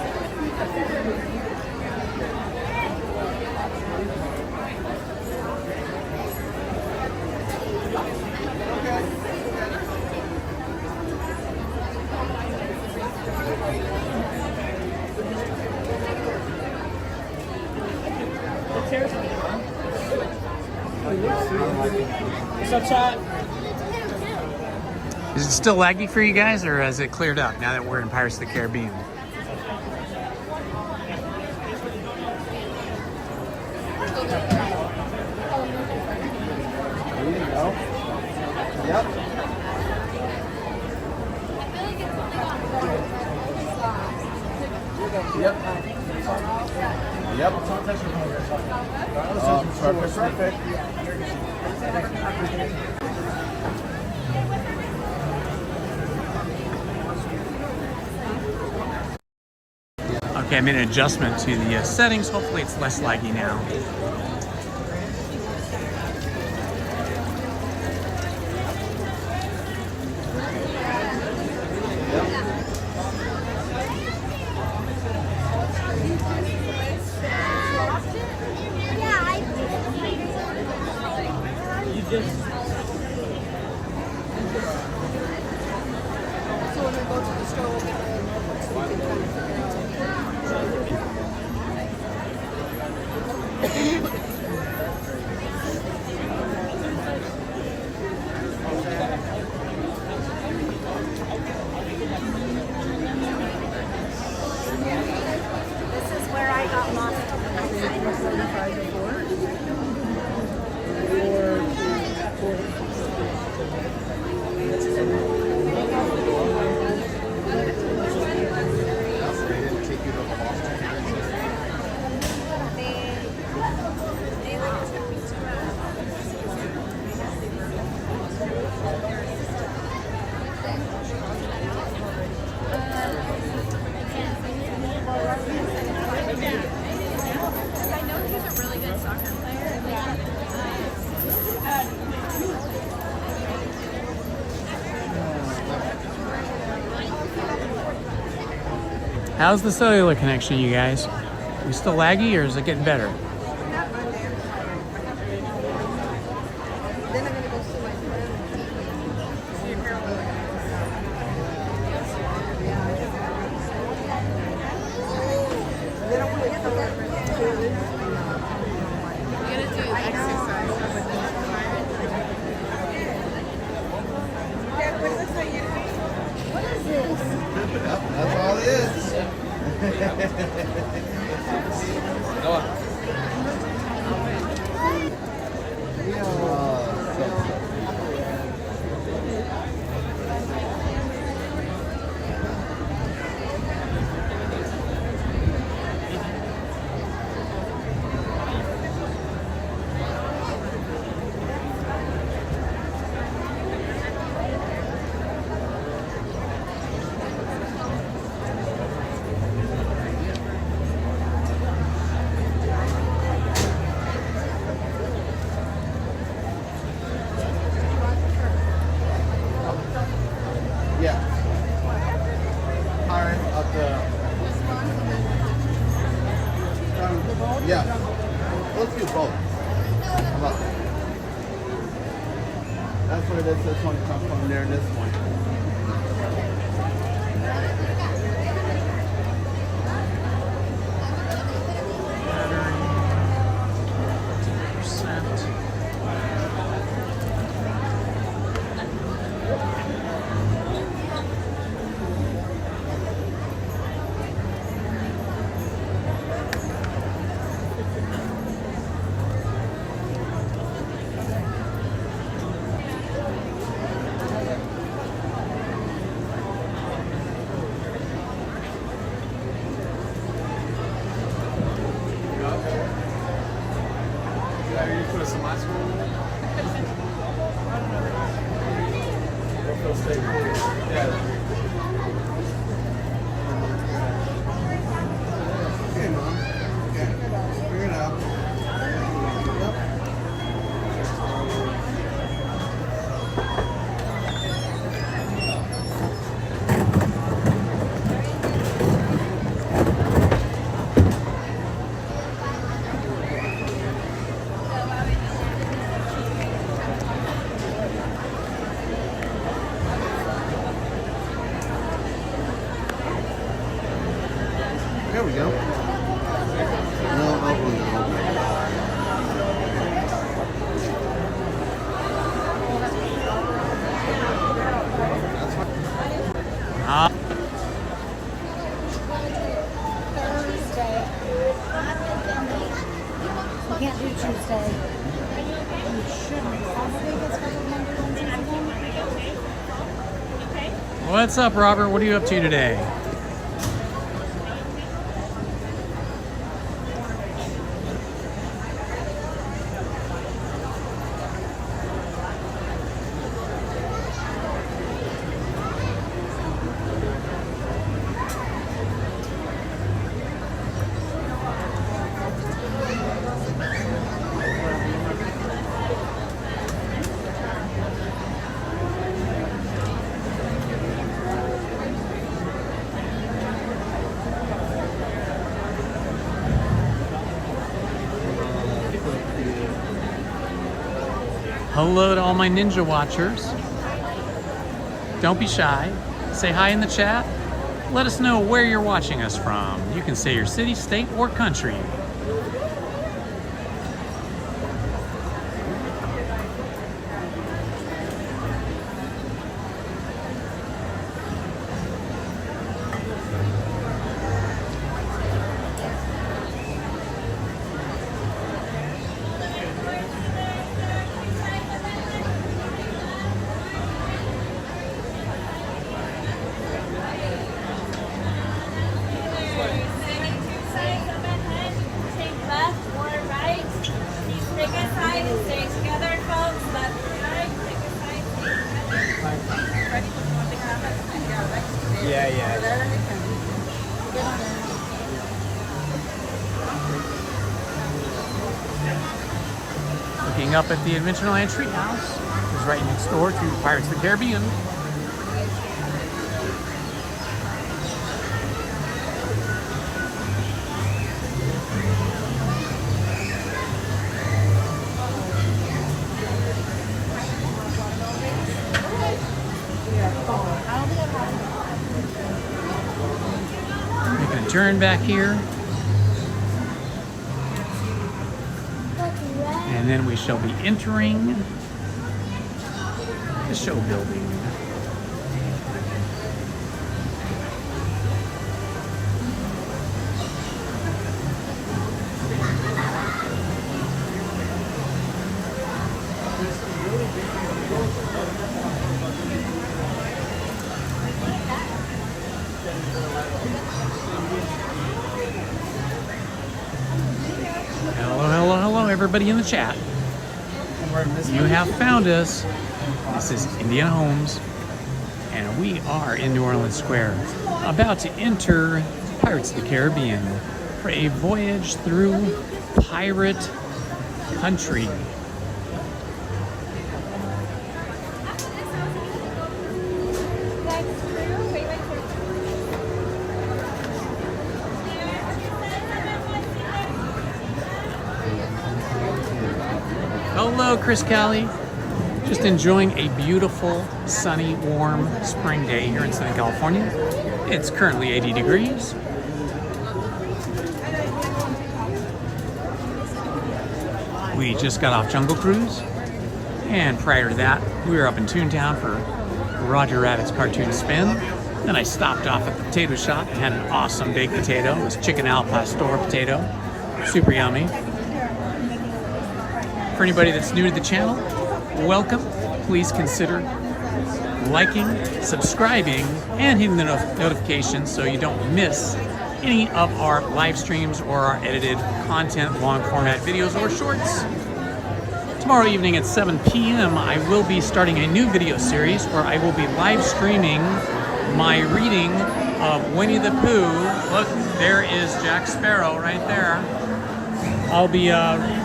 What's up, chat? Is it still laggy for you guys, or has it cleared up now that we're in Pirates of the Caribbean? There you go. Yep. Yep. Yep. Perfect. Okay, I made an adjustment to the settings. Hopefully it's less laggy now. This is where I got lost on the How's the cellular connection, you guys? Are you still laggy, or is it getting better? That's all it is. Go on. Yeah. Let's do both. How about that? That's where this one comes from there, and this one. Okay, Mom. Okay. Figure it out. There we go. No, open, Ah. Thursday. We can't do Tuesday. We shouldn't. Probably get scheduled Monday, Wednesday. What's up, Robert? What are you up to today? Hello to all my ninja watchers. Don't be shy. Say hi in the chat. Let us know where you're watching us from. You can say your city, state, or country. Looking up at the Adventureland Treehouse, which is right next door to Pirates of the Caribbean. Making a turn back here. And then we shall be entering the show building. Hello, everybody in the chat. You have found us. This is Indiana Holmes, and we are in New Orleans Square, about to enter Pirates of the Caribbean for a voyage through pirate country. Hello, Chris Callie. Just enjoying a beautiful, sunny, warm spring day here in Southern California. It's currently 80 degrees. We just got off Jungle Cruise, and prior to that, we were up in Toontown for Roger Rabbit's Cartoon Spin. Then I stopped off at the potato shop and had an awesome baked potato. It was chicken al pastor potato, super yummy. For anybody that's new to the channel, welcome. Please consider liking, subscribing, and hitting the notifications so you don't miss any of our live streams or our edited content, long format videos or shorts. tomorrow evening at 7 p.m. I will be starting a new video series where I will be live streaming my reading of Winnie the Pooh. Look, there is Jack Sparrow right there. I'll be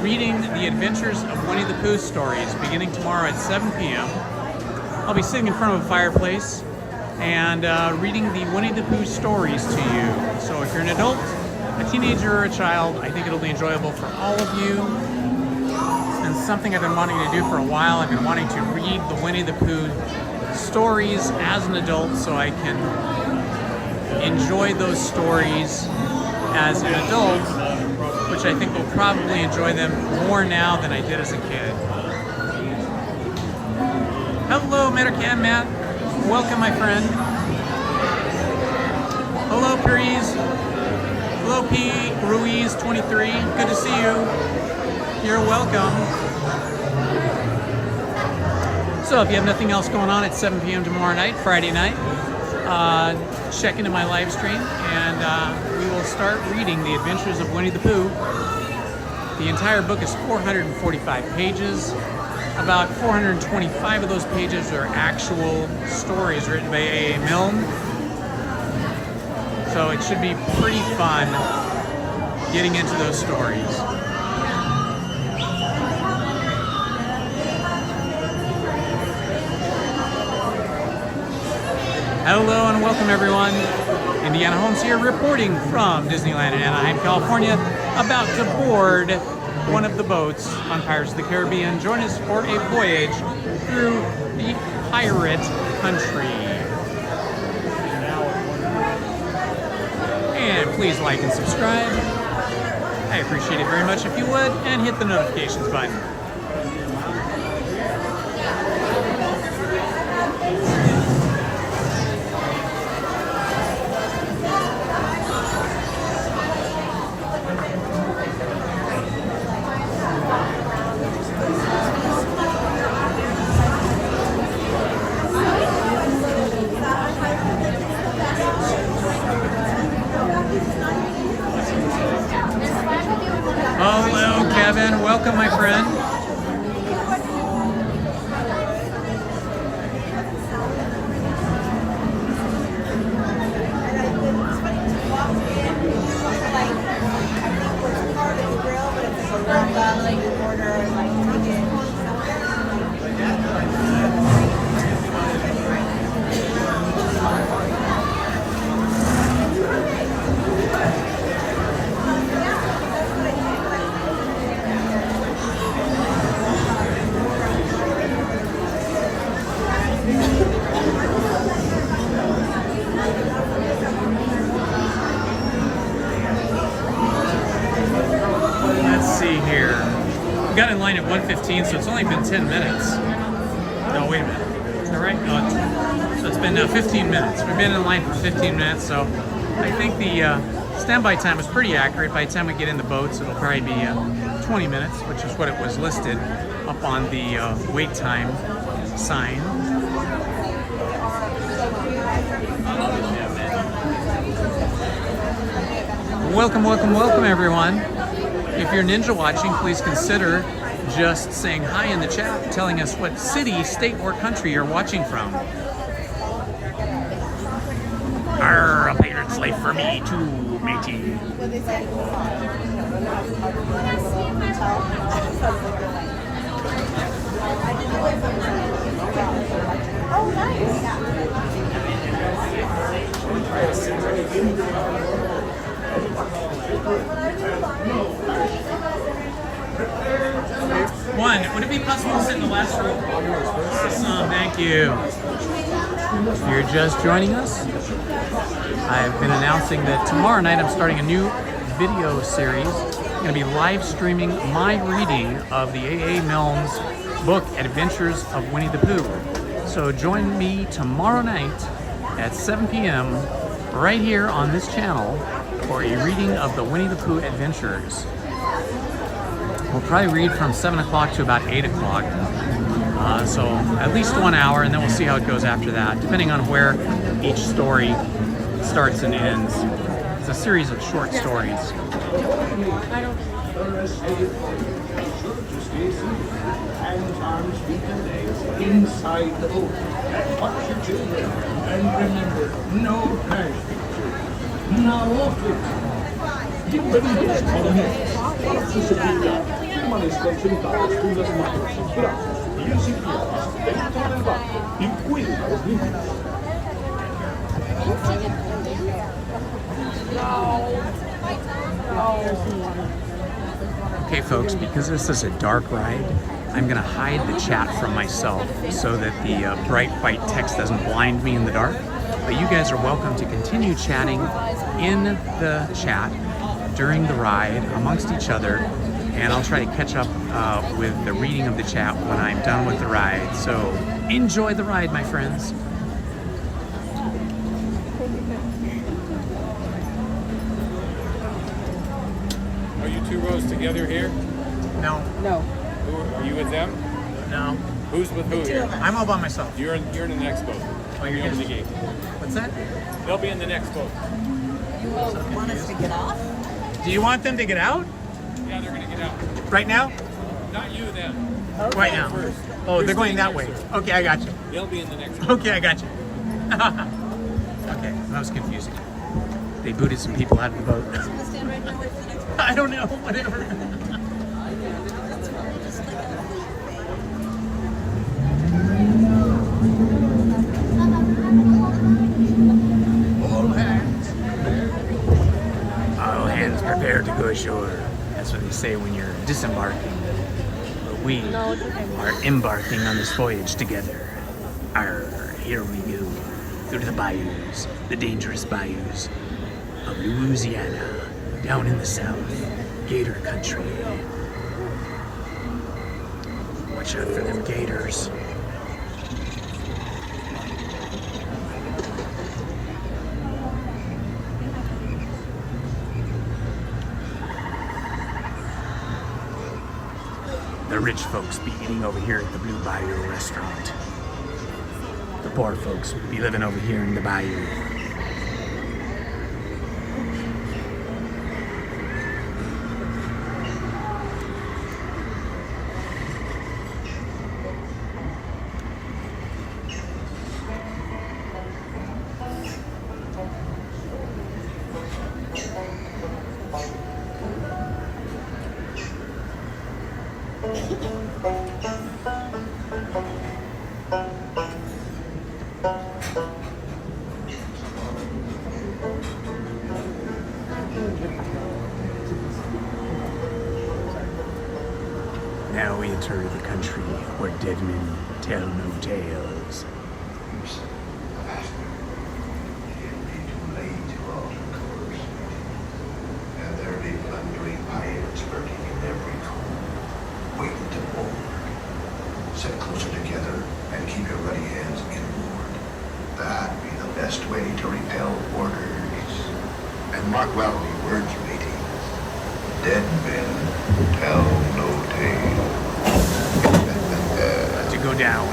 reading the Adventures of Winnie the Pooh stories beginning tomorrow at 7 p.m. I'll be sitting in front of a fireplace and reading the Winnie the Pooh stories to you. So if you're an adult, a teenager, or a child, I think it'll be enjoyable for all of you. And something I've been wanting to do for a while. I've been wanting to read the Winnie the Pooh stories as an adult so I can enjoy those stories as an adult, which I think will probably enjoy them more now than I did as a kid. Hello, Metacan Matt. Welcome, my friend. Hello, Paris. Hello, P. Ruiz 23. Good to see you. You're welcome. So if you have nothing else going on at 7 p.m. tomorrow night, Friday night, check into my live stream and we will start reading The Adventures of Winnie the Pooh. The entire book is 445 pages. About 425 of those pages are actual stories written by A.A. Milne. So it should be pretty fun getting into those stories. Hello and welcome everyone. Indiana Holmes here reporting from Disneyland in Anaheim, California, about to board one of the boats on Pirates of the Caribbean. Join us for a voyage through the pirate country. And please like and subscribe. I appreciate it very much if you would, and hit the notifications button. Hello, Kevin. Welcome, my friend. We got in line at 1:15, so it's only been 10 minutes. No, wait a minute. Is that right? No, so it's been 15 minutes. We've been in line for 15 minutes, so I think the standby time was pretty accurate. By the time we get in the boats, it'll probably be 20 minutes, which is what it was listed up on the wait time sign. Welcome, welcome, welcome, everyone. If you're ninja watching, please consider just saying hi in the chat, telling us what city, state, or country you're watching from. Arr, a pirate's life for me too, matey. Oh, nice. One, would it be possible to sit in the last row? Awesome, thank you. If you're just joining us, I've been announcing that tomorrow night I'm starting a new video series. I'm going to be live streaming my reading of the A.A. Milne's book, Adventures of Winnie the Pooh. So join me tomorrow night at 7 p.m. right here on this channel for a reading of the Winnie the Pooh adventures. We'll probably read from 7 o'clock to about 8 o'clock. So at least 1 hour, and then we'll see how it goes after that, depending on where each story starts and ends. It's a series of short stories. Be sure to stay seated, hands, arms, feet, and legs inside the boat. And watch your children. And remember, no crash pictures. Now off it. Get ready to follow me. Palazzo Seguridad permanezca sentados con las manos y brazos pies y piernas dentro del barco y cuida a los niños. Okay, folks, because this is a dark ride, I'm gonna hide the chat from myself so that the bright white text doesn't blind me in the dark. But you guys are welcome to continue chatting in the chat during the ride amongst each other, and I'll try to catch up with the reading of the chat when I'm done with the ride. So enjoy the ride, my friends. Are you two rows together here? No. Who are you with them? No. Who's with who here? I'm all by myself. You're in the next boat. Oh, you're over here? the gate. What's that? They'll be in the next boat. You want us to get off? Do you want them to get out? Yeah, they're gonna get out. Right now? Not you, them. Right now. First. Oh, You're they're going staying that way. here, sir. Okay, I got you. They'll be in the next boat. Okay, I got you. Okay, that was confusing. They booted some people out of the boat. Stand right now, wait for the next one. I don't know, whatever. All hands prepare to go ashore. That's what they say when you're disembarking. But we are embarking on this voyage together. Arr, here we go. Through the bayous, the dangerous bayous of Louisiana, down in the south, gator country. Watch out for them gators. The rich folks be eating over here at the Blue Bayou restaurant. The poor folks be living over here in the bayou. Now we enter the country where dead men tell no tales. And there be plundering pirates lurking in every corner, waiting to board. Sit closer together and keep your ready hands inboard. That be the best way to repel boarders. And mark well your words, mateys. Dead men tell no tales. To go down.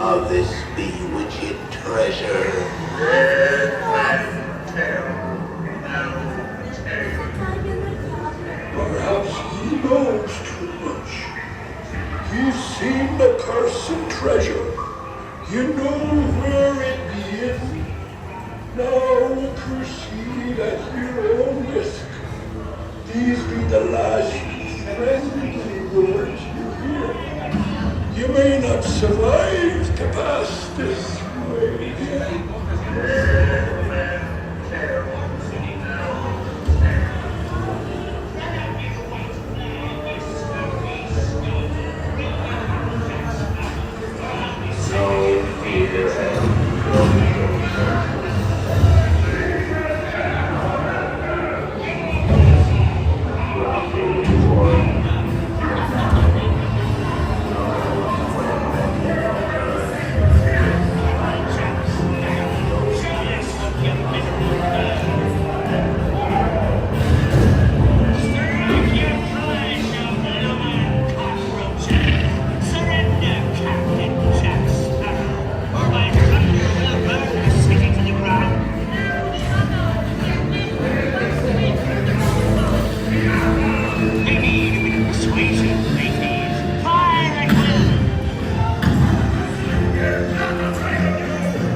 of this bewitched treasure. Perhaps he knows too much. He's seen the cursed treasure. You know where it is. Now proceed at your own risk. These be the last friendly words you hear. You may not survive to pass this way again. No fear and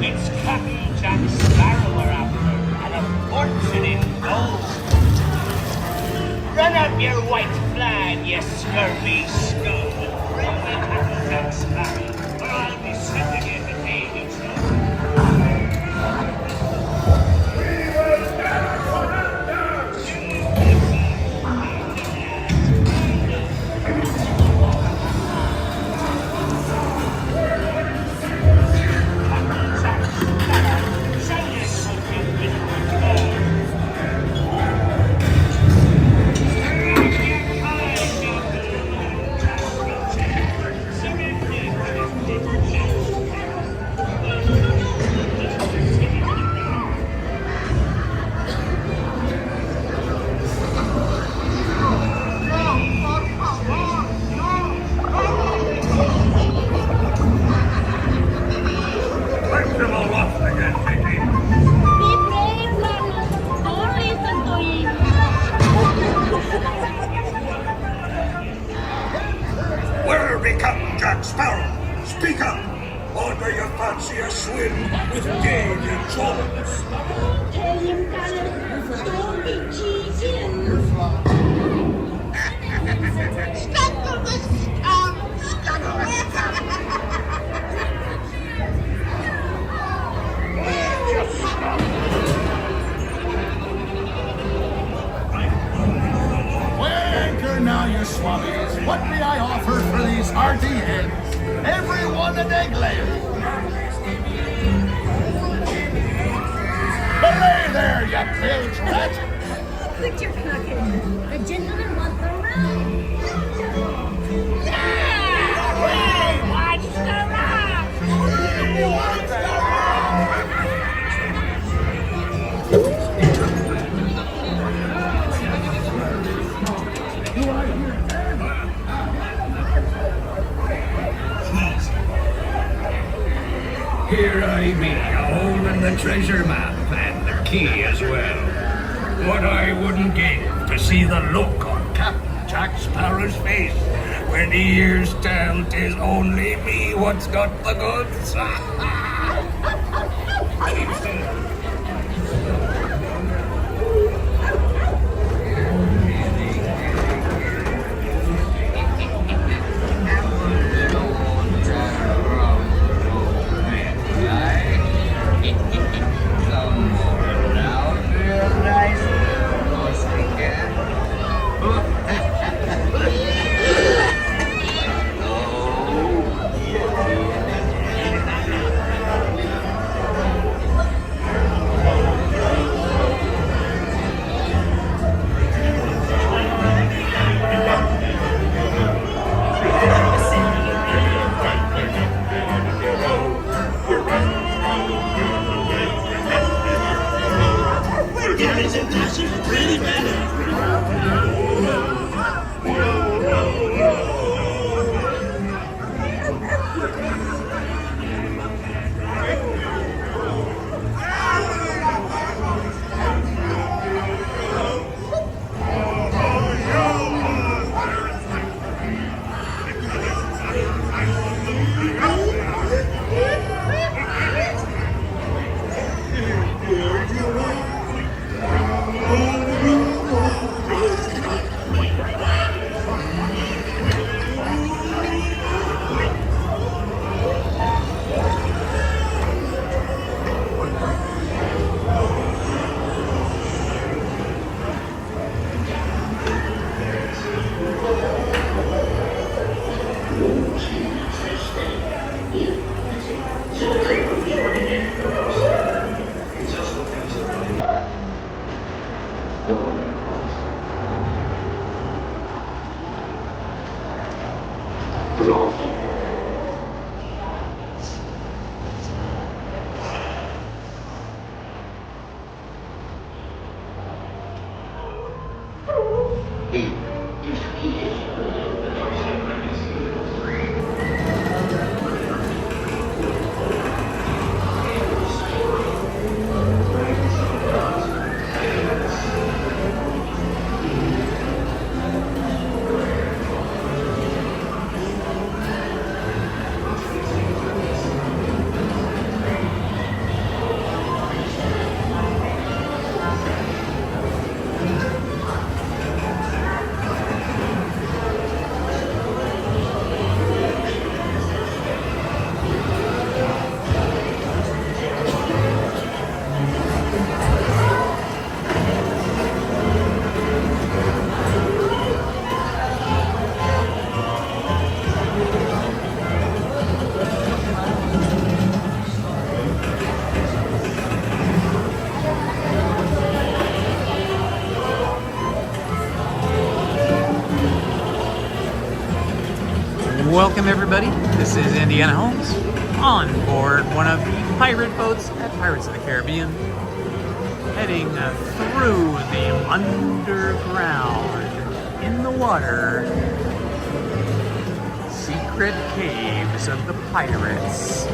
It's Captain Jack Sparrow we're after, and a fortune in gold. Run up your white flag, you scurvy scum. Bring me Captain Jack Sparrow, or I'll be sending you to Davy Jones. Where become Jack Sparrow? Speak up! Or do you fancy a swim with Davy Jones? Anchor now, you swabbies. What may I offer for these hearty heads? Everyone an egg layer. Belay there, you bilge rat. Put your cock in. The gentleman wants the round. Yeah! Hey, watch the round! Watch the Here I be, holding the treasure map and the key as well. What I wouldn't give to see the look on Captain Jack Sparrow's face when he hears tell 'tis only me what's got the goods. Welcome everybody, this is Indiana Holmes on board one of the pirate boats at Pirates of the Caribbean, heading through the underground, in the water, secret caves of the pirates.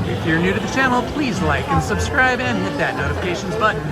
If you're new to the channel, please like and subscribe and hit that notifications button.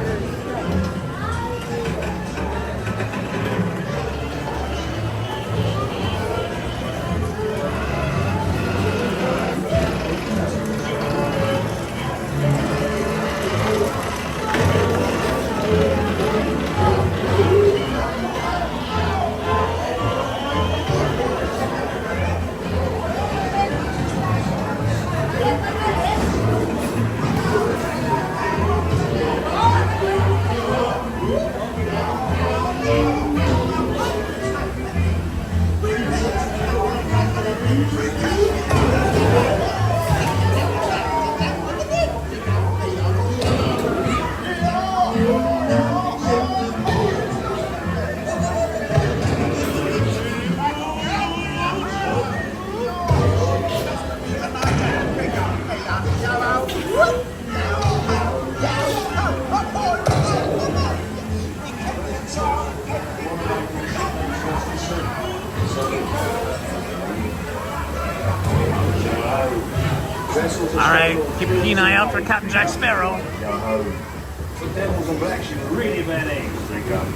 Alright, keep a keen eye out for Captain Jack Sparrow. The devils and blacks should really bad eggs. Drink up,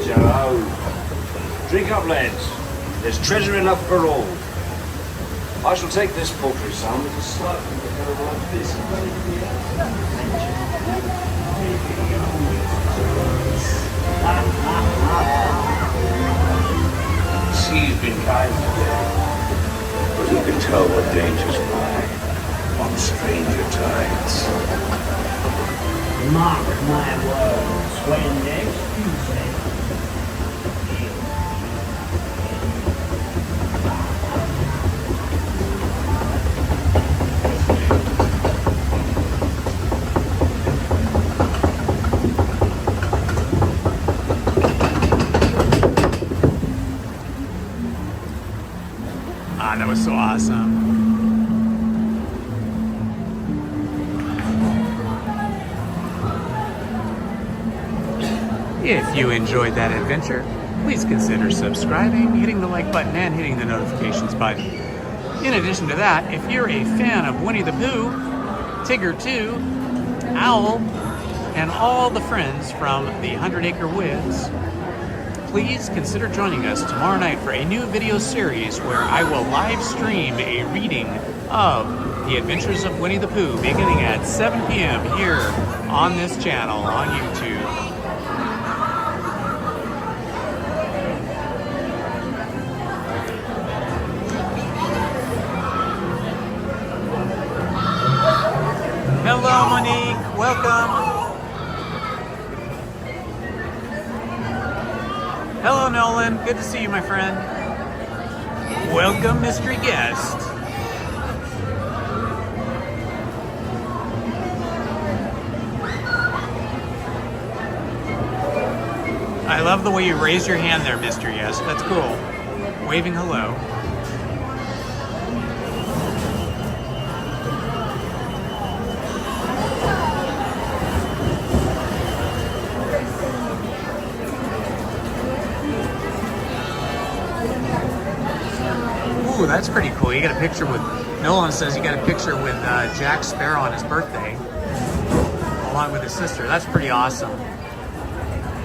Joe. Drink up, lads. There's treasure enough for all. I shall take this paltry sum as a slight like this. The sea's been kind today, but who can tell what dangers lie on stranger tides? Mark my words, when next Tuesday. Ah, that was so awesome. If you enjoyed that adventure, please consider subscribing, hitting the like button, and hitting the notifications button. In addition to that, if you're a fan of Winnie the Pooh, Tigger 2, Owl, and all the friends from the 100 Acre Woods, please consider joining us tomorrow night for a new video series where I will live stream a reading of The Adventures of Winnie the Pooh beginning at 7 p.m. here on this channel on YouTube. Hello, Monique. Welcome. Hello, Nolan. Good to see you, my friend. Welcome, mystery guest. I love the way you raise your hand there, mystery guest. That's cool. Waving hello. Ooh, that's pretty cool. You got a picture with, Nolan says you got a picture with Jack Sparrow on his birthday, along with his sister. That's pretty awesome.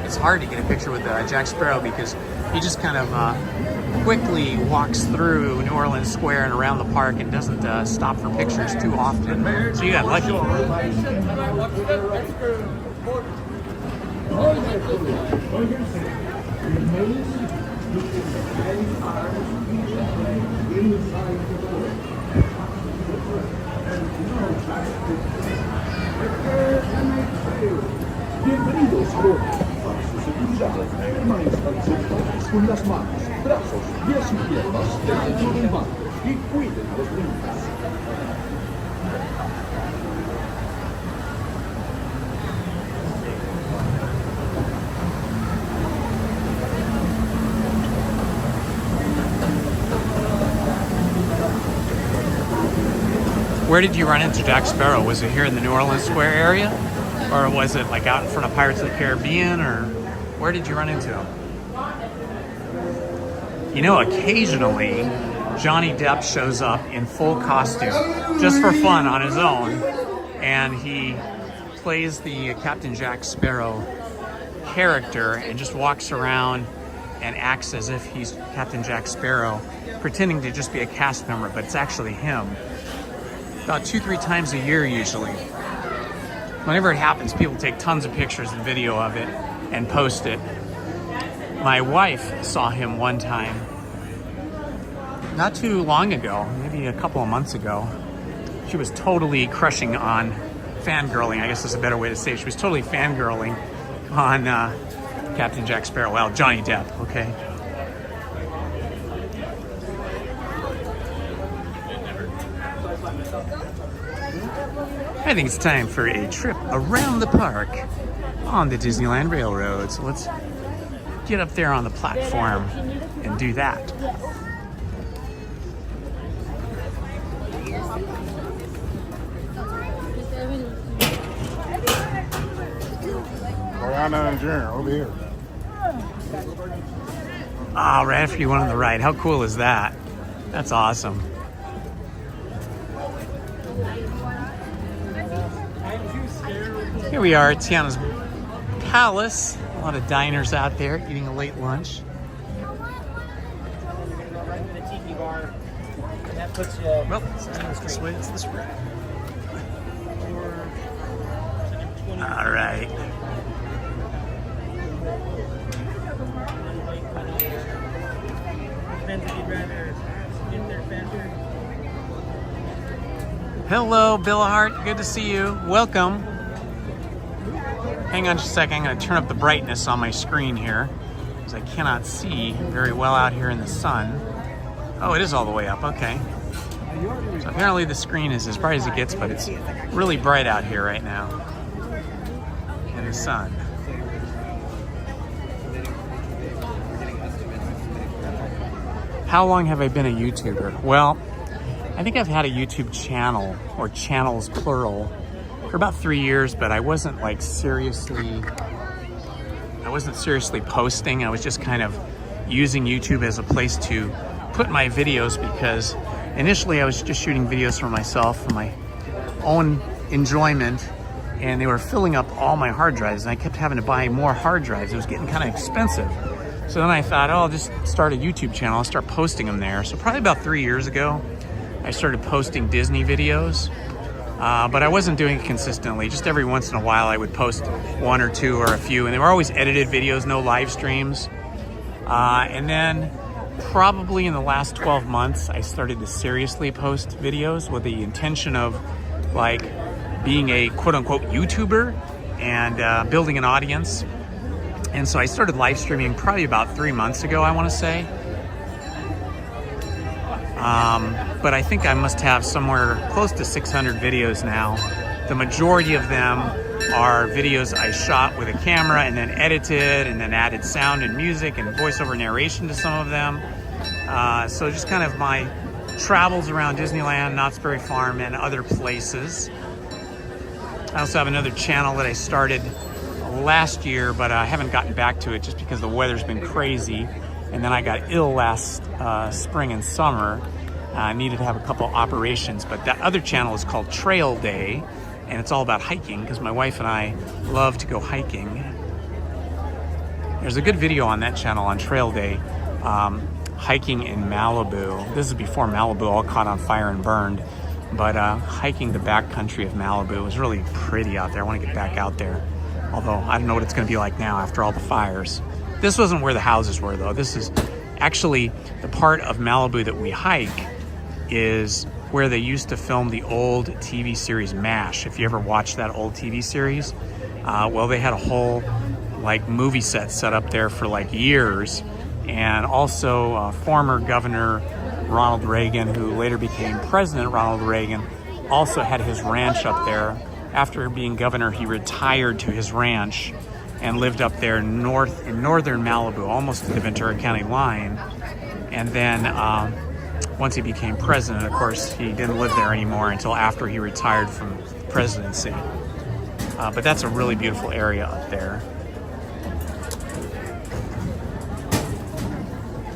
It's hard to get a picture with Jack Sparrow because he just kind of quickly walks through New Orleans Square and around the park and doesn't stop for pictures too often. So you got lucky. Bienvenidos, jóvenes. Para sus seguridades, permanezcan sentados con las manos, brazos, pies y piernas dentro del barco y cuiden a los niños. Where did you run into Jack Sparrow? Was it here in the New Orleans Square area? Or was it like out in front of Pirates of the Caribbean? Or where did you run into him? You know, occasionally Johnny Depp shows up in full costume just for fun on his own, and he plays the Captain Jack Sparrow character and just walks around and acts as if he's Captain Jack Sparrow, pretending to just be a cast member, but it's actually him. About 2-3 times a year usually. Whenever it happens, people take tons of pictures and video of it and post it. My wife saw him one time, not too long ago, maybe a couple of months ago. She was totally crushing on, fangirling, I guess is a better way to say it. She was totally fangirling on Captain Jack Sparrow. Well, Johnny Depp, okay? I think it's time for a trip around the park on the Disneyland Railroad. So let's get up there on the platform and do that. Rihanna and Junior over here. Ah, right after you went on the ride. How cool is that? That's awesome. Here we are at Tiana's Palace. A lot of diners out there eating a late lunch. That puts you. Well, it's this way. It's this way. All right. Hello, Billahart. Good to see you. Welcome. Hang on just a second. I'm going to turn up the brightness on my screen here because I cannot see very well out here in the sun. Oh, it is all the way up. Okay. So apparently the screen is as bright as it gets, but it's really bright out here right now in the sun. How long have I been a YouTuber? Well, I think I've had a YouTube channel, or channels plural, for about 3 years, but I wasn't like seriously posting. I was just kind of using YouTube as a place to put my videos, because initially I was just shooting videos for myself, for my own enjoyment, and they were filling up all my hard drives, and I kept having to buy more hard drives. It was getting kind of expensive. So then I thought, oh, I'll just start a YouTube channel. I'll start posting them there. So probably about 3 years ago, I started posting Disney videos, but I wasn't doing it consistently. Just every once in a while, I would post 1 or 2 or a few, and they were always edited videos, no live streams. And then probably in the last 12 months, I started to seriously post videos with the intention of like being a quote-unquote YouTuber and building an audience. And so I started live streaming probably about 3 months ago, I want to say. But I think I must have somewhere close to 600 videos now. The majority of them are videos I shot with a camera and then edited and then added sound and music and voiceover narration to some of them. So just kind of my travels around Disneyland, Knott's Berry Farm, and other places. I also have another channel that I started last year, but I haven't gotten back to it just because the weather's been crazy. And then I got ill last spring and summer. I needed to have a couple operations, but that other channel is called Trail Day, and it's all about hiking because my wife and I love to go hiking. There's a good video on that channel on Trail Day, hiking in Malibu. This is before Malibu all caught on fire and burned, but hiking the backcountry of Malibu was really pretty out there. I want to get back out there, although I don't know what it's going to be like now after all the fires. This wasn't where the houses were, though. This is actually the part of Malibu that we hike is where they used to film the old TV series MASH. If you ever watched that old TV series, well, they had a whole like movie set up there for like years. And also former Governor Ronald Reagan, who later became President Ronald Reagan, also had his ranch up there. After being governor, he retired to his ranch and lived up there in northern Malibu, almost to the Ventura County line. And then once he became president. Of course, he didn't live there anymore until after he retired from the presidency. But that's a really beautiful area up there.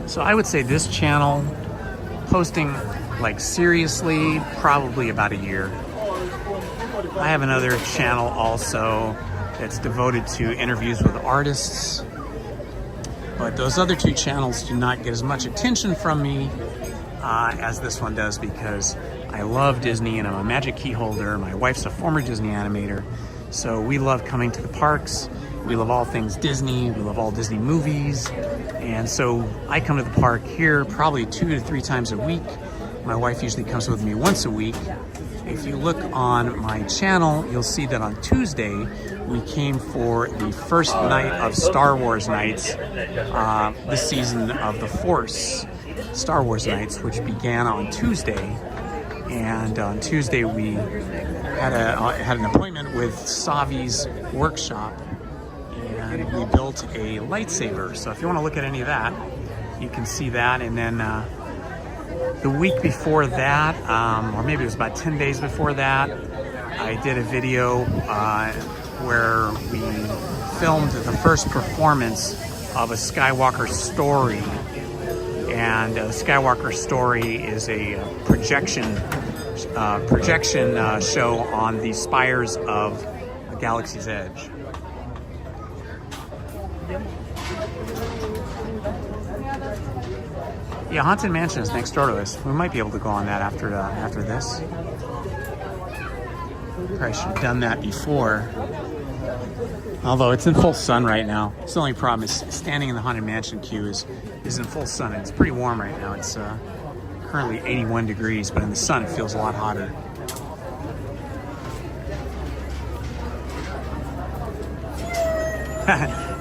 So I would say this channel, posting like seriously, probably about a year. I have another channel also that's devoted to interviews with artists. But those other two channels do not get as much attention from me as this one does, because I love Disney and I'm a Magic Key holder. My wife's a former Disney animator. So we love coming to the parks. We love all things Disney. We love all Disney movies. And so I come to the park here probably 2 to 3 times a week. My wife usually comes with me once a week. If you look on my channel, you'll see that on Tuesday, we came for the first night of Star Wars nights, this season of the Force Star Wars nights, which began on Tuesday. And on Tuesday, we had an appointment with Savi's workshop, and we built a lightsaber. So if you want to look at any of that, you can see that. And then the week before that, or maybe it was about 10 days before that, I did a video where we filmed the first performance of a Skywalker story. And Skywalker Story is a projection show on the spires of Galaxy's Edge. Yeah, Haunted Mansion is next door to us. We might be able to go on that after this. Probably should have done that before. Although it's in full sun right now. It's the only problem is standing in the Haunted Mansion queue is in full sun. It's pretty warm right now. It's currently 81 degrees, but in the sun it feels a lot hotter.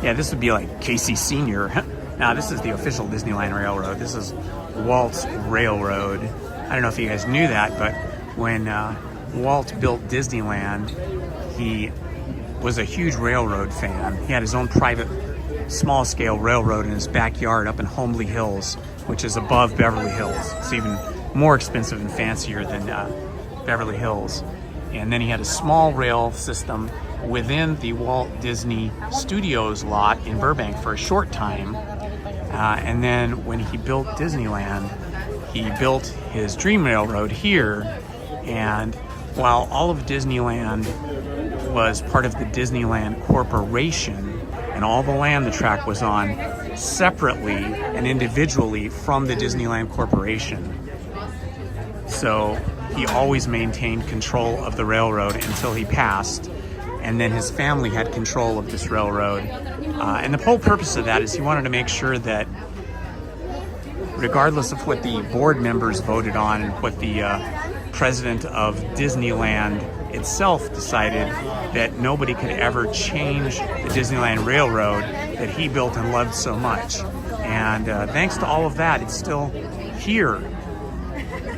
Yeah, this would be like Casey Sr. Now, this is the official Disneyland Railroad. This is Walt's Railroad. I don't know if you guys knew that, but when Walt built Disneyland, he was a huge railroad fan. He had his own private small-scale railroad in his backyard up in Holmes Hills, which is above Beverly Hills. It's even more expensive and fancier than Beverly Hills. And then he had a small rail system within the Walt Disney Studios lot in Burbank for a short time. And then when he built Disneyland, he built his Dream Railroad here. And while all of Disneyland was part of the Disneyland Corporation, and all the land the track was on separately and individually from the Disneyland Corporation. So he always maintained control of the railroad until he passed, and then his family had control of this railroad. And the whole purpose of that is he wanted to make sure that regardless of what the board members voted on and what the president of Disneyland itself decided, that nobody could ever change the Disneyland Railroad that he built and loved so much. And thanks to all of that, it's still here.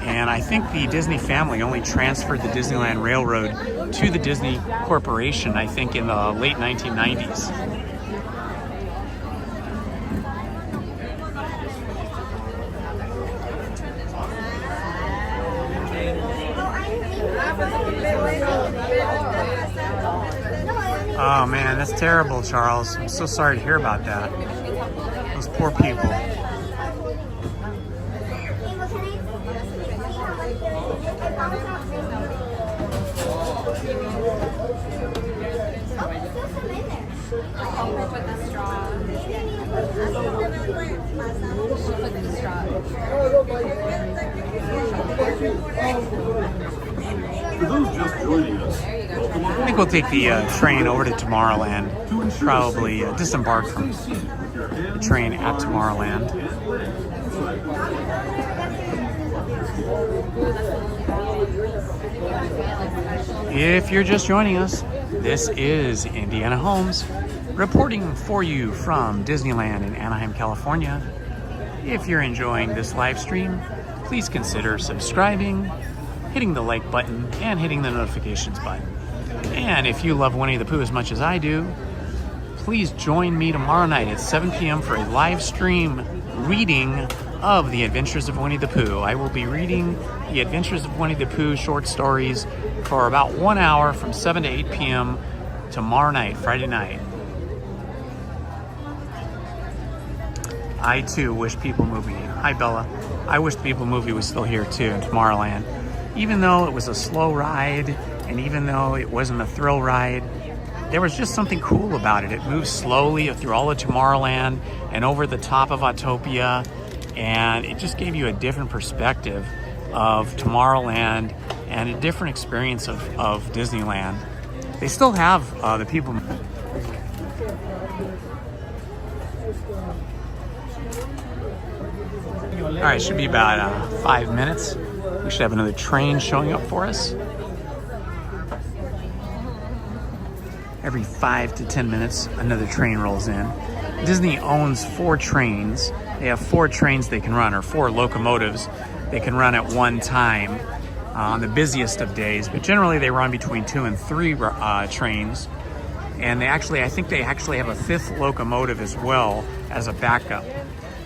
And I think the Disney family only transferred the Disneyland Railroad to the Disney Corporation, I think, in the late 1990s. Oh man, that's terrible, Charles. I'm so sorry to hear about that. Those poor people. For those just joining us, I think we'll take the train over to Tomorrowland. Probably disembark from the train at Tomorrowland. If you're just joining us, this is Indiana Holmes reporting for you from Disneyland in Anaheim, California. If you're enjoying this live stream, please consider subscribing, hitting the like button, and hitting the notifications button. And if you love Winnie the Pooh as much as I do, please join me tomorrow night at 7 p.m. for a live stream reading of The Adventures of Winnie the Pooh. I will be reading The Adventures of Winnie the Pooh short stories for about 1 hour from 7 to 8 p.m. tomorrow night, Friday night. I too wish People Movie. Hi Bella. I wish People Movie was still here too in Tomorrowland. Even though it was a slow ride, and even though it wasn't a thrill ride, there was just something cool about it. It moved slowly through all of Tomorrowland and over the top of Autopia, and it just gave you a different perspective of Tomorrowland and a different experience of Disneyland. They still have the People. All right, should be about 5 minutes. We should have another train showing up for us. Every 5 to 10 minutes, another train rolls in. Disney owns 4 trains. They have 4 trains they can run, or 4 locomotives they can run at one time on the busiest of days. But generally, they run between 2 and 3 trains. And they actually, I think they actually have a 5th locomotive as well as a backup.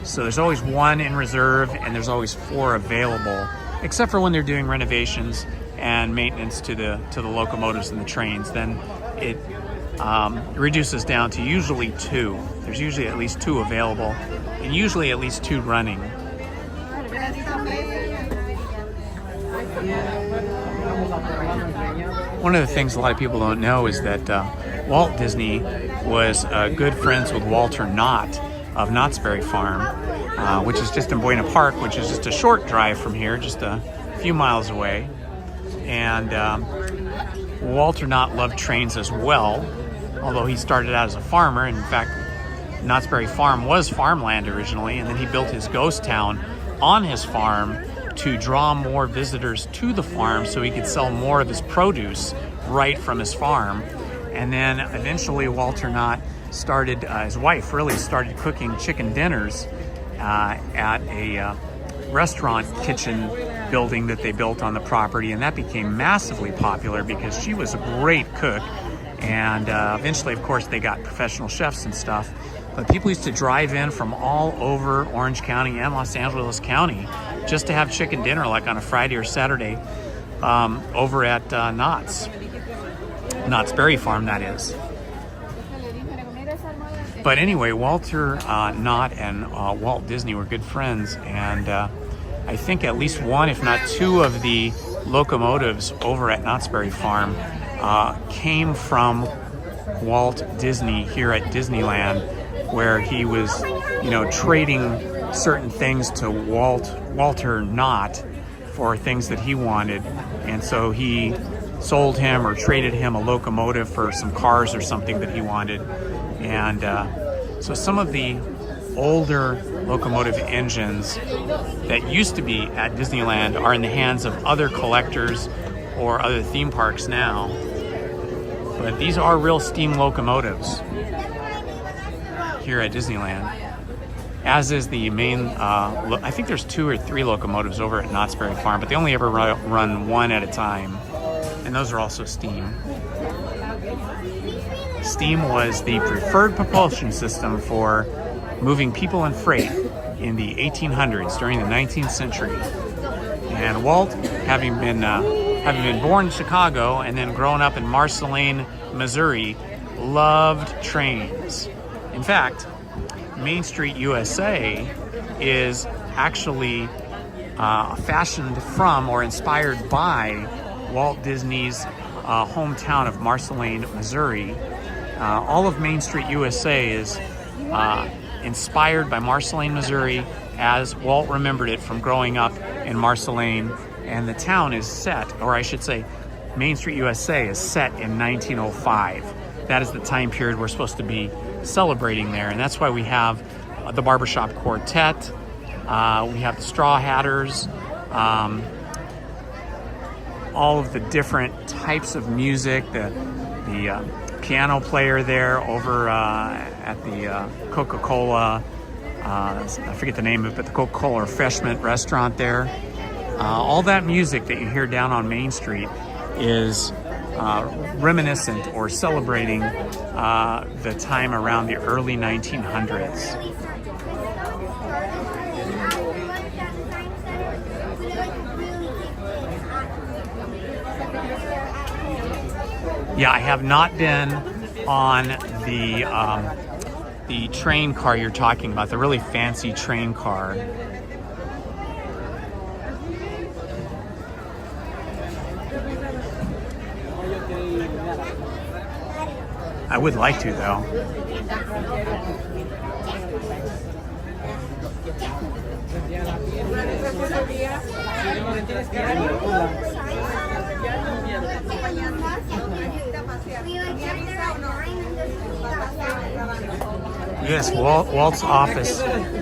So there's always 1 in reserve, and there's always 4 available, except for when they're doing renovations and maintenance to the locomotives and the trains. Then it reduces down to usually 2. There's usually at least 2 available, and usually at least 2 running. One of the things a lot of people don't know is that Walt Disney was good friends with Walter Knott of Knott's Berry Farm, which is just in Buena Park, which is just a short drive from here, just a few miles away. And Walter Knott loved trains as well, although he started out as a farmer. In fact, Knott's Berry Farm was farmland originally, and then he built his ghost town on his farm to draw more visitors to the farm so he could sell more of his produce right from his farm. And then eventually Walter Knott started, his wife really started cooking chicken dinners at a restaurant kitchen building that they built on the property, and that became massively popular because she was a great cook. And eventually, of course, they got professional chefs and stuff. But people used to drive in from all over Orange County and Los Angeles County just to have chicken dinner, like on a Friday or Saturday, over at Knott's Berry Farm, that is. But anyway, Walter Knott and Walt Disney were good friends, and I think at least 1, if not 2, of the locomotives over at Knott's Berry Farm came from Walt Disney here at Disneyland, where he was, trading certain things to Walter Knott for things that he wanted, and so he sold him or traded him a locomotive for some cars or something that he wanted. And so some of the older locomotive engines that used to be at Disneyland are in the hands of other collectors or other theme parks now. But these are real steam locomotives here at Disneyland, as is the main, I think there's 2 or 3 locomotives over at Knott's Berry Farm, but they only ever run 1 at a time, and those are also steam. Steam was the preferred propulsion system for moving people and freight in the 1800s during the 19th century. And Walt, having been born in Chicago and then grown up in Marceline, Missouri, loved trains. In fact, Main Street USA is actually fashioned from or inspired by Walt Disney's hometown of Marceline, Missouri. All of Main Street USA is inspired by Marceline, Missouri, as Walt remembered it from growing up in Marceline. And the town is set, or I should say, Main Street USA is set in 1905. That is the time period we're supposed to be celebrating there. And that's why we have the Barbershop Quartet, we have the Straw Hatters, all of the different types of music, the piano player there over at the Coca-Cola, I forget the name of it, but the Coca-Cola Refreshment restaurant there. All that music that you hear down on Main Street is reminiscent or celebrating the time around the early 1900s. Yeah, I have not been on the train car you're talking about, the really fancy train car. I would like to, though. Yes, Walt's office.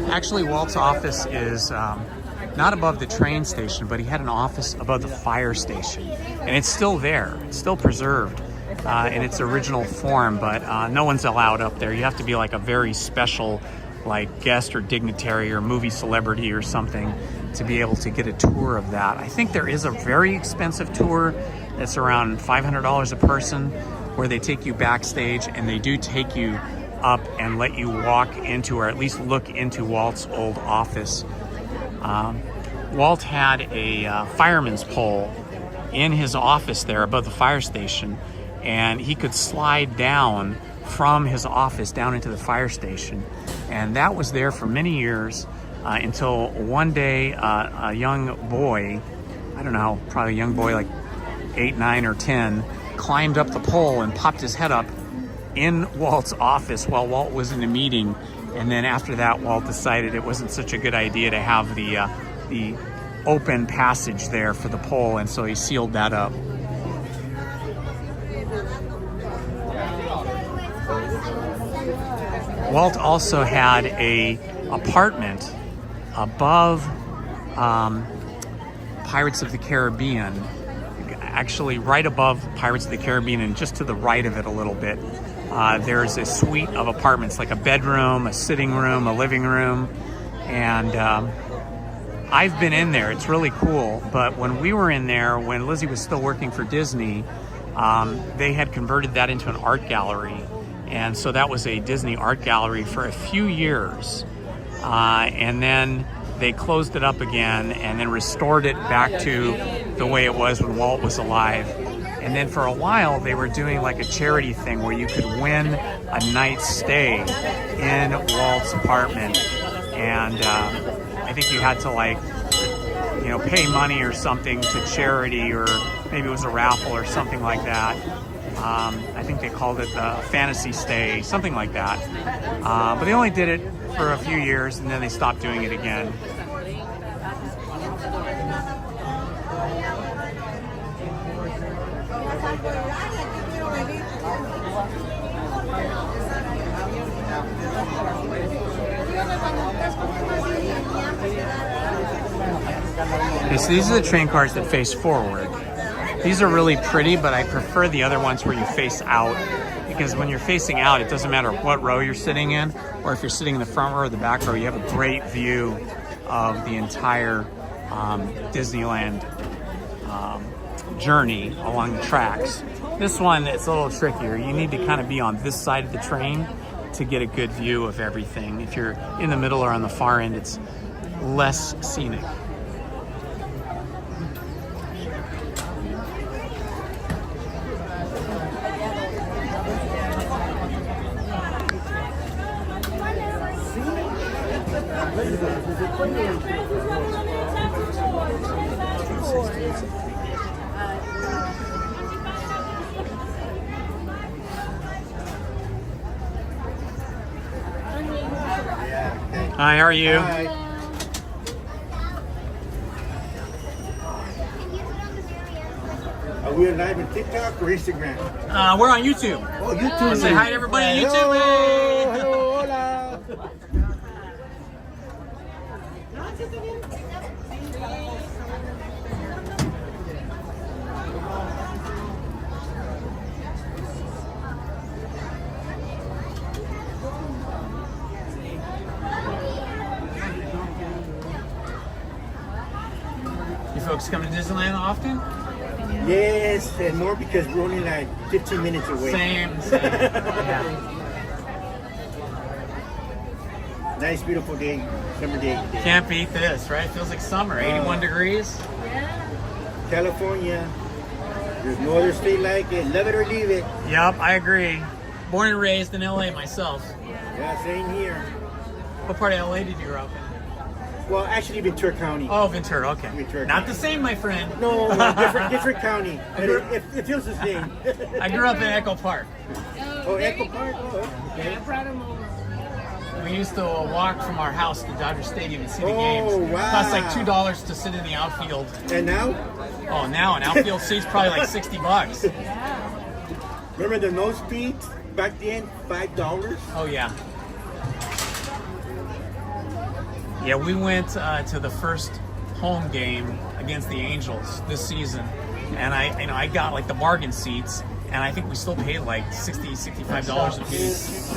Actually, Walt's office is not above the train station, but he had an office above the fire station. And it's still there. It's still preserved in its original form, but no one's allowed up there. You have to be like a very special like guest or dignitary or movie celebrity or something to be able to get a tour of that. I think there is a very expensive tour that's around $500 a person where they take you backstage and they do take you up and let you walk into, or at least look into, Walt's old office. Walt had a fireman's pole in his office there above the fire station, and he could slide down from his office down into the fire station. And that was there for many years until one day a young boy, I don't know, probably a young boy like 8, 9, or 10, climbed up the pole and popped his head up in Walt's office while Walt was in a meeting. And then after that, Walt decided it wasn't such a good idea to have the open passage there for the pole, and so he sealed that up. Walt also had a apartment above Pirates of the Caribbean, actually right above Pirates of the Caribbean, and just to the right of it a little bit. There's a suite of apartments, like a bedroom, a sitting room, a living room, and I've been in there. It's really cool. But when we were in there, when Lizzie was still working for Disney, they had converted that into an art gallery. And so that was a Disney art gallery for a few years. And then they closed it up again and then restored it back to the way it was when Walt was alive. And then for a while, they were doing like a charity thing where you could win a night's stay in Walt's apartment. And I think you had to, like, you know, pay money or something to charity, or maybe it was a raffle or something like that. I think they called it the fantasy stay, something like that. But they only did it for a few years and then they stopped doing it again. Okay, so these are the train cars that face forward. These are really pretty, but I prefer the other ones where you face out, because when you're facing out, it doesn't matter what row you're sitting in, or if you're sitting in the front row or the back row, you have a great view of the entire Disneyland journey along the tracks. This one, it's a little trickier. You need to kind of be on this side of the train to get a good view of everything. If you're in the middle or on the far end, it's less scenic. Hi, how are you? Hi. Are we live on TikTok or Instagram? We're on YouTube. Oh, YouTube. Say hi to everybody on YouTube. Hello, hello, hola. You folks come to Disneyland often? Yes, and more because we're only like 15 minutes away. Same. Yeah. Nice, beautiful day, summer day today. Can't beat this, right? Feels like summer, 81 degrees. California. There's no other state like it. Love it or leave it. Yep, I agree. Born and raised in LA myself. Yeah, same here. What part of LA did you grow up in? Well, actually, Ventura County. Oh, Ventura, okay. Ventura Not County. the same, my friend. No, different county. But it feels the same. I grew up in Echo Park. Oh, Echo Park? Oh, okay. Yeah, I brought him over. We used to walk from our house to Dodger Stadium and see the Oh, games. wow. Cost like $2 to sit in the outfield. And now? Oh, now an outfield seat's probably like $60. Remember the nose feet back then? $5? Oh, yeah. Yeah, we went to the first home game against the Angels this season, and I got like the bargain seats, and I think we still paid like $60, $65 a piece.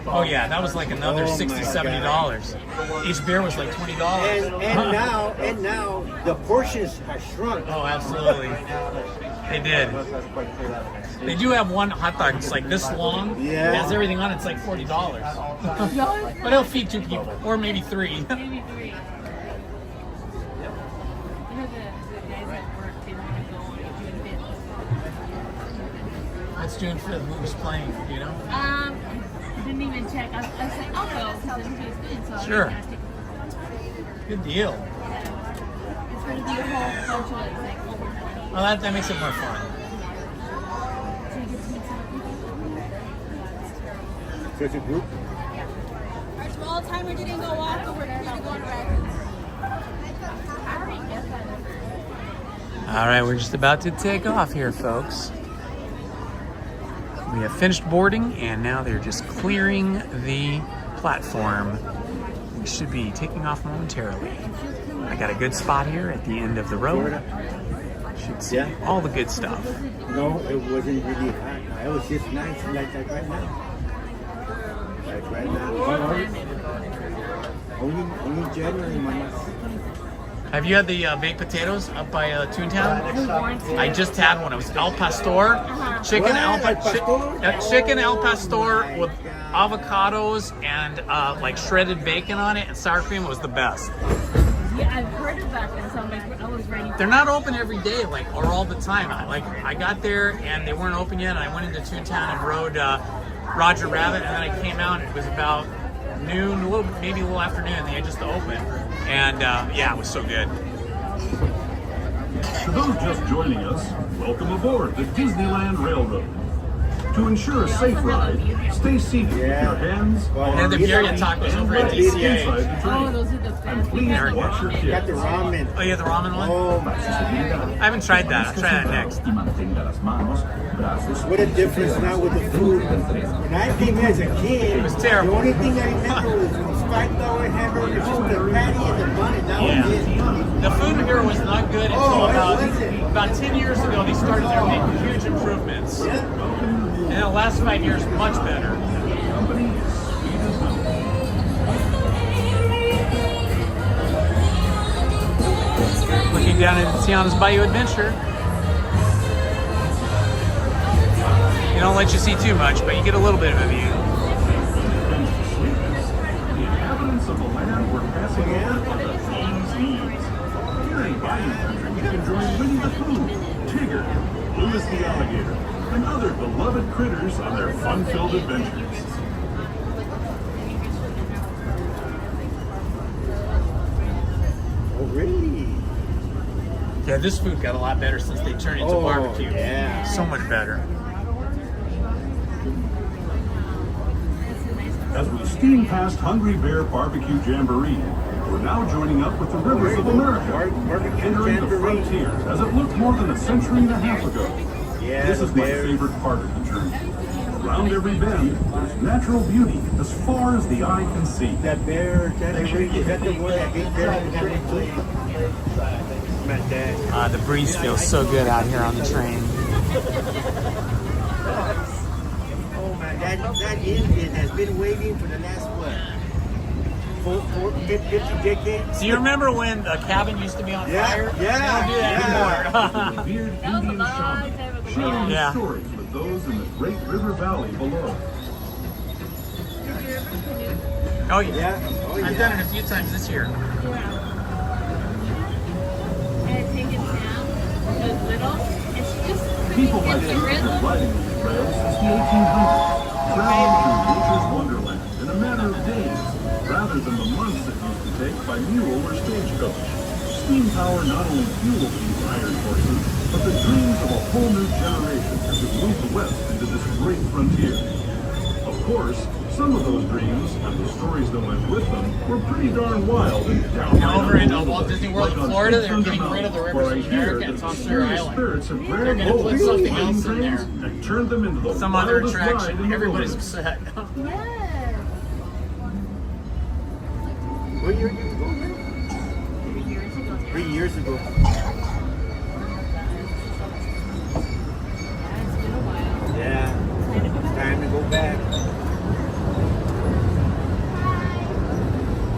Oh yeah, that was like another $60, $70. Each beer was like $20. And now the portions have shrunk. Oh, absolutely. They did. They do have one hot dog. It's like this long. Yeah. It has everything on it. It's like $40. But it'll feed 2 people, or maybe 3. Maybe 3. You know the guys at work, they want to go on June 5th. That's June 5th. Who was playing? Do you know? Didn't even check. I said, I'll go because it feels good. So Sure. I'm gonna Good deal. take It's going to be a whole bunch of like over 20. Well, that makes it more fun. So you get to meet some people. So it's a group? First of all, timer didn't go off, but we're going to go on records. I already get that. All right, we're just about to take off here, folks. We have finished boarding, and now they're just clearing the platform. We should be taking off momentarily. I got a good spot here at the end of the road. Should see all the good stuff. No, it wasn't really hot. It was just nice like that right now. Like right now. Only January, mama. Have you had the baked potatoes up by Toontown? I just had one. It was El Pastor, chicken chicken El Pastor with avocados and like shredded bacon on it and sour cream. It was the best. Yeah, I've heard about that, so I'm like, I was ready. They're not open every day, like, or all the time. I got there and they weren't open yet, and I went into Toontown and rode Roger Rabbit, and then I came out and it was about noon, maybe a little afternoon. They had just opened, and yeah, it was so good. For those just joining us, welcome aboard the Disneyland Railroad. To ensure a safe ride, stay seated with your hands, And the birria tacos over at DCA. Oh, those are the best. And please watch your kids. Got the ramen. Oh, you have the ramen one? Oh my God. I haven't tried that. I'll try that next. What a difference now with the food. When I came here as a kid, it was terrible. The only thing I remember was those $5 hamburgers, just the patty and the bun, and that was it. The food here was not good until about 10 years ago. They started there making huge improvements. And in the last 5 years, much better. Looking down at Tiana's Bayou Adventure. They don't let you see too much, but you get a little bit of a view. Evidence of the land we're passing over on the Holmes ease. Here in Bayou Country, you can join Winnie the Pooh, Tigger, Louis the Alligator, and other beloved critters on their fun-filled adventures. Oh, really? Yeah, this food got a lot better since they turned it into barbecue. Yeah. So much better. As we steam past Hungry Bear Barbecue Jamboree, we're now joining up with the Rivers of America, entering the frontier as it looked more than a century and a half ago. Yeah, this is my favorite part of the journey. Around every bend, there's natural beauty as far as the eye can see. That bear, is that the one that ate there? The breeze feels so good out here on the train. Oh man, that Indian has been waiting for the last what? 50 decades? Do you remember when the cabin used to be on fire? Yeah. They don't do that anymore. Revered Indian shaman, sharing Yeah. stories with those in the Great River Valley below. Oh yeah. I've done it a few times this year. And take it down. People like you have been riding these rails since the 1800s, traveling through nature's wonderland in a matter of days, rather than the months it used to take by mule or stagecoach. Steam power not only fuels these iron horses, but the dreams of a whole new generation as it moved west into this great frontier. Of course, some of those dreams and the stories that went with them were pretty darn wild and downright Over in unbelievable. Walt Disney World Like in on Florida, Big they're Thunder getting rid of the Mountain, rivers where I of hear America that and the South Shore mysterious Island. spirits have They're grabbed gonna hold put of something these else in trains there. and turned them into the Some other wildest ride attraction. in the Everybody's wilderness. upset. Yes. What year did you go there? 3 years ago. Yeah, it's time to go back.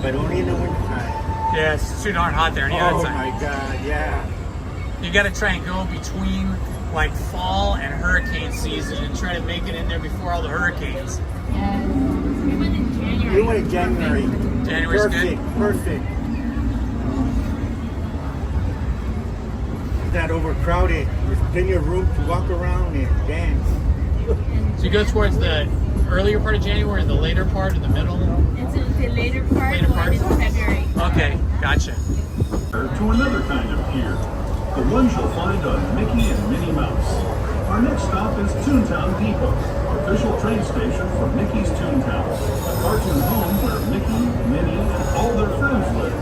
But only in the wintertime. Yeah, it's too darn hot there. Oh my God, yeah. You got to try and go between like fall and hurricane season and try to make it in there before all the hurricanes. You went in January. January's perfect, good. perfect. It's not overcrowded. There's plenty of room to walk around and dance. So you go towards the earlier part of January, or the later part, or the middle? It's the later part, Later part? in February. Okay, gotcha. To another kind of pier, the ones you'll find on Mickey and Minnie Mouse. Our next stop is Toontown Depot, official train station for Mickey's Toontown, a cartoon home where Mickey, Minnie, and all their friends live.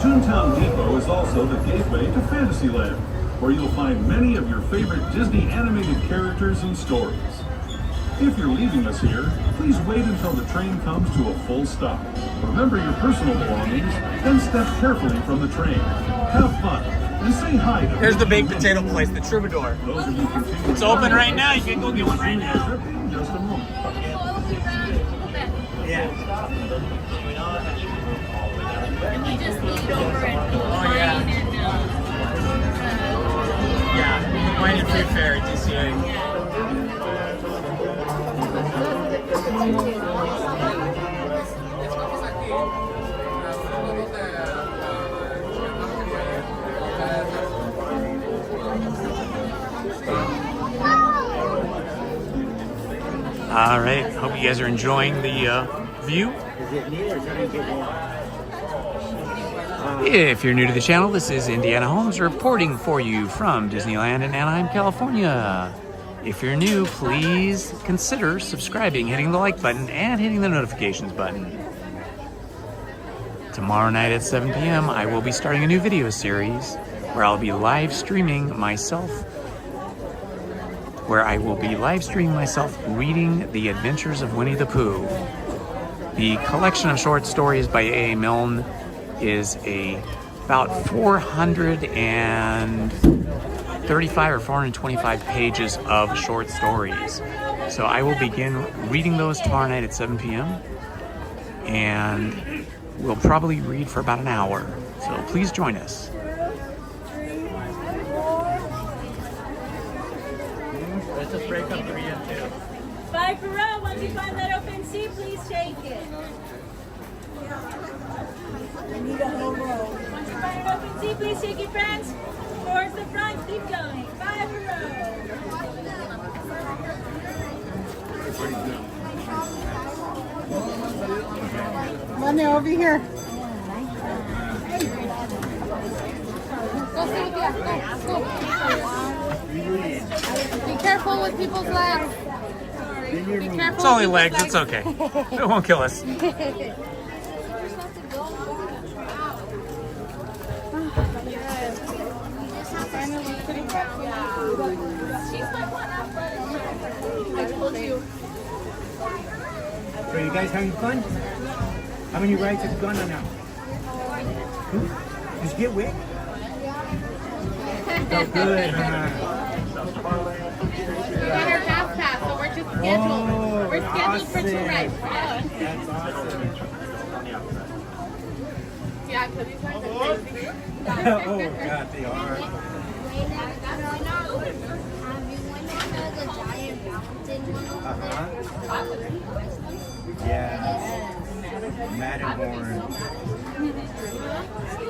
Toontown Depot is also the gateway to Fantasyland, where you'll find many of your favorite Disney animated characters and stories. If you're leaving us here, please wait until the train comes to a full stop. Remember your personal belongings, then step carefully from the train. Have fun, and say hi to Here's the baked potato place, the Troubadour. those of you continuing. It's open right now. You can go get one right now. In just a moment. Yeah. And we just lead over and go Oh, yeah. Yeah, Wine and Food Fair at DCA. All right, hope you guys are enjoying the view. Is it me or should I get one? If you're new to the channel, this is Indiana Holmes reporting for you from Disneyland in Anaheim, California. If you're new, please consider subscribing, hitting the like button, and hitting the notifications button. Tomorrow night at 7 p.m., I will be starting a new video series where I'll be live streaming myself reading The Adventures of Winnie the Pooh. The collection of short stories by A.A. Milne is about 435 or 425 pages of short stories. So I will begin reading those tomorrow night at 7 p.m. and we'll probably read for about an hour. So please join us. Let's just break up 3 and 2. 5 per row. Once you find that open seat, please take it. I need a whole row. Once you find an open seat, please take it, friends. Towards the front, keep going. 5 per row. Money over here. Go sit with you. Go. Be careful with people's legs. Be careful. It's only legs, it's okay. It won't kill us. I told you. So you guys having fun? How many rides have you gone on now? 2? Did you get wet? Oh, good. We got our fast pass, so we're just scheduled. We're scheduled for 2 rides. That's awesome. Yeah, because these rides are crazy. Oh, God, they are. Yeah. Matterhorn.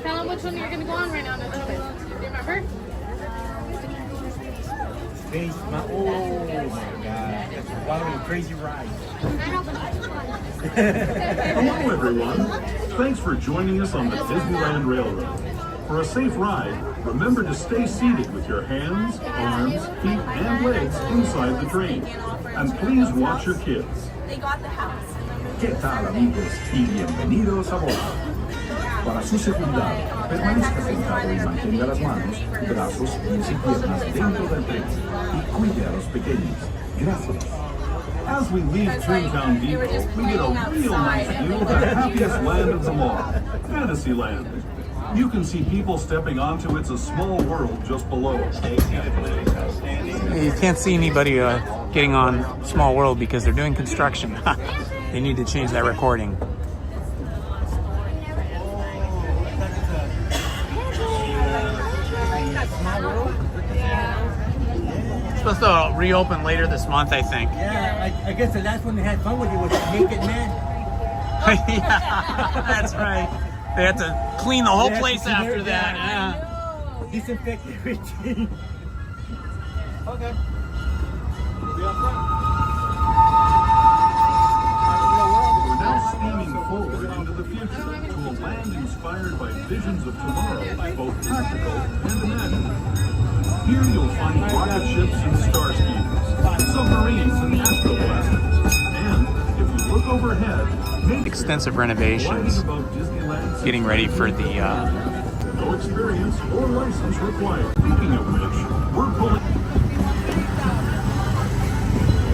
Tell them which one you're going to go on right now. Do you remember? Crazy, oh my God. That's a wild crazy ride. Hello, everyone. Thanks for joining us on the Disneyland Railroad. For a safe ride, remember to stay seated with your hands, arms, feet, and legs inside the train. And please watch your kids. They got the house. ¿Qué tal, amigos? Y bienvenidos a bordo. Para su seguridad, permanezca sentado y mantenga las manos, brazos, pies y piernas dentro del tren. Y cuide a los pequeños. Gracias. As we leave Toontown Depot, we get a real nice view of the happiest land of them all, Fantasyland. You can see people stepping onto It's a Small World just below us. You can't see anybody getting on Small World because they're doing construction. They need to change that recording. It's supposed to reopen later this month, I think. Yeah, I guess the last one they had fun with it was Naked Man. Yeah, that's right. They had to clean the whole place after that. Yeah. Disinfect everything. Okay. We're now steaming forward into the future to a land inspired by visions of tomorrow, both practical and imagined. Here you'll find rocket ships and star speeders, submarines and astroblasters, and if you look overhead, extensive renovations, getting ready for the no experience or license required. Speaking of which, we're pulling.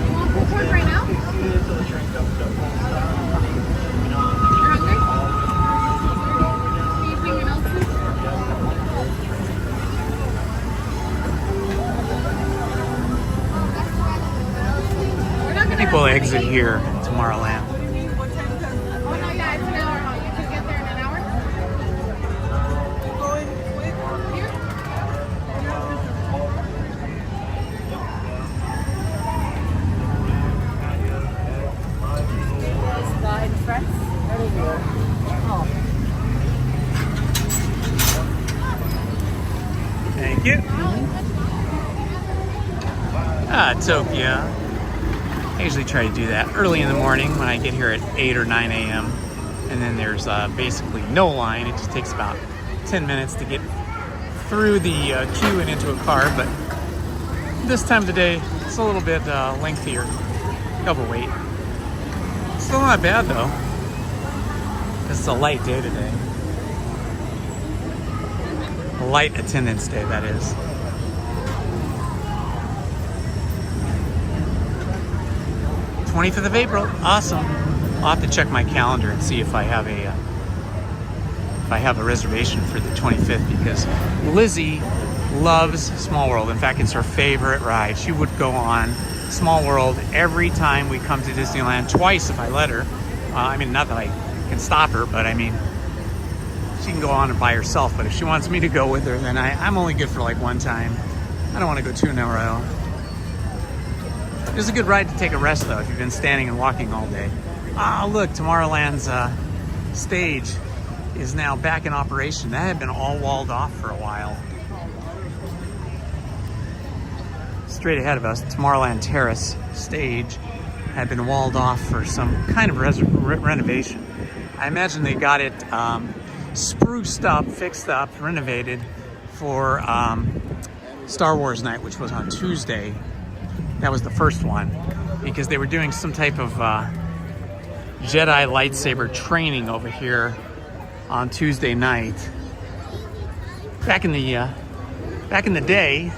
You want pulled pork right now? You're hungry? Can you bring your nose, please? I think we'll exit here at Tomorrowland. Oh no, yeah, it's an hour. Huh? You can get there in an hour. Thank you. Tokyo. I usually try to do that early in the morning when I get here at 8 or 9 a.m. And then there's basically no line. It just takes about 10 minutes to get through the queue and into a car. But this time of the day, it's a little bit lengthier of a wait. Still not bad though. It's a light day today. A light attendance day, that is. 25th of April, awesome. I'll have to check my calendar and see if I have a reservation for the 25th, because Lizzie loves Small World. In fact, it's her favorite ride. She would go on Small World every time we come to Disneyland, twice if I let her. I mean, not that I can stop her, but I mean, she can go on it by herself. But if she wants me to go with her, then I'm only good for like one time. I don't want to go two in a row. It's a good ride to take a rest though if you've been standing and walking all day. Ah, look, Tomorrowland's stage is now back in operation. That had been all walled off for a while. Straight ahead of us, Tomorrowland Terrace stage had been walled off for some kind of renovation. I imagine they got it spruced up, fixed up, renovated for Star Wars night, which was on Tuesday. That was the first one, because they were doing some type of Jedi lightsaber training over here on Tuesday night. Back in the day,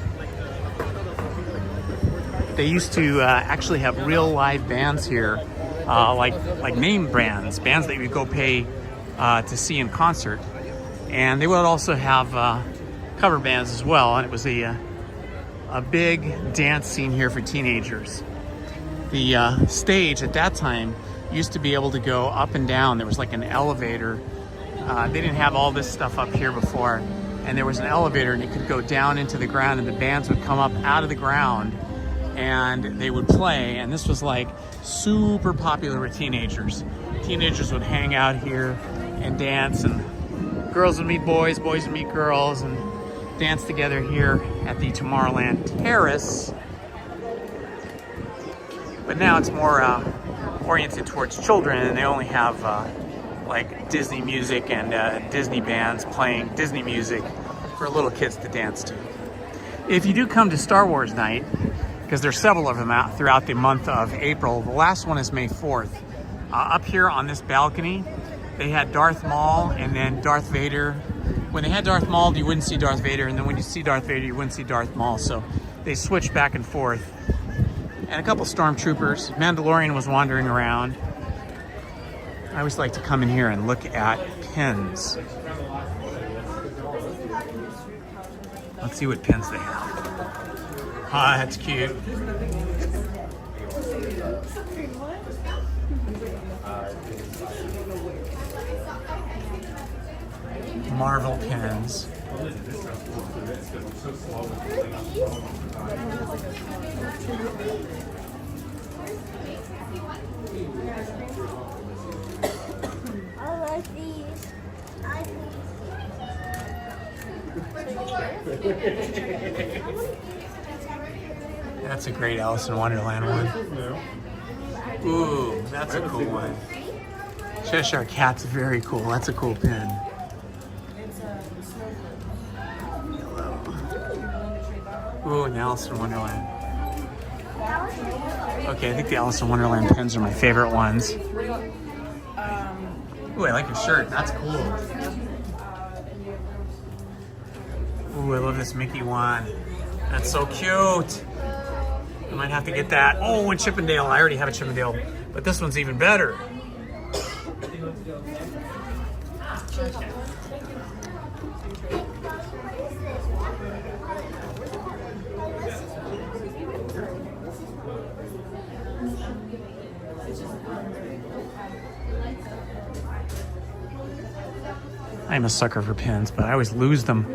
they used to actually have real live bands here, like name bands that you would go pay to see in concert, and they would also have cover bands as well. And it was a big dance scene here for teenagers. The stage at that time used to be able to go up and down. There was like an elevator. They didn't have all this stuff up here before, and there was an elevator, and it could go down into the ground, and the bands would come up out of the ground and they would play. And this was like super popular with teenagers. Teenagers would hang out here and dance, and girls would meet boys, boys would meet girls, and dance together here at the Tomorrowland Terrace. But now it's more oriented towards children, and they only have like Disney music and Disney bands playing Disney music for little kids to dance to. If you do come to Star Wars night, because there's several of them out throughout the month of April, the last one is May 4th. Up here on this balcony, they had Darth Maul and then Darth Vader. When they had Darth Maul, you wouldn't see Darth Vader, and then when you see Darth Vader, you wouldn't see Darth Maul. So they switched back and forth. And a couple stormtroopers. Mandalorian was wandering around. I always like to come in here and look at pins. Let's see what pins they have. Ah, that's cute. Marvel pins. I like these. That's a great Alice in Wonderland one. Ooh, that's a cool one. Cheshire Cat's very cool. That's a cool pin. Ooh, and Alice in Wonderland. Okay, I think the Alice in Wonderland pins are my favorite ones. Ooh, I like your shirt. That's cool. Ooh, I love this Mickey one. That's so cute. I might have to get that. Oh, and Chippendale. I already have a Chippendale, but this one's even better. I'm a sucker for pins, but I always lose them.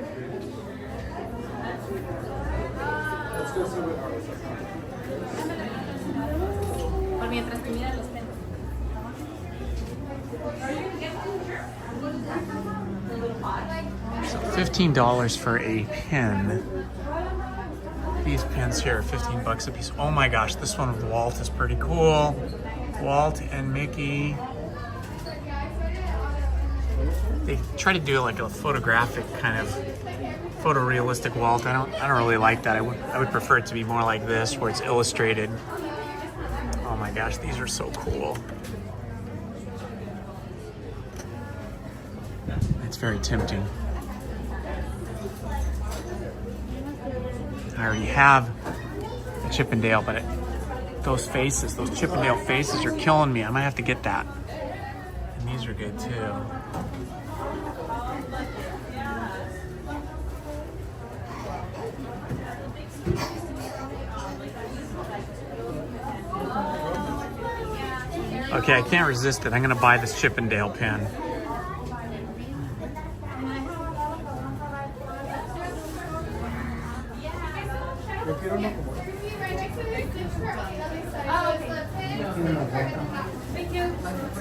So $15 for a pin. These pins here are 15 bucks a piece. Oh my gosh, this one with Walt is pretty cool. Walt and Mickey. They try to do like a photographic kind of photorealistic Walt. I don't really like that. I would prefer it to be more like this, where it's illustrated. Oh my gosh, these are so cool. It's very tempting. I already have a Chippendale, but those faces, those Chippendale faces are killing me. I might have to get that. And these are good too. Okay, I can't resist it. I'm gonna buy this Chippendale pin.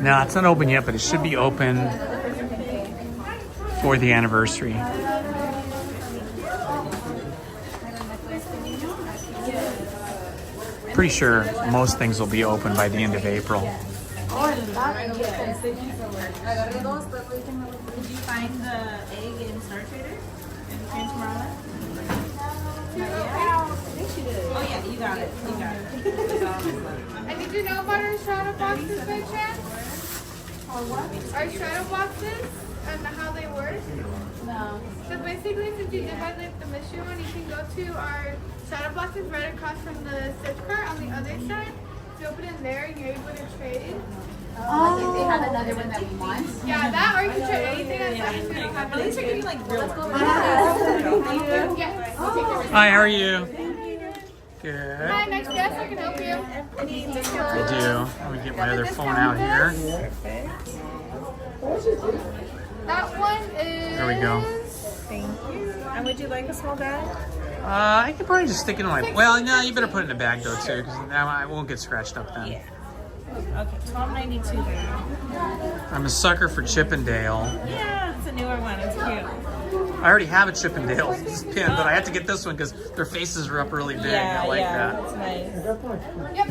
No, it's not open yet, but it should be open for the anniversary. Pretty sure most things will be open by the end of April. Did you find the egg in Star Trader? And the French marmalade? I think she did. Oh yeah, you got it. You got it. And did you know about our shadow boxes by chance? Or what? Our shadow boxes and how they work? No. So basically, since you did buy the mission one, you can go to our shadow boxes right across from the Stitch cart on the other side. You open it there and you're able to trade. Like if they have another one that we want. Yeah, that or you can trade anything that's At least you're getting like real ones. Hi, how are you? Good. Hi, next guest, I can help you. I do. Let me get my other phone out here. That one is... There we go. Thank you. And would you like a small bag? I could probably just stick it in my... Well, no, you better put it in a bag though too, because now I won't get scratched up then. Yeah. Okay, $12.92 there. I'm a sucker for Chippendale. Yeah, it's a newer one. It's cute. I already have a Chippendale pin, but I had to get this one because their faces are up really big. Yeah, I like yeah, that. that's nice. Yep.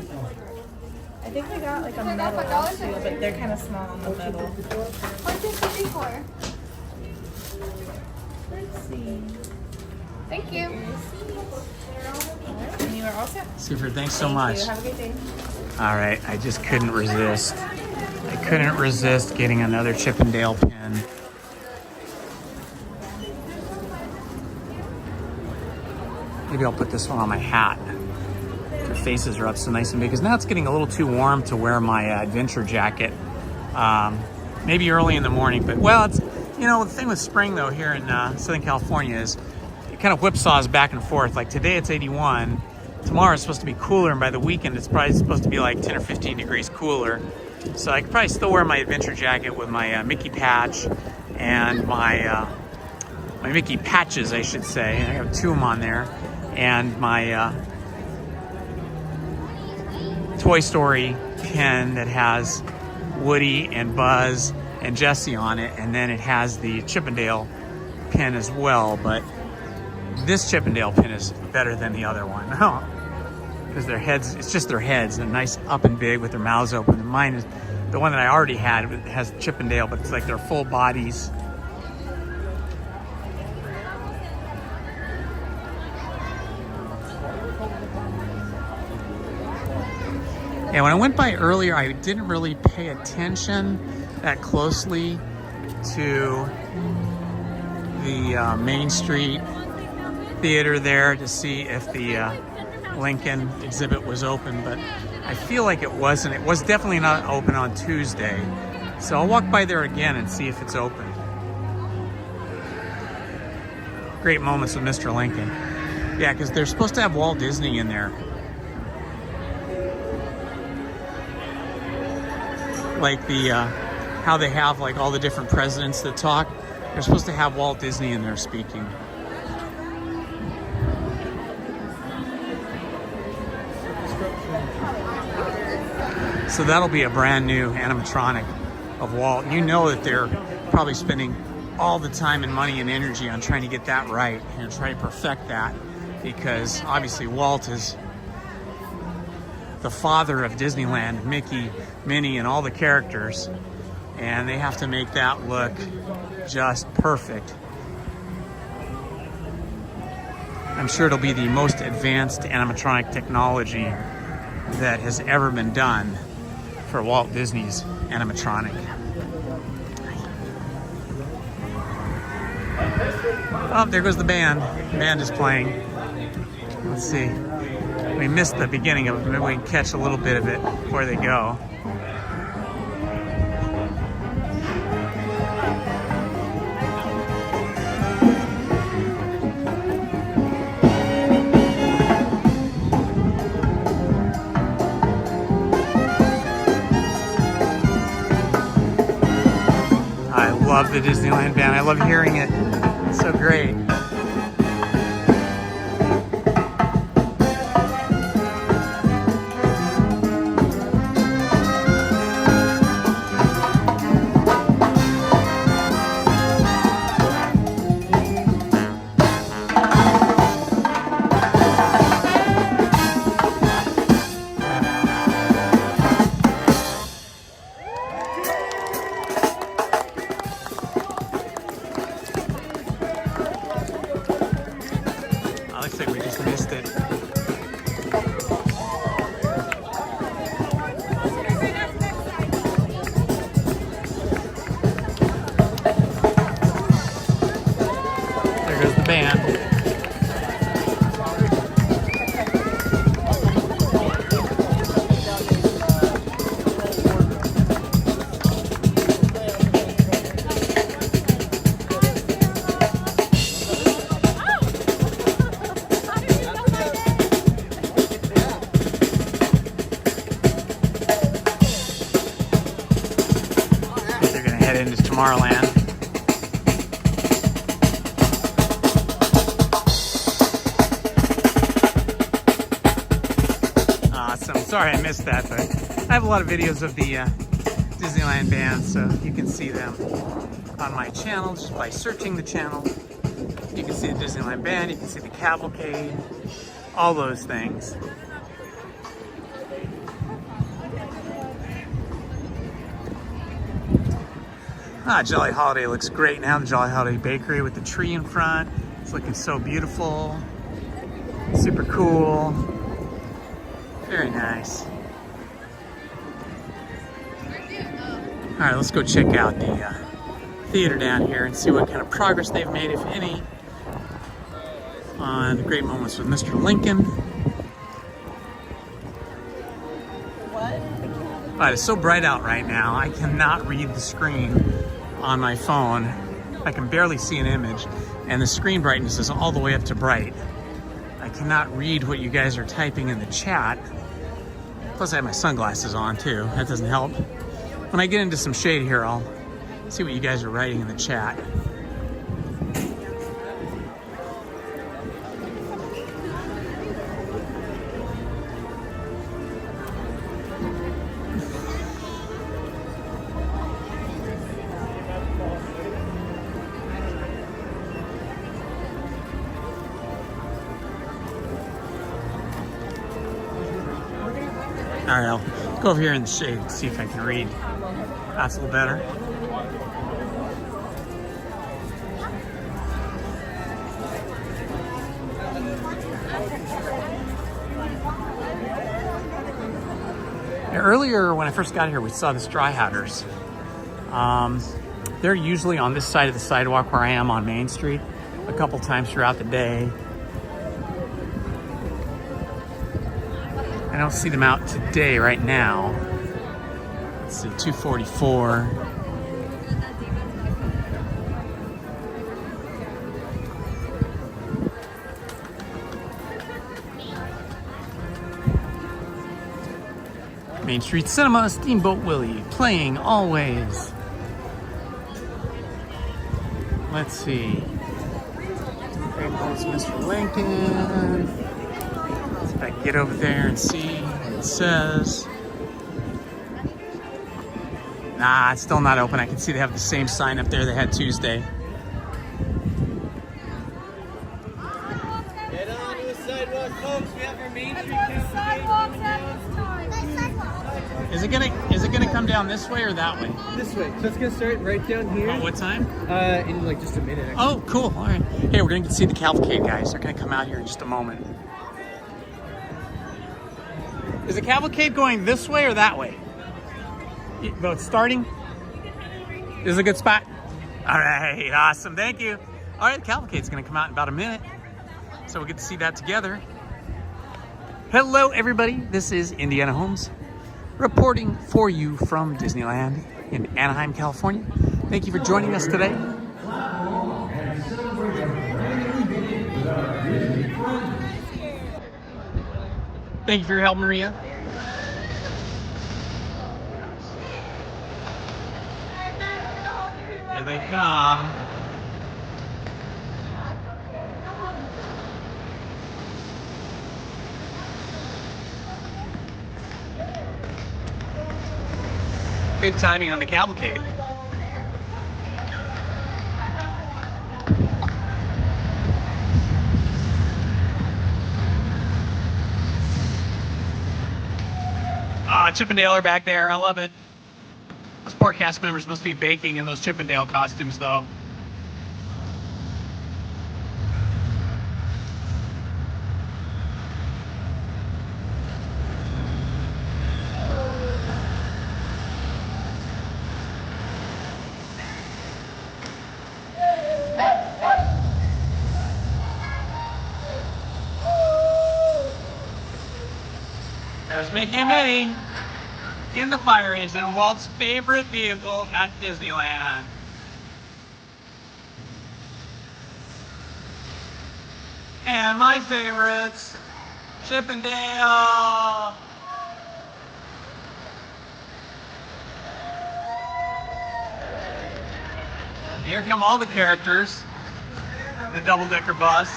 I think we got like a metal one too, but they're kind of small on the metal. What's this for? Let's see. Thank you. And you are all set. Super, thanks so Thank much. you. Have a good day. All right, I just couldn't resist. I couldn't resist getting another Chippendale pin. Maybe I'll put this one on my hat. Their faces are up so nice and big, because now it's getting a little too warm to wear my adventure jacket. Maybe early in the morning, but well, it's, you know, the thing with spring though here in Southern California is it kind of whipsaws back and forth. Like today it's 81, tomorrow it's supposed to be cooler, and by the weekend it's probably supposed to be like 10 or 15 degrees cooler. So I could probably still wear my adventure jacket with my Mickey patch and my Mickey patches, I should say. I have two of them on there, and my Toy Story pin that has Woody and Buzz and Jessie on it, and then it has the Chippendale pin as well. But this Chippendale pin is better than the other one. Because their heads, it's just their heads. They're nice up and big with their mouths open. Mine is the one that I already had. It has Chippendale, but it's like their full bodies. And when I went by earlier, I didn't really pay attention that closely to the Main Street Theater there to see if the Lincoln exhibit was open, but I feel like it wasn't. It was definitely not open on Tuesday. So I'll walk by there again and see if it's open. Great moments with Mr. Lincoln. Yeah, because they're supposed to have Walt Disney in there. Like the, how they have like all the different presidents that talk. They're supposed to have Walt Disney in there speaking. So that'll be a brand new animatronic of Walt. You know that they're probably spending all the time and money and energy on trying to get that right and try to perfect that, because obviously Walt is the father of Disneyland, Mickey, Minnie, and all the characters, and they have to make that look just perfect. I'm sure it'll be the most advanced animatronic technology that has ever been done for Walt Disney's animatronic. Oh, there goes the band. The band is playing. Let's see. We missed the beginning of it. Maybe we can catch a little bit of it before they go. I love the Disneyland band. I love hearing it. It's so great. Looks like we just missed it. There goes the band. Into Tomorrowland. Awesome. Sorry I missed that, but I have a lot of videos of the Disneyland band, so you can see them on my channel just by searching the channel You can see the Disneyland band, you can see the cavalcade, all those things. Jolly Holiday looks great now. The Jolly Holiday Bakery with the tree in front. It's looking so beautiful. Super cool. Very nice. All right, let's go check out the theater down here and see what kind of progress they've made, if any, on the Great Moments with Mr. Lincoln. All right, it's so bright out right now, I cannot read the screen on my phone. I can barely see an image, and the screen brightness is all the way up to bright. I cannot read what you guys are typing in the chat. Plus I have my sunglasses on too, that doesn't help. When I get into some shade here, I'll see what you guys are writing in the chat. All right, I'll go over here in the shade and see if I can read. That's a little better. Earlier, when I first got here, we saw the Straw Hatters. They're usually on this side of the sidewalk where I am on Main Street a couple times throughout the day. I don't see them out today right now. Let's see, 244. Main Street Cinema, Steamboat Willie, playing always. Let's see. Great Moments, Mr. Lincoln. See if I can get over there and see what it says. Nah, it's still not open. I can see they have the same sign up there they had Tuesday. Get on to the sidewalk, folks. We have our Main Street campaign. Is it gonna come down this way or that way? This way. So it's gonna start right down here. Oh, what time? In like just a minute. Actually. Oh, cool. All right. Hey, we're gonna get to see the cavalcade guys. They're gonna come out here in just a moment. Is the cavalcade going this way or that way? Though it's starting? This is a good spot. All right, awesome. Thank you. All right, the cavalcade's gonna come out in about a minute, so we'll get to see that together. Hello, everybody. This is Indiana Holmes, reporting for you from Disneyland in Anaheim, California. Thank you for joining us today. Thank you for your help, Maria. Here they come. Good timing on the cavalcade. Chippendale are back there. I love it. Those poor cast members must be baking in those Chippendale costumes, though. There's Mickey and Minnie in the fire engine, Walt's favorite vehicle at Disneyland. And my favorites, Chippendale. Here come all the characters, the double-decker bus.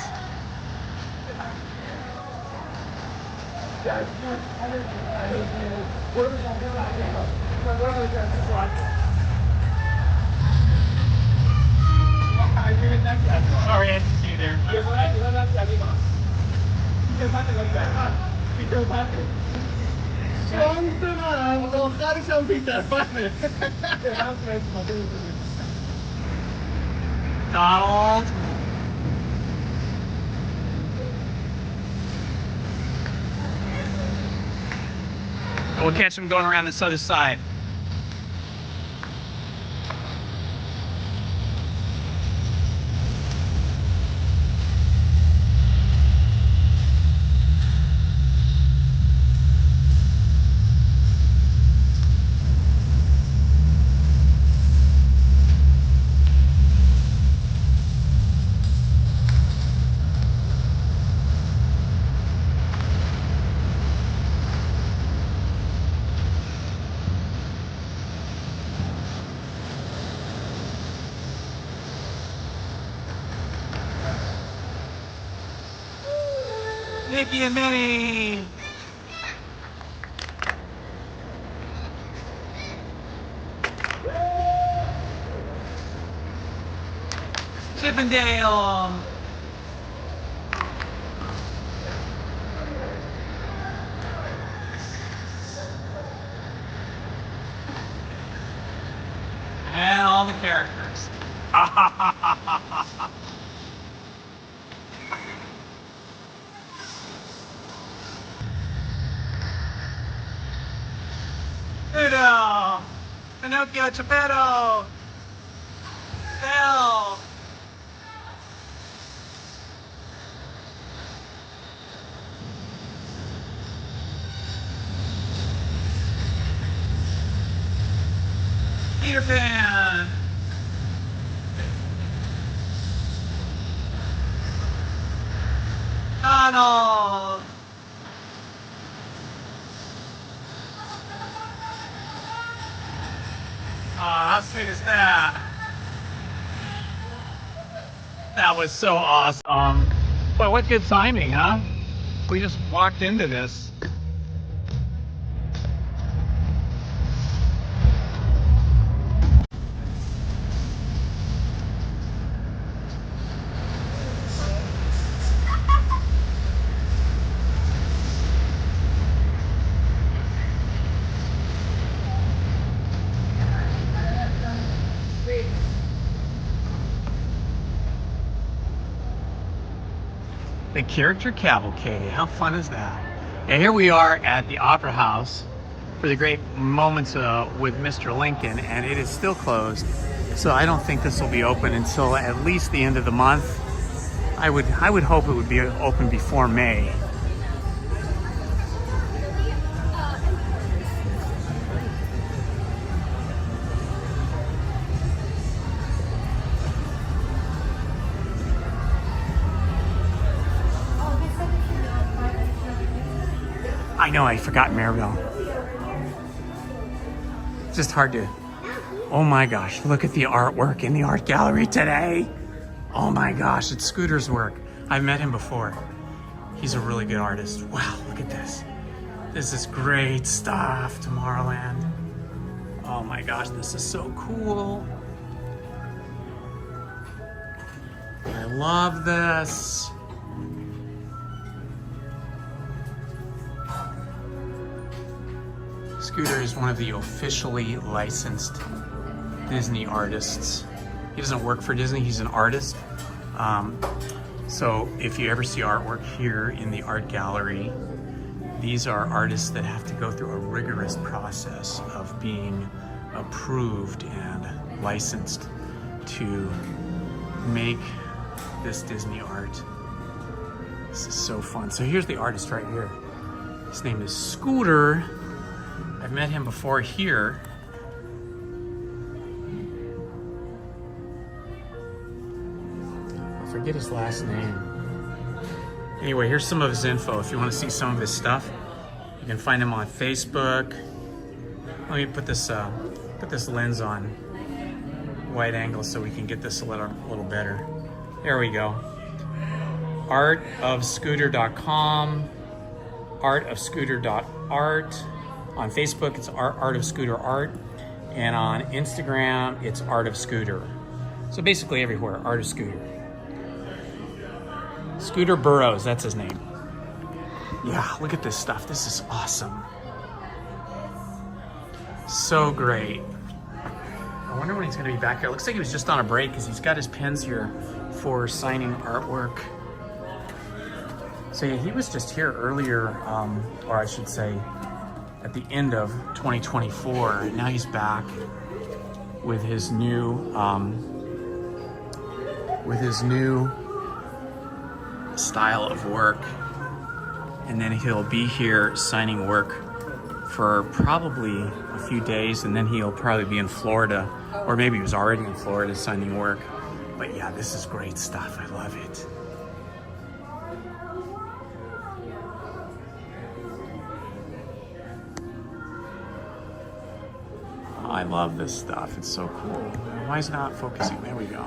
Sorry, I didn't see there. Donald. We'll catch him going around this other side. Mickey and Minnie! Chippendale! And all the characters. Udo! Pinocchio, Geppetto! Belle! Peter Pan! Donald! Oh, how sweet is that? That was so awesome. Boy, what good timing, huh? We just walked into this. The character cavalcade, how fun is that? And here we are at the Opera House for the great moments with Mr. Lincoln, and it is still closed. So I don't think this will be open until at least the end of the month. I would hope it would be open before May. I know, I forgot Maribel. It's just hard to... Oh my gosh, look at the artwork in the art gallery today. Oh my gosh, it's Scooter's work. I've met him before. He's a really good artist. Wow, look at this. This is great stuff, Tomorrowland. Oh my gosh, this is so cool. I love this. Scooter is one of the officially licensed Disney artists. He doesn't work for Disney, he's an artist. So if you ever see artwork here in the art gallery, these are artists that have to go through a rigorous process of being approved and licensed to make this Disney art. This is so fun. So here's the artist right here. His name is Scooter. I've met him before here. I forget his last name. Anyway, here's some of his info. If you want to see some of his stuff, you can find him on Facebook. Let me put this lens on wide angle so we can get this a little better. There we go. artofscooter.com, artofscooter.art. On Facebook, it's Art of Scooter Art, and on Instagram, it's Art of Scooter. So basically everywhere, Art of Scooter. Scooter Burroughs, that's his name. Yeah, look at this stuff. This is awesome. So great. I wonder when he's gonna be back here. Looks like he was just on a break because he's got his pens here for signing artwork. So yeah, he was just here earlier, or I should say, at the end of 2024. And now he's back with his new style of work. And then he'll be here signing work for probably a few days, and then he'll probably be in Florida, or maybe he was already in Florida signing work. But yeah, this is great stuff. I love it. Oh, I love this stuff. It's so cool. Why is it not focusing? There we go.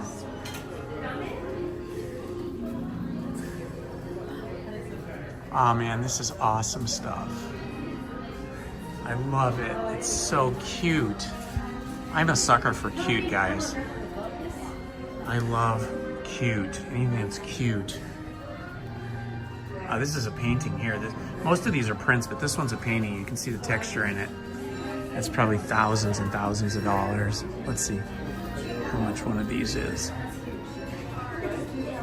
Oh man, this is awesome stuff. I love it. It's so cute. I'm a sucker for cute, guys. I love cute. Anything that's cute. This is a painting here. Most of these are prints, but this one's a painting. You can see the texture in it. That's probably thousands and thousands of dollars. Let's see how much one of these is.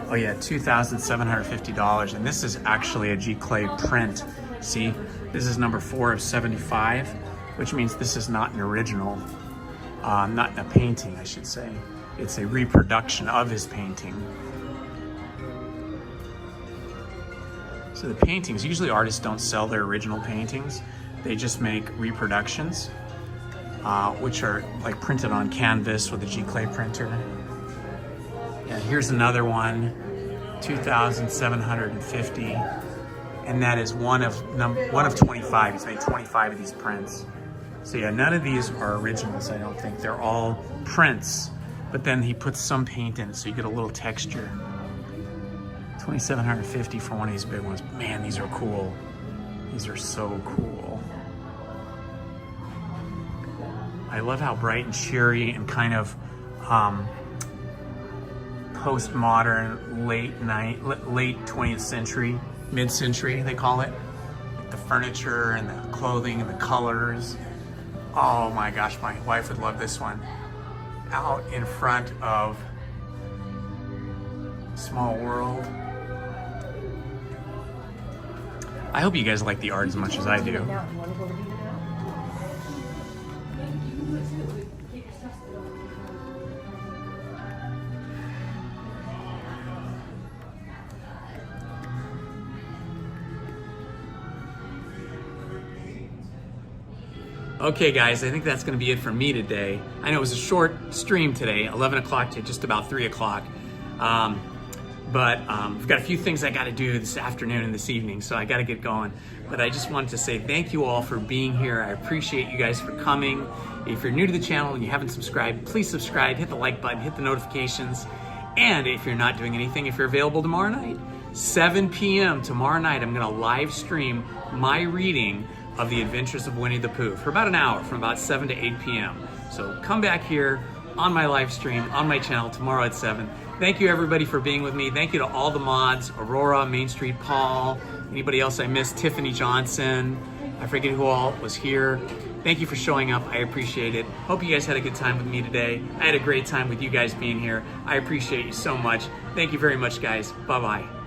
Oh yeah, $2,750. And this is actually a G-Clay print. See, this is number 4 of 75, which means this is not an original, not a painting, I should say. It's a reproduction of his painting. So the paintings, usually artists don't sell their original paintings. They just make reproductions, which are like printed on canvas with a G-Clay printer. Yeah, here's another one, $2,750. And that is one of 25. He's made 25 of these prints. So yeah, none of these are originals, I don't think. They're all prints, but then he puts some paint in it so you get a little texture. $2,750 for one of these big ones. Man, these are cool. These are so cool. I love how bright and cheery and kind of postmodern, late 20th century, mid-century, they call it. Like the furniture and the clothing and the colors. Oh my gosh, my wife would love this one. Out in front of Small World. I hope you guys like the art as much as I do. Okay guys, I think that's gonna be it for me today. I know it was a short stream today, 11 o'clock to just about 3 o'clock. But I've got a few things I gotta do this afternoon and this evening, so I gotta get going. But I just wanted to say thank you all for being here. I appreciate you guys for coming. If you're new to the channel and you haven't subscribed, please subscribe, hit the like button, hit the notifications. And if you're not doing anything, if you're available tomorrow night, 7 p.m. tomorrow night, I'm gonna live stream my reading of The Adventures of Winnie the Pooh for about an hour, from about 7 to 8 p.m. So come back here on my live stream, on my channel tomorrow at 7. Thank you everybody for being with me. Thank you to all the mods, Aurora, Main Street Paul, anybody else I missed, Tiffany Johnson, I forget who all was here. Thank you for showing up, I appreciate it. Hope you guys had a good time with me today. I had a great time with you guys being here. I appreciate you so much. Thank you very much guys, bye-bye.